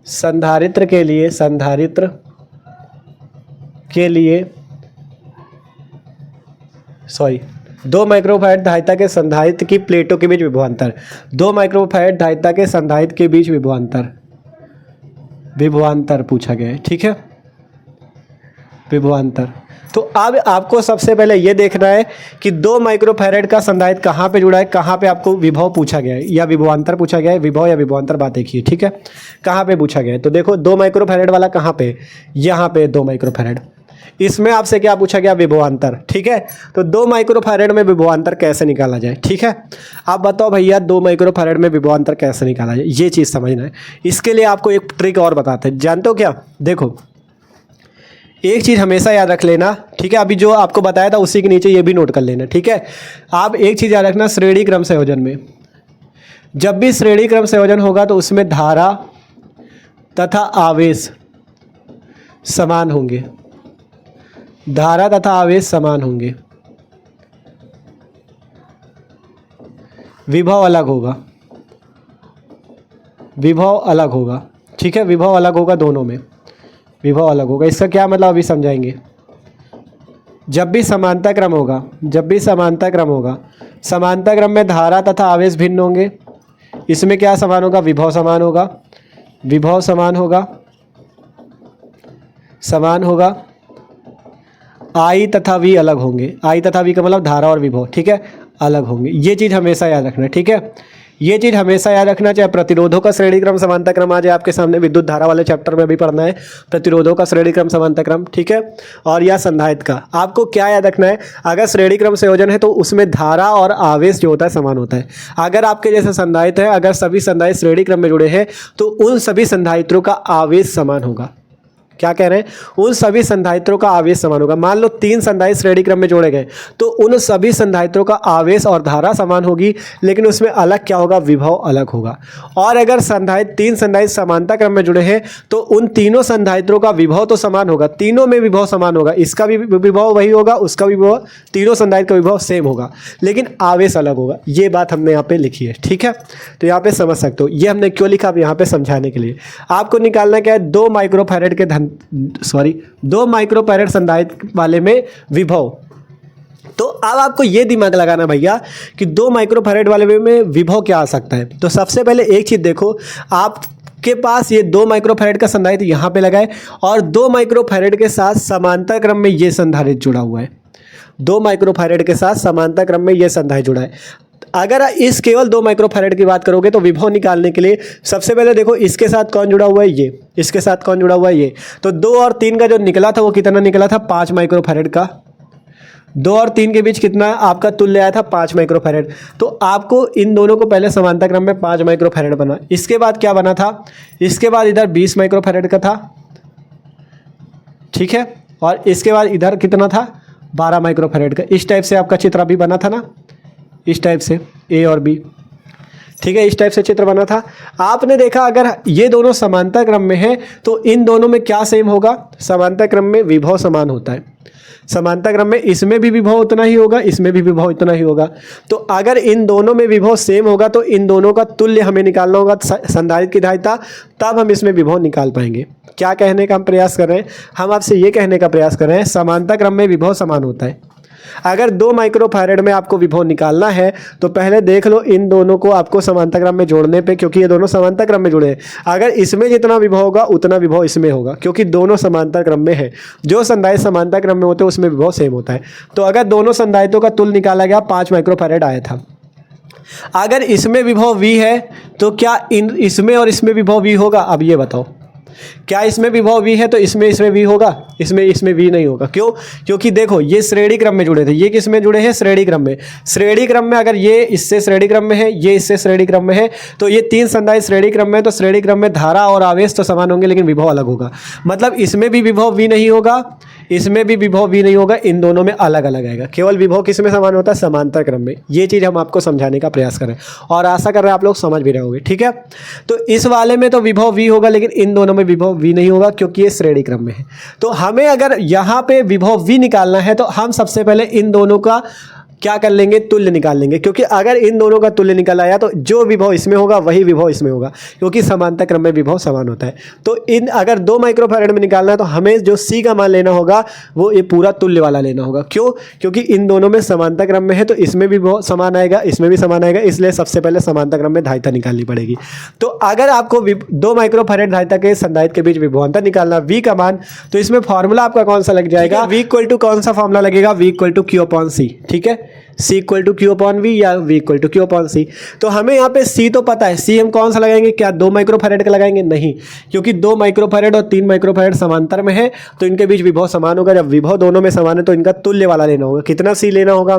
संधारित्र के लिए 2 माइक्रोफैरड धारिता के संधारित्र की प्लेटों के बीच विभवांतर। 2 माइक्रोफैरड धारिता के संधारित्र के बीच विभवांतर पूछा गया है, ठीक है। विभवांतर। तो अब आपको सबसे पहले ये देखना है कि 2 माइक्रोफैरड का संधारित्र कहाँ पे जुड़ा है, कहाँ पे आपको विभव पूछा गया है या विभवांतर पूछा गया है। विभव या विभवांतर बात एक ही है, ठीक है। कहाँ पे पूछा गया है, तो देखो 2 माइक्रोफैरड वाला कहाँ पे, यहाँ पे 2 माइक्रोफैरड। इसमें आपसे क्या पूछा गया, विभवांतर, ठीक है। तो 2 माइक्रोफैरड में विभवांतर कैसे निकाला जाए, ठीक है। आप बताओ भैया 2 माइक्रोफैरड में विभवांतर कैसे निकाला जाए, ये चीज़ समझना है। इसके लिए आपको एक ट्रिक और बताते हैं, जानते हो क्या। देखो एक चीज़ हमेशा याद रख लेना, ठीक है। अभी जो आपको बताया था उसी के नीचे ये भी नोट कर लेना, ठीक है। आप एक चीज़ याद रखना, श्रेणी क्रम संयोजन में जब भी श्रेणी क्रम संयोजन होगा तो उसमें धारा तथा आवेश समान होंगे, धारा तथा आवेश समान होंगे, विभव अलग होगा, विभव अलग होगा, ठीक है। विभव अलग होगा, दोनों में विभव अलग होगा। इसका क्या मतलब अभी समझाएंगे। जब भी समांतर क्रम होगा, समांतर क्रम में धारा तथा आवेश भिन्न होंगे, इसमें क्या समान होगा, विभव समान होगा, विभव समान होगा। आई तथा वी अलग होंगे, आई तथा वी का मतलब धारा और विभव, ठीक है, अलग होंगे। ये चीज़ हमेशा याद रखना, ठीक है। ये चीज़ हमेशा याद रखना, चाहे प्रतिरोधों का श्रेणी क्रम समानता क्रम आ जाए आपके सामने, विद्युत धारा वाले चैप्टर में भी पढ़ना है प्रतिरोधों का श्रेणी क्रम समानता क्रम, ठीक है। और या संधारित्र का आपको क्या याद रखना है, अगर श्रेणी क्रम संयोजन है तो उसमें धारा और आवेश जो होता है समान होता है। अगर आपके जैसे संधारित्र है, अगर सभी संधारित्र श्रेणी क्रम में जुड़े हैं तो उन सभी संधारित्रों का आवेश समान होगा। क्या कह रहे हैं, उन सभी संधारित्रों का आवेश समान होगा। मान लो 3 संधारित्र श्रेणी क्रम में जोड़े गए तो उन सभी संधारित्रों का आवेश और धारा समान होगी, लेकिन उसमें अलग क्या होगा, विभव अलग होगा। और अगर संधारित्र 3 संधारित्र समानता क्रम में जुड़े हैं तो उन तीनों संधारित्रों का विभव तो समान होगा, तीनों में विभव समान होगा, इसका भी विभव वही होगा, उसका भी विभव, तीनों संधारित्र का विभव सेम होगा, लेकिन आवेश अलग होगा। ये बात हमने यहाँ पे लिखी है, ठीक है। तो यहाँ पे समझ सकते हो, ये हमने क्यों लिखा, अब यहाँ पे समझाने के लिए। आपको निकालना क्या है, 2 माइक्रोफैरेड के 2 माइक्रोफैरेड संधारित्र वाले में विभव। तो अब आपको ये दिमाग लगाना भैया कि 2 माइक्रोफैरेड वाले में विभव क्या आ सकता है। तो सबसे पहले एक चीज देखो, आप के पास ये 2 माइक्रोफैरेड का संधारित्र यहाँ पे लगा है और 2 माइक्रोफैरेड के साथ समांतर क्रम में ये संधारित्र जुड़ा हुआ है। 2 माइक्रोफैरेड के साथ समांतर क्रम में ये संधारित्र जुड़ा है। अगर इस केवल 2 माइक्रोफैरेड की बात करोगे तो विभव निकालने के लिए सबसे पहले देखो इसके साथ कौन जुड़ा हुआ है, ये, इसके साथ कौन जुड़ा हुआ है, ये। तो 2 और 3 का जो निकला था वो कितना निकला था, 5 माइक्रोफैरेड का। 2 और 3 के बीच कितना आपका तुल्य आया था, 5 माइक्रोफैरेड। तो आपको इन दोनों को पहले समांतर क्रम में 5 माइक्रोफैरेड बना। इसके बाद क्या बना था, इसके बाद इधर 20 माइक्रोफैरेड का था, ठीक है। और इसके बाद इधर कितना था, 12 माइक्रोफैरेड का। इस टाइप से आपका चित्र अभी बना था ना, इस टाइप से ए और बी, ठीक है, इस टाइप से चित्र बना था। आपने देखा अगर ये दोनों समांतर क्रम में है तो इन दोनों में क्या सेम होगा, समांतर क्रम में विभव समान होता है। समांतर क्रम में इसमें भी विभव उतना ही होगा, इसमें भी विभव इतना ही होगा। तो अगर इन दोनों में विभव सेम होगा तो इन दोनों का तुल्य हमें निकालना होगा संधारित्र की धारिता, तब हम इसमें विभव निकाल पाएंगे। क्या कहने का हम प्रयास कर रहे हैं, हम आपसे ये कहने का प्रयास कर रहे हैं समांतर क्रम में विभव समान होता है। अगर 2 माइक्रोफैरेड में आपको विभव निकालना है तो पहले देख लो इन दोनों को आपको समांतर क्रम में जोड़ने पे, क्योंकि ये दोनों समांतर क्रम में जुड़े हैं। अगर इसमें जितना विभव होगा उतना विभव इसमें होगा, क्योंकि दोनों समांतर क्रम में है। जो संधारित्र समांतर क्रम में होते हैं उसमें विभव सेम होता है। तो अगर दोनों संधारित्रों का तुल्य निकाला गया 5 माइक्रोफैरेड आया था। अगर इसमें विभव V है तो क्या इसमें और इसमें विभव V होगा, अब ये बताओ। क्या इसमें विभव V है तो इसमें V होगा, इसमें V नहीं होगा। क्यों, क्योंकि देखो ये श्रेणी क्रम में जुड़े थे, ये किस में जुड़े हैं, श्रेणी क्रम में। श्रेणी क्रम में अगर ये इससे श्रेणी क्रम में है, ये इससे श्रेणी क्रम में है, तो ये 3 संधारित्र श्रेणी क्रम में है, तो श्रेणी क्रम में धारा और आवेश तो समान होंगे लेकिन विभव अलग होगा। मतलब इसमें भी विभव V नहीं होगा, इसमें भी विभव V नहीं होगा, इन दोनों में अलग अलग आएगा। केवल विभव किस में समान होता है, समांतर क्रम में। ये चीज़ हम आपको समझाने का प्रयास कर रहे हैं और आशा कर रहे हैं आप लोग समझ भी रहे होंगे, ठीक है। तो इस वाले में तो विभव V होगा लेकिन इन दोनों में विभव V नहीं होगा क्योंकि ये श्रेणी क्रम में है। तो हमें अगर यहाँ पे विभव V निकालना है तो हम सबसे पहले इन दोनों का क्या कर लेंगे, तुल्य निकाल लेंगे। क्योंकि अगर इन दोनों का तुल्य निकल आया तो जो विभव इसमें होगा वही विभव इसमें होगा, क्योंकि समांतर क्रम में विभव समान होता है। तो इन अगर 2 माइक्रोफैरेड में निकालना है तो हमें जो C का मान लेना होगा वो ये पूरा तुल्य वाला लेना होगा। क्यों, क्योंकि इन दोनों में समांतर क्रम में है तो इसमें भी विभव समान आएगा, इसमें भी समान आएगा, इसलिए सबसे पहले समांतर क्रम में धारिता निकालनी पड़ेगी। तो अगर आपको 2 माइक्रोफैरेड धारिता के संधारित्र के बीच विभवांतर निकालना V का मान, तो इसमें फॉर्मूला आपका कौन सा लग जाएगा, V इक्वल टू कौन सा फॉर्मूला लगेगा, V इक्वल टू Q/C, ठीक है। C इक्वल टू Q/V या V इक्वल टू Q/C। तो हमें यहाँ पे C तो पता है, C हम कौन सा लगाएंगे, क्या 2 माइक्रोफैरेड का लगाएंगे, नहीं, क्योंकि 2 माइक्रोफैरेड और 3 माइक्रोफैरेड समांतर में है तो इनके बीच विभव समान होगा। जब विभव दोनों में समान है तो इनका तुल्य वाला लेना होगा। कितना C लेना होगा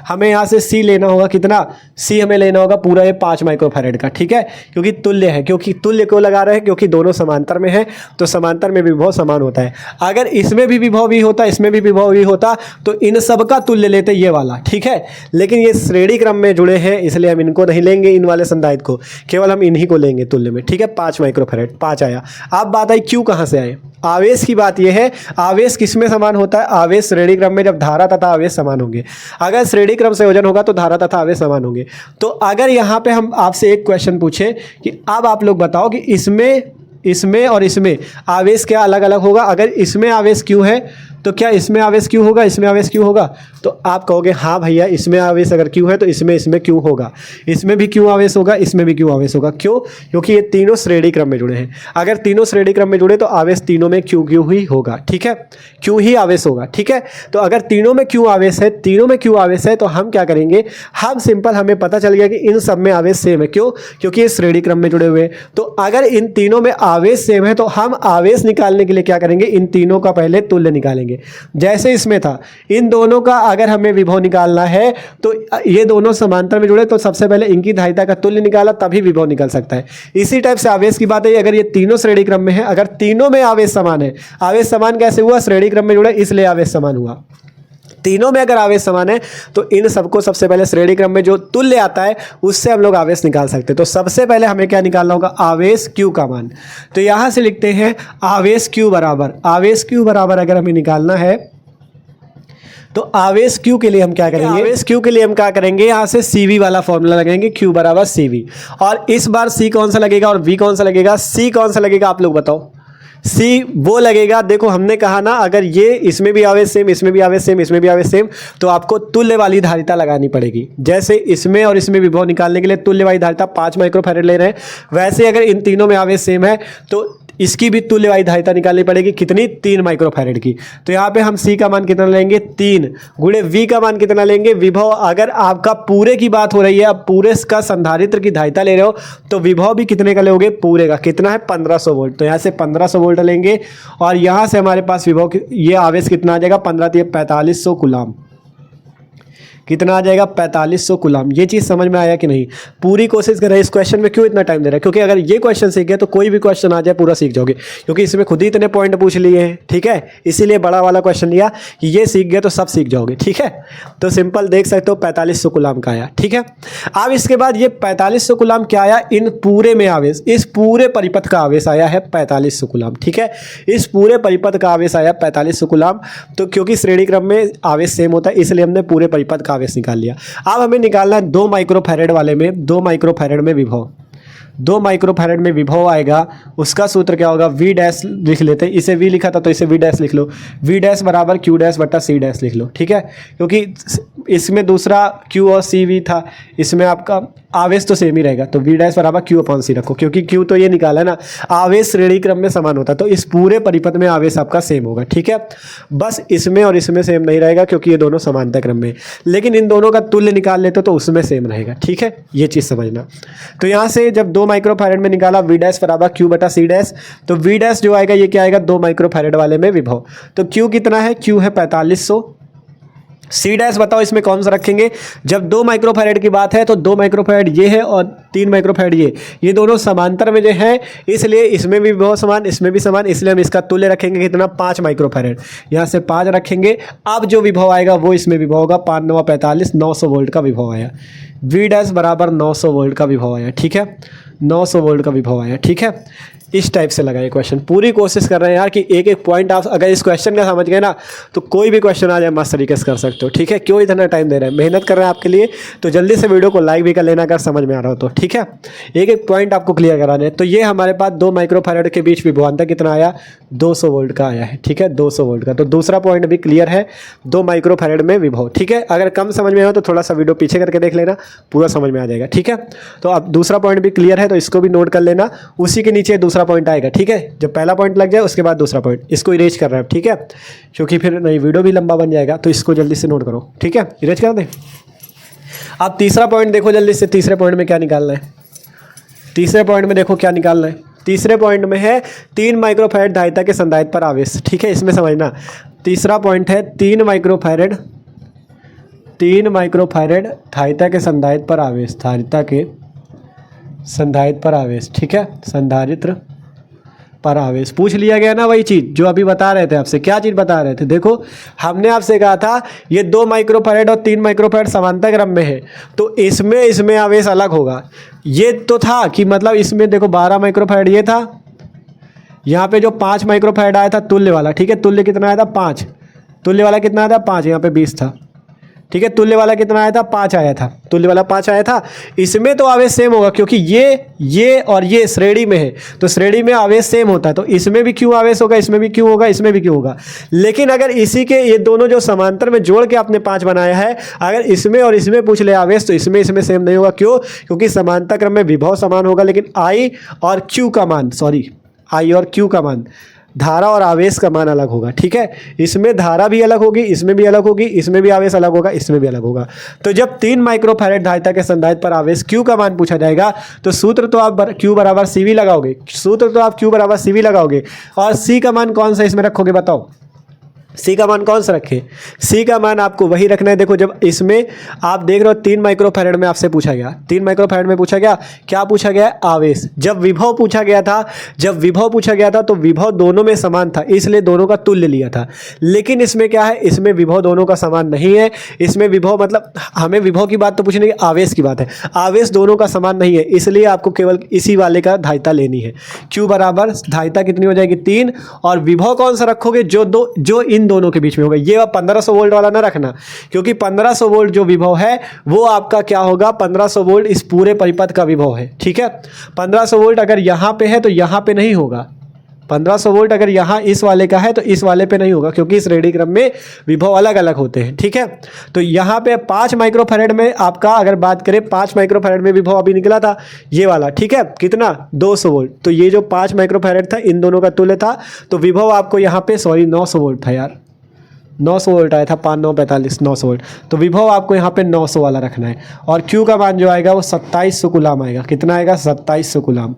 हमें यहाँ से C लेना होगा, कितना C हमें लेना होगा, पूरा ये 5 माइक्रोफैरेड का, ठीक है। क्योंकि तुल्य है, क्योंकि तुल्य क्यों लगा रहे हैं, क्योंकि दोनों समांतर में है तो समांतर में विभव समान होता है। अगर इसमें भी विभव V होता, इसमें भी विभव V होता तो इन सब का तुल्य लेते ये वाला, ठीक है। लेकिन ये श्रेणी क्रम में जुड़े हैं इसलिए हम इनको नहीं लेंगे, इन वाले संधारित्र को, केवल हम इन्हीं को लेंगे तुल्य में, ठीक है। 5 माइक्रोफैरेड 5 आया। अब बात आई क्यों कहाँ से आए, आवेश की बात यह है, आवेश किस में समान होता है, आवेश श्रेणी क्रम में जब धारा तथा आवेश समान होंगे। अगर श्रेणी क्रम संयोजन होगा तो धारा तथा आवेश समान होंगे। तो अगर यहाँ पे हम आपसे एक क्वेश्चन पूछे कि अब आप लोग बताओ कि इसमें और इसमें आवेश क्या अलग अलग होगा। अगर इसमें आवेश क्यों है तो क्या इसमें आवेश क्यू होगा, इसमें आवेश क्यू होगा? तो आप कहोगे हाँ भैया इसमें आवेश अगर क्यू है तो इसमें क्यू होगा, इसमें भी क्यू आवेश होगा, इसमें भी क्यू आवेश होगा। क्यों? क्योंकि ये तीनों श्रेणी क्रम में जुड़े हैं। अगर तीनों श्रेणी क्रम में जुड़े तो आवेश तीनों में क्यू क्यू ही होगा, ठीक है, क्यू ही आवेश होगा, ठीक है। तो अगर तीनों में क्यू आवेश है, तीनों में क्यू आवेश है, तो हम क्या करेंगे, हम सिंपल, हमें पता चल गया कि इन सब में आवेश सेम है। क्यों? क्योंकि ये श्रेणी क्रम में जुड़े हुए हैं। तो अगर इन तीनों में आवेश सेम है तो हम आवेश निकालने के लिए क्या करेंगे, इन तीनों का पहले तुल्य निकालेंगे। जैसे इसमें था, इन दोनों का अगर हमें विभव निकालना है तो ये दोनों समांतर में जुड़े तो सबसे पहले इनकी धारिता का तुल्य निकाला तभी विभव निकल सकता है। इसी टाइप से आवेश की बात है, अगर ये तीनों श्रेणी क्रम में है, अगर तीनों में आवेश समान है, आवेश समान कैसे हुआ, श्रेणी क्रम में जुड़े इसलिए आवेश समान हुआ। तीनों में अगर आवेश समान है तो इन सबको सबसे पहले श्रेणी क्रम में जो तुल्य आता है उससे हम लोग आवेश निकाल सकते हैं। तो सबसे पहले हमें क्या निकालना होगा, आवेश क्यू का मान। तो यहां से लिखते हैं आवेश क्यू बराबर, आवेश क्यू बराबर अगर हमें निकालना है तो आवेश क्यू के लिए हम क्या करेंगे, आवेश क्यू के लिए हम क्या करेंगे, यहाँ से CV वाला फॉर्मूला लगाएंगे, क्यू बराबर CV। और इस बार C कौन सा लगेगा और V कौन सा लगेगा? C कौन सा लगेगा आप लोग बताओ? C वो लगेगा, देखो हमने कहा ना अगर ये इसमें भी आवेश सेम, इसमें भी आवेश सेम, इसमें भी आवेश सेम, तो आपको तुल्य वाली धारिता लगानी पड़ेगी। जैसे इसमें और इसमें विभव निकालने के लिए तुल्य वाली धारिता 5 माइक्रोफैरेड ले रहे हैं, वैसे अगर इन तीनों में आवेश सेम है तो इसकी भी तुल्य वाली धारिता निकालनी पड़ेगी, कितनी, 3 माइक्रोफैरेड की। तो यहाँ पे हम C का मान कितना लेंगे, 3 गुणे V का मान कितना लेंगे, विभव अगर आपका पूरे की बात हो रही है, अब पूरे का संधारित्र की धारिता ले रहे हो तो विभव भी कितने का लोगे, पूरे का। कितना है, 1500 वोल्ट। तो यहाँ से 1500 वोल्ट लेंगे और यहाँ से हमारे पास विभव ये आवेश कितना आ जाएगा, 15 4500 कूलम। कितना आ जाएगा, 4500 कूलम। ये चीज़ समझ में आया कि नहीं? पूरी कोशिश कर रहे हैं। इस क्वेश्चन में क्यों इतना टाइम दे रहा है, क्योंकि अगर ये क्वेश्चन सीख गए तो कोई भी क्वेश्चन आ जाए पूरा सीख जाओगे, क्योंकि इसमें खुद ही इतने पॉइंट पूछ लिए हैं, ठीक है। इसीलिए बड़ा वाला क्वेश्चन लिया कि ये सीख गए तो सब सीख जाओगे, ठीक है। तो सिंपल देख सकते हो 4500 कूलम का आया, ठीक है। अब इसके बाद ये 4500 कूलम क्या आया, इन पूरे में आवेश, इस पूरे परिपथ का आवेश आया है 4500 कूलम, ठीक है। इस पूरे परिपथ का आवेश आया 4500 कूलम। तो क्योंकि श्रेणी क्रम में आवेश सेम होता है इसलिए हमने पूरे परिपथ का आवेश निकाल लिया। अब हमें निकालना है 2 माइक्रोफैरेड वाले में, 2 माइक्रोफैरेड में विभव। 2 माइक्रोफैरेड में विभव आएगा, उसका सूत्र क्या होगा, V डैश लिख लेते हैं। इसे V लिखा था तो इसे V डैश लिख लो, V डैश बराबर Q डैश बटा C डैश लिख लो, ठीक है। क्योंकि इसमें दूसरा Q और CV था, इसमें आपका आवेश तो सेम ही रहेगा, तो V डैश बराबर Q अपॉन C रखो, क्योंकि Q तो ये निकाला है ना, आवेश श्रेणी क्रम में समान होता है, तो इस पूरे परिपथ में आवेश आपका सेम होगा, ठीक है। बस इसमें और इसमें सेम नहीं रहेगा क्योंकि ये दोनों समानता क्रम में, लेकिन इन दोनों का तुल्य निकाल लेते तो उसमें सेम रहेगा, ठीक है। ये चीज़ समझना। तो यहाँ से जब 2 माइक्रोफैरेड में निकाला V डैश बराबर Q बटा C डैश, तो V डैश जो आएगा ये क्या आएगा, 2 माइक्रोफैरेड वाले में विभव। तो Q कितना है, Q है 4500। C डैश बताओ इसमें कौन सा रखेंगे, जब 2 माइक्रोफैरेड की बात है तो 2 माइक्रोफैरेड ये है और 3 माइक्रोफैरेड ये दोनों समांतर में जो है, इसलिए इसमें भी विभव समान, इसमें भी समान, इसलिए हम इसका तुल्य रखेंगे कितना, 5 माइक्रोफैरेड। यहाँ से 5 रखेंगे। अब जो विभव आएगा वो इसमें विभव होगा, 5 9 45, 900 वोल्ट का विभव आया। V डैश बराबर 900 वोल्ट का विभव आया, ठीक है, 900 वोल्ट का विभव आया, ठीक है। इस टाइप से लगाए क्वेश्चन। पूरी कोशिश कर रहे हैं यार कि एक एक पॉइंट आप अगर इस क्वेश्चन का समझ गए ना तो कोई भी क्वेश्चन आ जाए मस्त तरीके से कर सकते हो, ठीक है। क्यों इतना टाइम दे रहे हैं, मेहनत कर रहे हैं आपके लिए, तो जल्दी से वीडियो को लाइक भी कर लेना अगर समझ में आ रहा हो तो, ठीक है। एक एक पॉइंट आपको क्लियर कराने हैं। तो ये हमारे पास 2 माइक्रोफैरेड के बीच विभवांतर कितना आया, 200 वोल्ट का आया है, ठीक है, 200 वोल्ट का। तो दूसरा पॉइंट भी क्लियर है, 2 माइक्रोफैरेड में विभव, ठीक है। अगर कम समझ में आए तो थोड़ा सा वीडियो पीछे करके देख लेना, पूरा समझ में आ जाएगा, ठीक है। तो अब दूसरा पॉइंट भी क्लियर है तो इसको भी नोट कर लेना, उसी के नीचे दूसरा पॉइंट आएगा, ठीक है। जब पहला पॉइंट लग जाए उसके बाद दूसरा पॉइंट, इसको इरेज कर रहा है, ठीक है, क्योंकि फिर नहीं वीडियो भी लंबा बन जाएगा। तो इसको जल्दी से नोट करो, ठीक है, इरेज कर दें। अब तीसरा पॉइंट देखो जल्दी से, तीसरे पॉइंट में क्या निकालना है, तीसरे पॉइंट में देखो क्या निकालना है। तीसरे पॉइंट में है 3 माइक्रोफैरेड धारिता के संधारित्र पर आवेश, ठीक है, इसमें समझना। तीसरा पॉइंट है 3 माइक्रोफैरेड धारिता के संधारित्र पर आवेश, धारिता के संधारित्र पर आवेश, ठीक है, संधारित्र पर आवेश। पूछ लिया गया ना वही चीज़ जो अभी बता रहे थे आपसे। क्या चीज़ बता रहे थे, देखो हमने आपसे कहा था ये 2 माइक्रोफैरेड और 3 माइक्रोफैरेड समांतर क्रम में है तो इसमें आवेश अलग होगा। ये तो था कि मतलब इसमें देखो 12 माइक्रोफैरेड ये था, यहाँ पे जो 5 माइक्रोफैरेड आया था तुल्य वाला, ठीक है, तुल्य कितना आया था 5, तुल्य वाला कितना आया था 5, यहाँ पे 20 था, ठीक है, तुल्य वाला कितना आया था, 5 आया था, तुल्य वाला 5 आया था। इसमें तो आवेश सेम होगा क्योंकि ये और ये श्रेणी में है, तो श्रेणी में आवेश सेम होता है, तो इसमें भी क्यों आवेश होगा, इसमें भी क्यों होगा, इसमें भी क्यों होगा। लेकिन अगर इसी के ये दोनों जो समांतर में जोड़ के आपने 5 बनाया है, अगर इसमें और इसमें पूछ ले आवेश, तो इसमें सेम नहीं होगा। क्यों? क्योंकि समांतर क्रम में विभव समान होगा, लेकिन आई और क्यू का मान, धारा और आवेश का मान अलग होगा। ठीक है, इसमें धारा भी अलग होगी, इसमें भी अलग होगी, इसमें भी आवेश अलग होगा, इसमें भी अलग होगा। तो जब 3 माइक्रोफैराड धारिता के संधारित्र पर आवेश Q का मान पूछा जाएगा, तो सूत्र तो आप Q बराबर CV लगाओगे, और C का मान कौन सा इसमें रखोगे बताओ। C का मान कौन सा रखे, C का मान आपको वही रखना है। देखो जब इसमें आप देख रहे हो 3 माइक्रोफैराड में आपसे पूछा गया, 3 माइक्रोफैराड में पूछा गया, क्या पूछा गया, आवेश। जब विभव पूछा गया था तो विभव दोनों में समान था, इसलिए दोनों का तुल्य लिया था। लेकिन इसमें क्या है, इसमें विभव दोनों का समान नहीं है। इसमें विभव मतलब हमें विभव की बात तो पूछने की, आवेश की बात है, आवेश दोनों का समान नहीं है, इसलिए आपको केवल इसी वाले का धारिता लेनी है। Q बराबर धारिता कितनी हो जाएगी, 3, और विभव कौन सा रखोगे, जो इन दोनों के बीच में होगा। ये 1500 वोल्ट वाला ना रखना, क्योंकि 1500 वोल्ट जो विभव है वो आपका क्या होगा, 1500 वोल्ट इस पूरे परिपथ का विभव है। ठीक है, 1500 वोल्ट अगर यहां पे है तो यहां पे नहीं होगा, 1500 वोल्ट अगर यहां इस वाले का है तो इस वाले पे नहीं होगा, क्योंकि इस श्रेणी क्रम में विभव अलग अलग होते हैं। ठीक है, तो यहां पे 5 माइक्रोफैराड में आपका अगर बात करें, 5 माइक्रोफैराड में विभव अभी निकला था ये वाला। ठीक है, कितना, 200 वोल्ट। तो ये जो 5 माइक्रोफैराड था इन दोनों का तुल्य था, तो विभव आपको यहाँ पे 900 वोल्ट था यार, 900 वोल्ट आया था, 5 9 45 900 वोल्ट। तो विभव आपको यहाँ पे 900 वाला रखना है, और Q का मान जो आएगा वो 2700 कूलाम आएगा। कितना आएगा, 2700 कूलाम।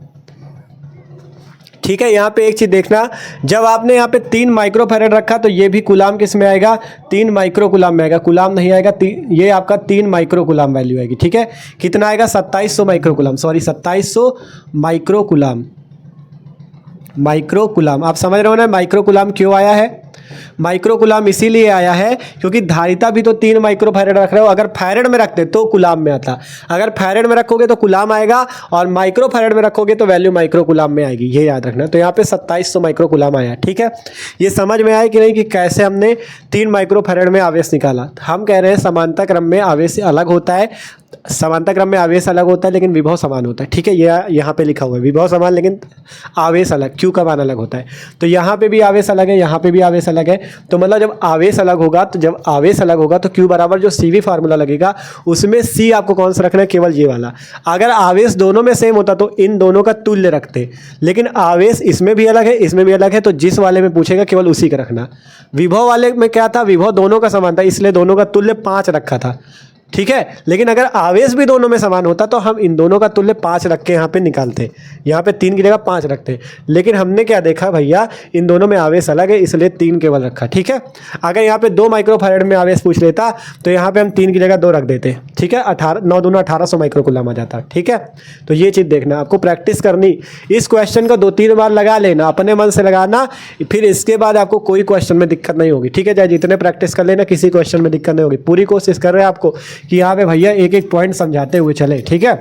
ठीक है, यहाँ पे एक चीज देखना, जब आपने यहाँ पे 3 माइक्रोफैराड रखा तो ये भी कूलाम किस में आएगा, 3 माइक्रो कूलाम में आएगा, कूलाम नहीं आएगा, ये आपका 3 माइक्रो कूलाम वैल्यू आएगी। ठीक है, कितना आएगा, 2700 माइक्रो कूलाम, 2700 माइक्रो कूलाम। आप समझ रहे हो ना माइक्रो कूलाम क्यों आया है, माइक्रो कूलाम इसीलिए आया है क्योंकि धारिता भी तो 3 माइक्रोफैराड रख रहे हो। अगर फैराड में रखते तो कूलाम में आता, अगर फैराड में रखोगे तो कूलाम आएगा, और माइक्रोफैराड में रखोगे तो वैल्यू माइक्रो कूलाम में आएगी, ये याद रखना। तो यहाँ पे 2700 माइक्रो कूलाम आया। ठीक है, ये समझ में आया कि नहीं कि कैसे हमने 3 माइक्रोफैराड में आवेश निकाला। हम कह रहे हैं समांतर क्रम में आवेश अलग होता है, समांतर क्रम में आवेश अलग होता है लेकिन विभव समान होता है। ठीक है, ये यहाँ पे लिखा हुआ है, विभव समान लेकिन आवेश अलग, Q का मान अलग होता है। तो यहाँ पे भी आवेश अलग है, यहाँ पे भी आवेश अलग है। तो मतलब जब आवेश अलग होगा तो Q बराबर जो CV फार्मूला लगेगा उसमें C आपको कौन सा रखना है, केवल ये वाला। अगर आवेश दोनों में सेम होता तो इन दोनों का तुल्य रखते, लेकिन आवेश इसमें भी अलग है, इसमें भी अलग है, तो जिस वाले में पूछेगा केवल उसी का रखना। विभव वाले में क्या था, विभव दोनों का समान था, इसलिए दोनों का तुल्य 5 रखा था। ठीक है, लेकिन अगर आवेश भी दोनों में समान होता तो हम इन दोनों का तुल्य 5 रख के यहाँ पे निकालते, यहाँ पे 3 की जगह 5 रखते। लेकिन हमने क्या देखा भैया, इन दोनों में आवेश अलग है, इसलिए 3 केवल रखा। ठीक है, अगर यहाँ पे 2 माइक्रोफैराड में आवेश पूछ लेता तो यहाँ पे हम 3 की जगह 2 रख देते। ठीक है, 9 दूना 1800 माइक्रो कूलाम आ जाता। ठीक है, तो ये चीज़ देखना, आपको प्रैक्टिस करनी, इस क्वेश्चन को 2-3 बार लगा लेना, अपने मन से लगाना, फिर इसके बाद आपको कोई क्वेश्चन में दिक्कत नहीं होगी। ठीक है, चाहे जितने प्रैक्टिस कर लेना, किसी क्वेश्चन में दिक्कत नहीं होगी। पूरी कोशिश कर रहे हैं आपको कि यहाँ पे भैया एक एक पॉइंट समझाते हुए चले। ठीक है,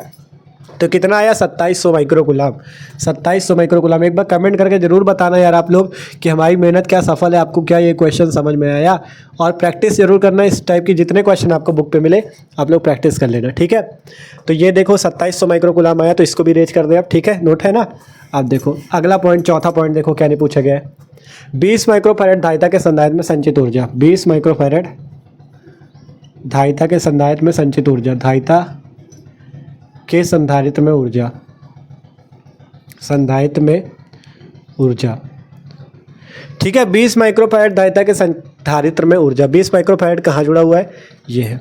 तो कितना आया, 2700 माइक्रो कूलाम, 2700 माइक्रो कूलाम। एक बार कमेंट करके जरूर बताना यार आप लोग कि हमारी मेहनत क्या सफल है, आपको क्या ये क्वेश्चन समझ में आया, और प्रैक्टिस जरूर करना। इस टाइप की जितने क्वेश्चन आपको बुक पे मिले आप लोग प्रैक्टिस कर लेना। ठीक है, तो ये देखो 2700 माइक्रो कूलाम आया, तो इसको भी रेज कर दे आप। ठीक है, नोट है ना। आप देखो अगला पॉइंट, चौथा पॉइंट देखो क्या नहीं पूछा गया है। 20 माइक्रोफैराड धारिता के संधारित्र में संचित ऊर्जा, 20 माइक्रोफैराड धारिता के संधारित्र में संचित ऊर्जा, धारिता के संधारित्र में ऊर्जा, संधारित्र में ऊर्जा। ठीक है, 20 माइक्रोफैराड धारिता के संधारित्र में ऊर्जा, 20 माइक्रोफैराड कहाँ जुड़ा हुआ है, ये है,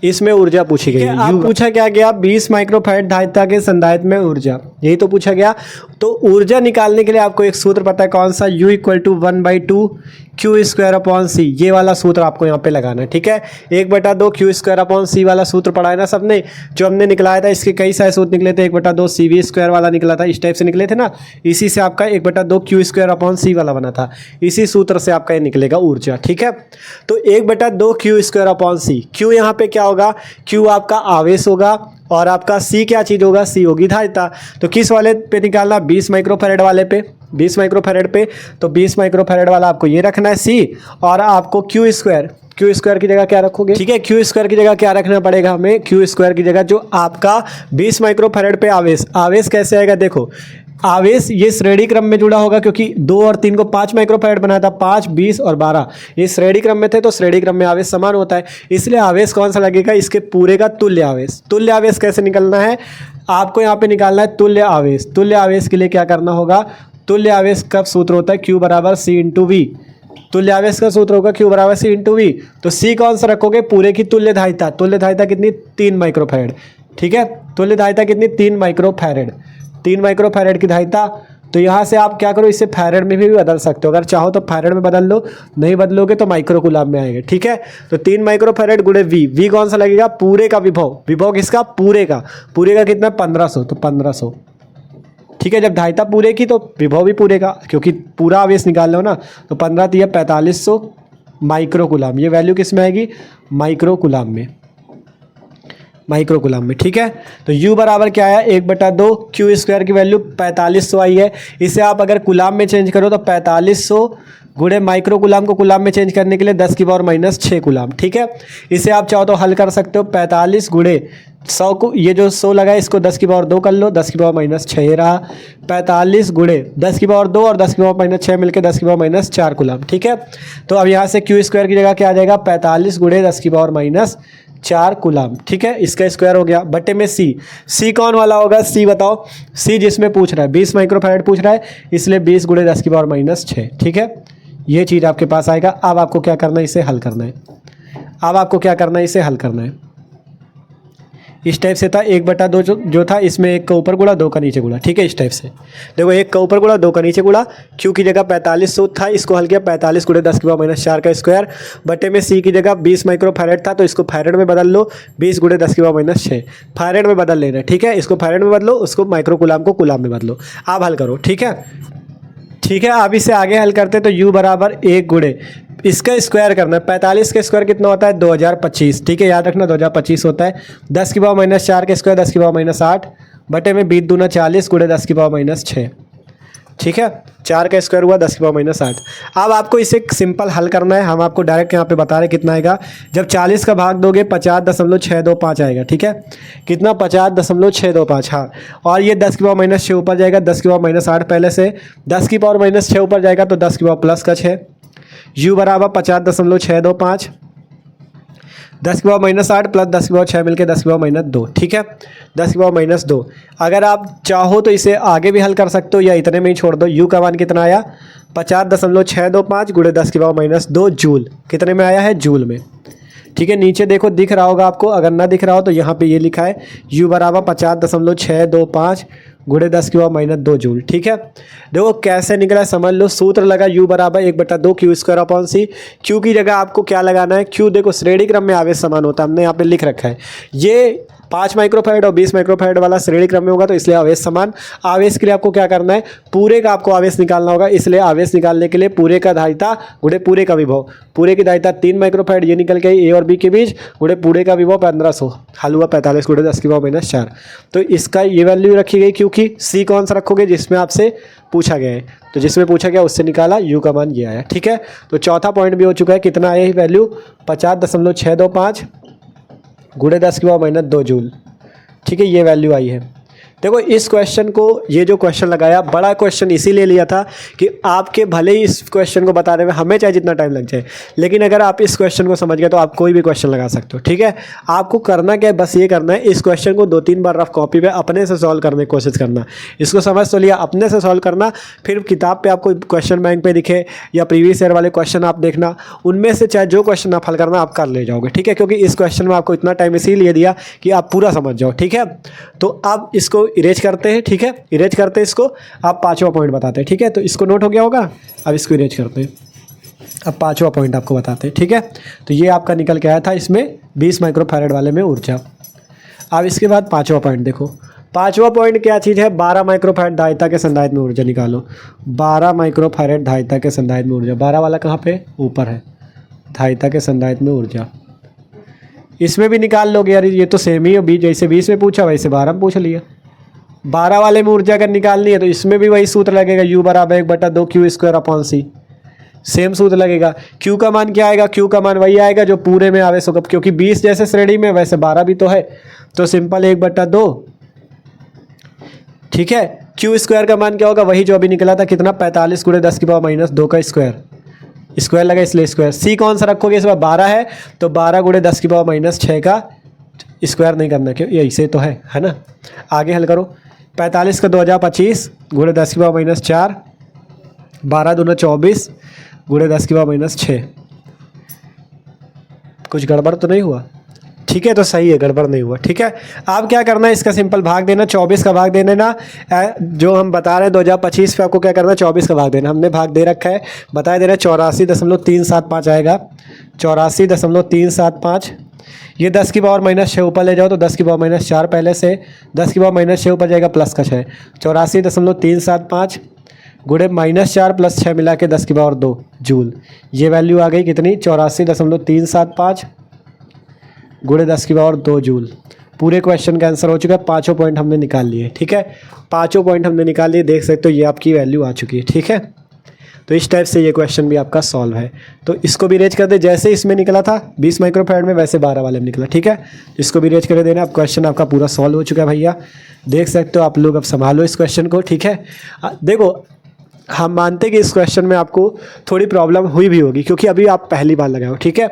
इसमें ऊर्जा पूछी गई है। आप पूछा क्या गया, 20 माइक्रोफैराड धारिता के संधारित्र में ऊर्जा, यही तो पूछा गया। तो ऊर्जा निकालने के लिए आपको एक सूत्र पता है कौन सा, U = 1/2 Q²/C, ये वाला सूत्र आपको यहाँ पे लगाना है। ठीक है, 1/2 Q²/C वाला सूत्र पढ़ा है ना सबने, जो हमने निकलाया था। इसके कई सारे सूत्र निकले थे, 1/2 CV² वाला निकला था, इस टाइप से निकले थे ना, इसी से आपका 1/2 Q²/C वाला बना था, इसी सूत्र से आपका ये निकलेगा ऊर्जा। ठीक है, तो 1/2 Q²/C, Q यहाँ पे क्या होगा, Q आपका आवेश होगा, और आपका सी क्या चीज़ होगा, सी होगी धारिता। तो किस वाले पे निकालना, 20 माइक्रोफैरेड वाले पे, 20 माइक्रोफैरेड पे। तो 20 माइक्रोफैरेड वाला आपको ये रखना है सी, और आपको क्यू स्क्वायर की जगह क्या रखोगे, ठीक है, क्यू स्क्वायर की जगह क्या रखना पड़ेगा हमें, क्यू स्क्वायर की जगह जो आपका 20 माइक्रोफैरेड पे आवेश कैसे आएगा, देखो आवेश ये श्रेणी क्रम में जुड़ा होगा, क्योंकि 2 और 3 को 5 माइक्रोफैरेड बनाया था, 5, 20 और 12 ये श्रेणी क्रम में थे, तो श्रेणी क्रम में आवेश समान होता है, इसलिए आवेश कौन सा लगेगा, इसके पूरे का तुल्य आवेश। तुल्य आवेश कैसे निकलना है, आपको यहाँ पे निकालना है तुल्य आवेश। तुल्य आवेश के लिए क्या करना होगा, तुल्य आवेश का सूत्र होता है Q बराबर C इंटू वी। तुल्य आवेश का सूत्र होगा Q बराबर C इंटू वी। तो C कौन सा रखोगे, पूरे की तुल्य धारिता। तुल्य धारिता कितनी, 3 माइक्रोफैरेड, ठीक है, तुल्य धारिता कितनी, 3 माइक्रोफैरेड, 3 माइक्रोफैरेड की धारिता। तो यहाँ से आप क्या करो, इसे फैरेड में भी बदल सकते हो, अगर चाहो तो फैरेड में बदल लो, नहीं बदलोगे तो माइक्रो कूलाम में आएगा, ठीक है। तो 3 माइक्रोफैरेड गुणे वी कौन सा लगेगा, पूरे का विभव। विभव किसका, पूरे का कितना, 1500, तो 1500, ठीक है। जब धारिता पूरे की तो विभव भी पूरे का, क्योंकि पूरा आवेश निकाल लो ना। तो 15 दिया 4500 माइक्रो कूलाम, ये वैल्यू किस में आएगी, माइक्रो कूलाम में, माइक्रो कूलाम में, ठीक है। तो U बराबर क्या आया, 1/2 क्यू स्क्वायर की वैल्यू 4500 आई है। इसे आप अगर कूलाम में चेंज करो तो 4500 गुणे माइक्रो कूलाम को कूलाम में चेंज करने के लिए 10 की पावर माइनस 6 कूलाम, ठीक है। इसे आप चाहो तो हल कर सकते हो, 45 गुणे 100 को, ये जो 100 लगा है इसको 10 की पावर 2 कर लो, 10 की पावर माइनस 6 रहा। 45 गुणे 10 की पावर 2 और 10 की पावर माइनस 6 मिलकर 10 की पावर माइनस 4 कूलाम, ठीक है। तो अब यहाँ से क्यू स्क्वायर की जगह क्या आ जाएगा, 45 गुणे 10 की पावर माइनस 4 कूलाम, ठीक है। इसका स्क्वायर हो गया, बटे में सी कौन वाला होगा, सी बताओ, सी जिसमें पूछ रहा है 20 माइक्रोफैरेड पूछ रहा है, इसलिए 20 गुणे 10 की पावर माइनस 6, ठीक है। ये चीज़ आपके पास आएगा। अब आपको क्या करना है, इसे हल करना है। अब आपको क्या करना है, इसे हल करना है। इस टाइप से था, 1/2 जो था इसमें 1 का ऊपर गुणा 2 का नीचे गुणा, ठीक है। इस टाइप से देखो, 1 का ऊपर गुणा 2 का नीचे गुणा, क्यू की जगह 4500 था, इसको हल किया 45 गुणे 10 की पावर माइनस 4 का स्क्वायर, बटे में सी की जगह 20 माइक्रोफैरेड था तो इसको फैरेड में बदल लो, 20 गुणे 10 की पावर माइनस 6 फैरेड में बदल लेना, ठीक है। इसको फैरेड में बदलो, उसको माइक्रो कूलाम को कूलाम में बदलो। आप हल करो, ठीक है, ठीक है। अब इसे आगे हल करते तो U बराबर 1 गुणे इसका स्क्वायर करना है, 45 का स्क्वायर कितना होता है, 2025, ठीक है, याद रखना 2025 होता है। 10 की पावर माइनस 4 का स्क्वायर 10 की पावर माइनस 8 बटे में 20 दूना 40 गुणे 10 की पावर माइनस 6, ठीक है। 4 का स्क्वायर हुआ 10 की पावर माइनस 8। अब आपको इसे सिंपल हल करना है, हम आपको डायरेक्ट यहाँ पे बता रहे कितना आएगा। जब 40 का भाग दोगे 50.625 आएगा, ठीक है, कितना, 50.625, हाँ। और ये 10 की पावर माइनस 6 ऊपर जाएगा, 10 की पावर माइनस 8 पहले से, 10 की पावर माइनस 6 ऊपर जाएगा तो 10 की पावर प्लस का 6। U बराबर 50.625, 10 की पावर माइनस 8 प्लस 10 की पावर 6 मिलकर 10 की पावर माइनस 2, ठीक है, 10 की पावर माइनस 2। अगर आप चाहो तो इसे आगे भी हल कर सकते हो या इतने में ही छोड़ दो। U का मान कितना आया, 50.625 गुणे 10 की पावर माइनस 2 जूल, कितने में आया है, जूल में, ठीक है। नीचे देखो दिख रहा होगा आपको, अगर ना दिख रहा हो तो यहाँ पे ये लिखा है U बराबर 50.625 गुणे 10 की पावर माइनस 2 जूल, ठीक है। देखो कैसे निकला समझ लो, सूत्र लगा U बराबर 1/2 क्यू स्क्वायर अपॉन सी। क्यू की जगह आपको क्या लगाना है, क्यू देखो श्रेणी क्रम में आवेश समान होता है, हमने यहाँ पे लिख रखा है। ये 5 माइक्रोफैरेड और 20 माइक्रोफैरेड वाला श्रेणी क्रम में होगा तो इसलिए आवेश समान। आवेश के लिए आपको क्या करना है, पूरे का आपको आवेश निकालना होगा, इसलिए आवेश निकालने के लिए पूरे का धारिता गुणे पूरे का विभव। पूरे की धारिता 3 माइक्रोफैरेड, ये निकल गई ए और बी के बीच, गुणे पूरे का विभव 1500, हल हुआ 45 गुणे 10 की पावर माइनस 4। तो इसका ये वैल्यू रखी गई, क्योंकि सी कौन सा रखोगे, जिसमें आपसे पूछा गया है, तो जिसमें पूछा गया उससे निकाला, U का मान ये आया, ठीक है। तो चौथा पॉइंट भी हो चुका है, कितना आया वैल्यू, 50.625 गुणे 10 की पावर माइनस 2 जूल, ठीक है, ये वैल्यू आई है। देखो इस क्वेश्चन को, ये जो क्वेश्चन लगाया बड़ा क्वेश्चन इसीलिए लिया था कि आपके भले ही इस क्वेश्चन को बताने में हमें चाहे जितना टाइम लग जाए, लेकिन अगर आप इस क्वेश्चन को समझ गए तो आप कोई भी क्वेश्चन लगा सकते हो, ठीक है। आपको करना क्या है, बस ये करना है, इस क्वेश्चन को 2-3 बार रफ कॉपी पे अपने से सॉल्व करने की कोशिश करना। इसको समझ तो लिया, अपने से सॉल्व करना, फिर किताब पर आपको क्वेश्चन बैंक पे दिखे या प्रीवियस ईयर वाले क्वेश्चन आप देखना, उनमें से चाहे जो क्वेश्चन आप हल करना आप कर ले जाओगे, ठीक है। क्योंकि इस क्वेश्चन में आपको इतना टाइम इसीलिए दिया कि आप पूरा समझ जाओ, ठीक है। तो अब इसको इरेज करते हैं, ठीक है, इरेज करते हैं इसको। आप 5वां पॉइंट बताते हैं, ठीक है। तो इसको नोट हो गया होगा, अब इसको इरेज करते हैं। अब 5वां पॉइंट आपको बताते हैं, ठीक है। तो ये आपका निकल के आया था इसमें 20 माइक्रोफैरेड वाले में ऊर्जा। अब इसके बाद 5वां पॉइंट देखो, 5वां पॉइंट क्या चीज़ है, 12 माइक्रोफैरेड धारिता के संधारित्र में ऊर्जा निकालो। 12 माइक्रोफैरेड धारिता के संधारित्र में ऊर्जा, 12 वाला कहाँ पे, ऊपर है, धारिता के संधारित्र में ऊर्जा, इसमें भी निकाल लोगे यार, ये तो सेम ही है। 20 जैसे 20 में पूछा वैसे 12 में पूछ लिया। 12 वाले में ऊर्जा अगर निकालनी है तो इसमें भी वही सूत्र लगेगा, U बराबर 1/2 क्यू स्क्वायर अपॉन सी। सेम सूत्र लगेगा। Q का मान क्या आएगा? Q का मान वही आएगा जो पूरे में आवेश होगा, क्योंकि 20 जैसे श्रेणी में वैसे 12 भी तो है, तो सिंपल 1/2। ठीक है, Q स्क्वायर का मान क्या होगा? वही जो अभी निकला था, कितना? 45 × 10⁻² का स्क्वायर, स्क्वायर लगा इसलिए स्क्वायर। C कौन सा रखोगे? इस बार 12 है तो 12 × 10⁻6 का स्क्वायर नहीं करना, क्यों? यही से तो है ना। आगे हल करो। 45 का 2025 × 10⁻4, 12 दूना 24 × 10⁻6। कुछ गड़बड़ तो नहीं हुआ? ठीक है, तो सही है, गड़बड़ नहीं हुआ। ठीक है, आप क्या करना है, इसका सिंपल भाग देना, 24 का भाग दे देना। जो हम बता रहे हैं 2025 पे आपको क्या करना है, 24 का भाग देना। हमने भाग दे रखा है, बताया दे रहा है 84.375 आएगा, 84.375। ये 10⁻6 ऊपर ले जाओ तो 10⁻4 पहले से, 10⁻6 ऊपर जाएगा प्लस का 6, 84.375 गुणे -4 + 6 मिला के 10⁻2 जूल। ये वैल्यू आ गई कितनी? 84.375 गुणे 10⁻2 जूल। पूरे क्वेश्चन का आंसर हो चुका है। 5 पॉइंट हमने निकाल लिए। ठीक है, 5 पॉइंट हमने निकाल लिए, देख सकते हो ये आपकी वैल्यू आ चुकी है। ठीक है, तो इस टाइप से ये क्वेश्चन भी आपका सॉल्व है। तो इसको भी रेज कर दे, जैसे इसमें निकला था 20 माइक्रोफैराड में, वैसे 12 वाले में निकला। ठीक है, इसको भी रेज कर देना। अब क्वेश्चन आपका पूरा सॉल्व हो चुका है भैया, देख सकते हो आप लोग। अब संभालो इस क्वेश्चन को। ठीक है, देखो हम मानते कि इस क्वेश्चन में आपको थोड़ी प्रॉब्लम हुई भी होगी, क्योंकि अभी आप पहली बार लगाए हो। ठीक है,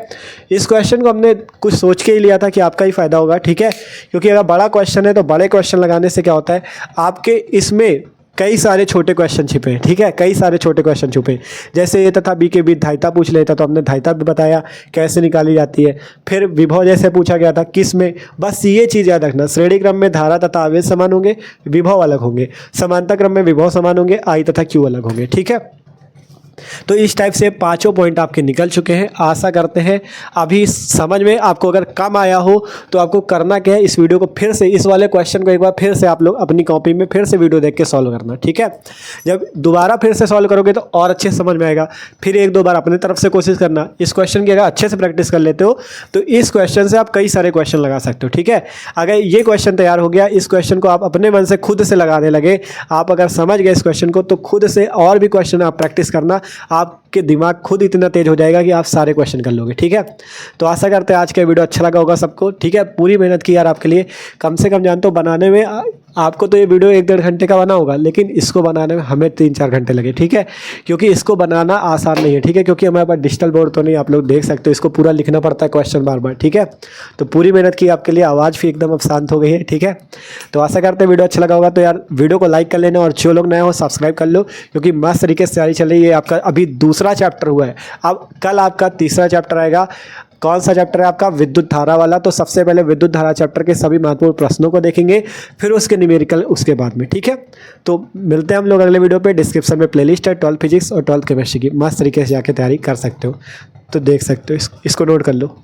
इस क्वेश्चन को हमने कुछ सोच के ही लिया था कि आपका ही फ़ायदा होगा। ठीक है, क्योंकि अगर बड़ा क्वेश्चन है तो बड़े क्वेश्चन लगाने से क्या होता है, आपके इसमें कई सारे छोटे क्वेश्चन छिपे हैं। ठीक है, कई सारे छोटे क्वेश्चन छुपे, जैसे ये तथा बी के बीच धारिता पूछ लेता तो हमने धारिता भी बताया कैसे निकाली जाती है। फिर विभव जैसे पूछा गया था किस में, बस ये चीज़ याद रखना, श्रेणी क्रम में धारा तथा आवेश समान होंगे, विभव अलग होंगे। समांतर क्रम में विभव समान होंगे, आई तथा क्यू अलग होंगे। ठीक है, तो इस टाइप से 5 पॉइंट आपके निकल चुके हैं। आशा करते हैं अभी समझ में आपको अगर कम आया हो तो आपको करना क्या है, इस वीडियो को फिर से, इस वाले क्वेश्चन को एक बार फिर से आप लोग अपनी कॉपी में फिर से वीडियो देख के सॉल्व करना। ठीक है, जब दोबारा फिर से सॉल्व करोगे तो और अच्छे से समझ में आएगा। फिर 1-2 बार अपनी तरफ से कोशिश करना। इस क्वेश्चन की अगर अच्छे से प्रैक्टिस कर लेते हो तो इस क्वेश्चन से आप कई सारे क्वेश्चन लगा सकते हो। ठीक है, अगर ये क्वेश्चन तैयार हो गया, इस क्वेश्चन को आप अपने मन से खुद से लगाने लगे, आप अगर समझ गए इस क्वेश्चन को, तो खुद से और भी क्वेश्चन आप प्रैक्टिस करना, आपके दिमाग खुद इतना तेज हो जाएगा कि आप सारे क्वेश्चन कर लोगे। ठीक है, तो आशा करते हैं आज का वीडियो अच्छा लगा होगा सबको। ठीक है, पूरी मेहनत की यार आपके लिए, कम से कम जानते हो बनाने में आपको तो ये वीडियो 1-1.5 घंटे का बना होगा, लेकिन इसको बनाने में हमें 3-4 घंटे लगे। ठीक है, क्योंकि इसको बनाना आसान नहीं है। ठीक है, क्योंकि हमारे पास डिजिटल बोर्ड तो नहीं, आप लोग देख सकते हो, इसको पूरा लिखना पड़ता है क्वेश्चन बार बार। ठीक है, तो पूरी मेहनत की आपके लिए, आवाज़ भी एकदम अब शांत हो गई है। ठीक है, तो आशा करते हैं वीडियो अच्छा लगा होगा, तो यार वीडियो को लाइक कर लेना, और जो लोग नए हो सब्सक्राइब कर लो, क्योंकि मस्त तरीके से तैयारी चल रही है। आपका अभी दूसरा चैप्टर हुआ है, अब कल आपका तीसरा चैप्टर आएगा। कौन सा चैप्टर है आपका? विद्युत धारा वाला। तो सबसे पहले विद्युत धारा चैप्टर के सभी महत्वपूर्ण प्रश्नों को देखेंगे, फिर उसके न्यूमेरिकल उसके बाद में। ठीक है, तो मिलते हैं हम लोग अगले वीडियो पे। डिस्क्रिप्शन में प्लेलिस्ट है 12 फिजिक्स और 12 केमिस्ट्री की, मस्त तरीके से जाके तैयारी कर सकते हो। तो देख सकते हो, इसको नोट कर लो।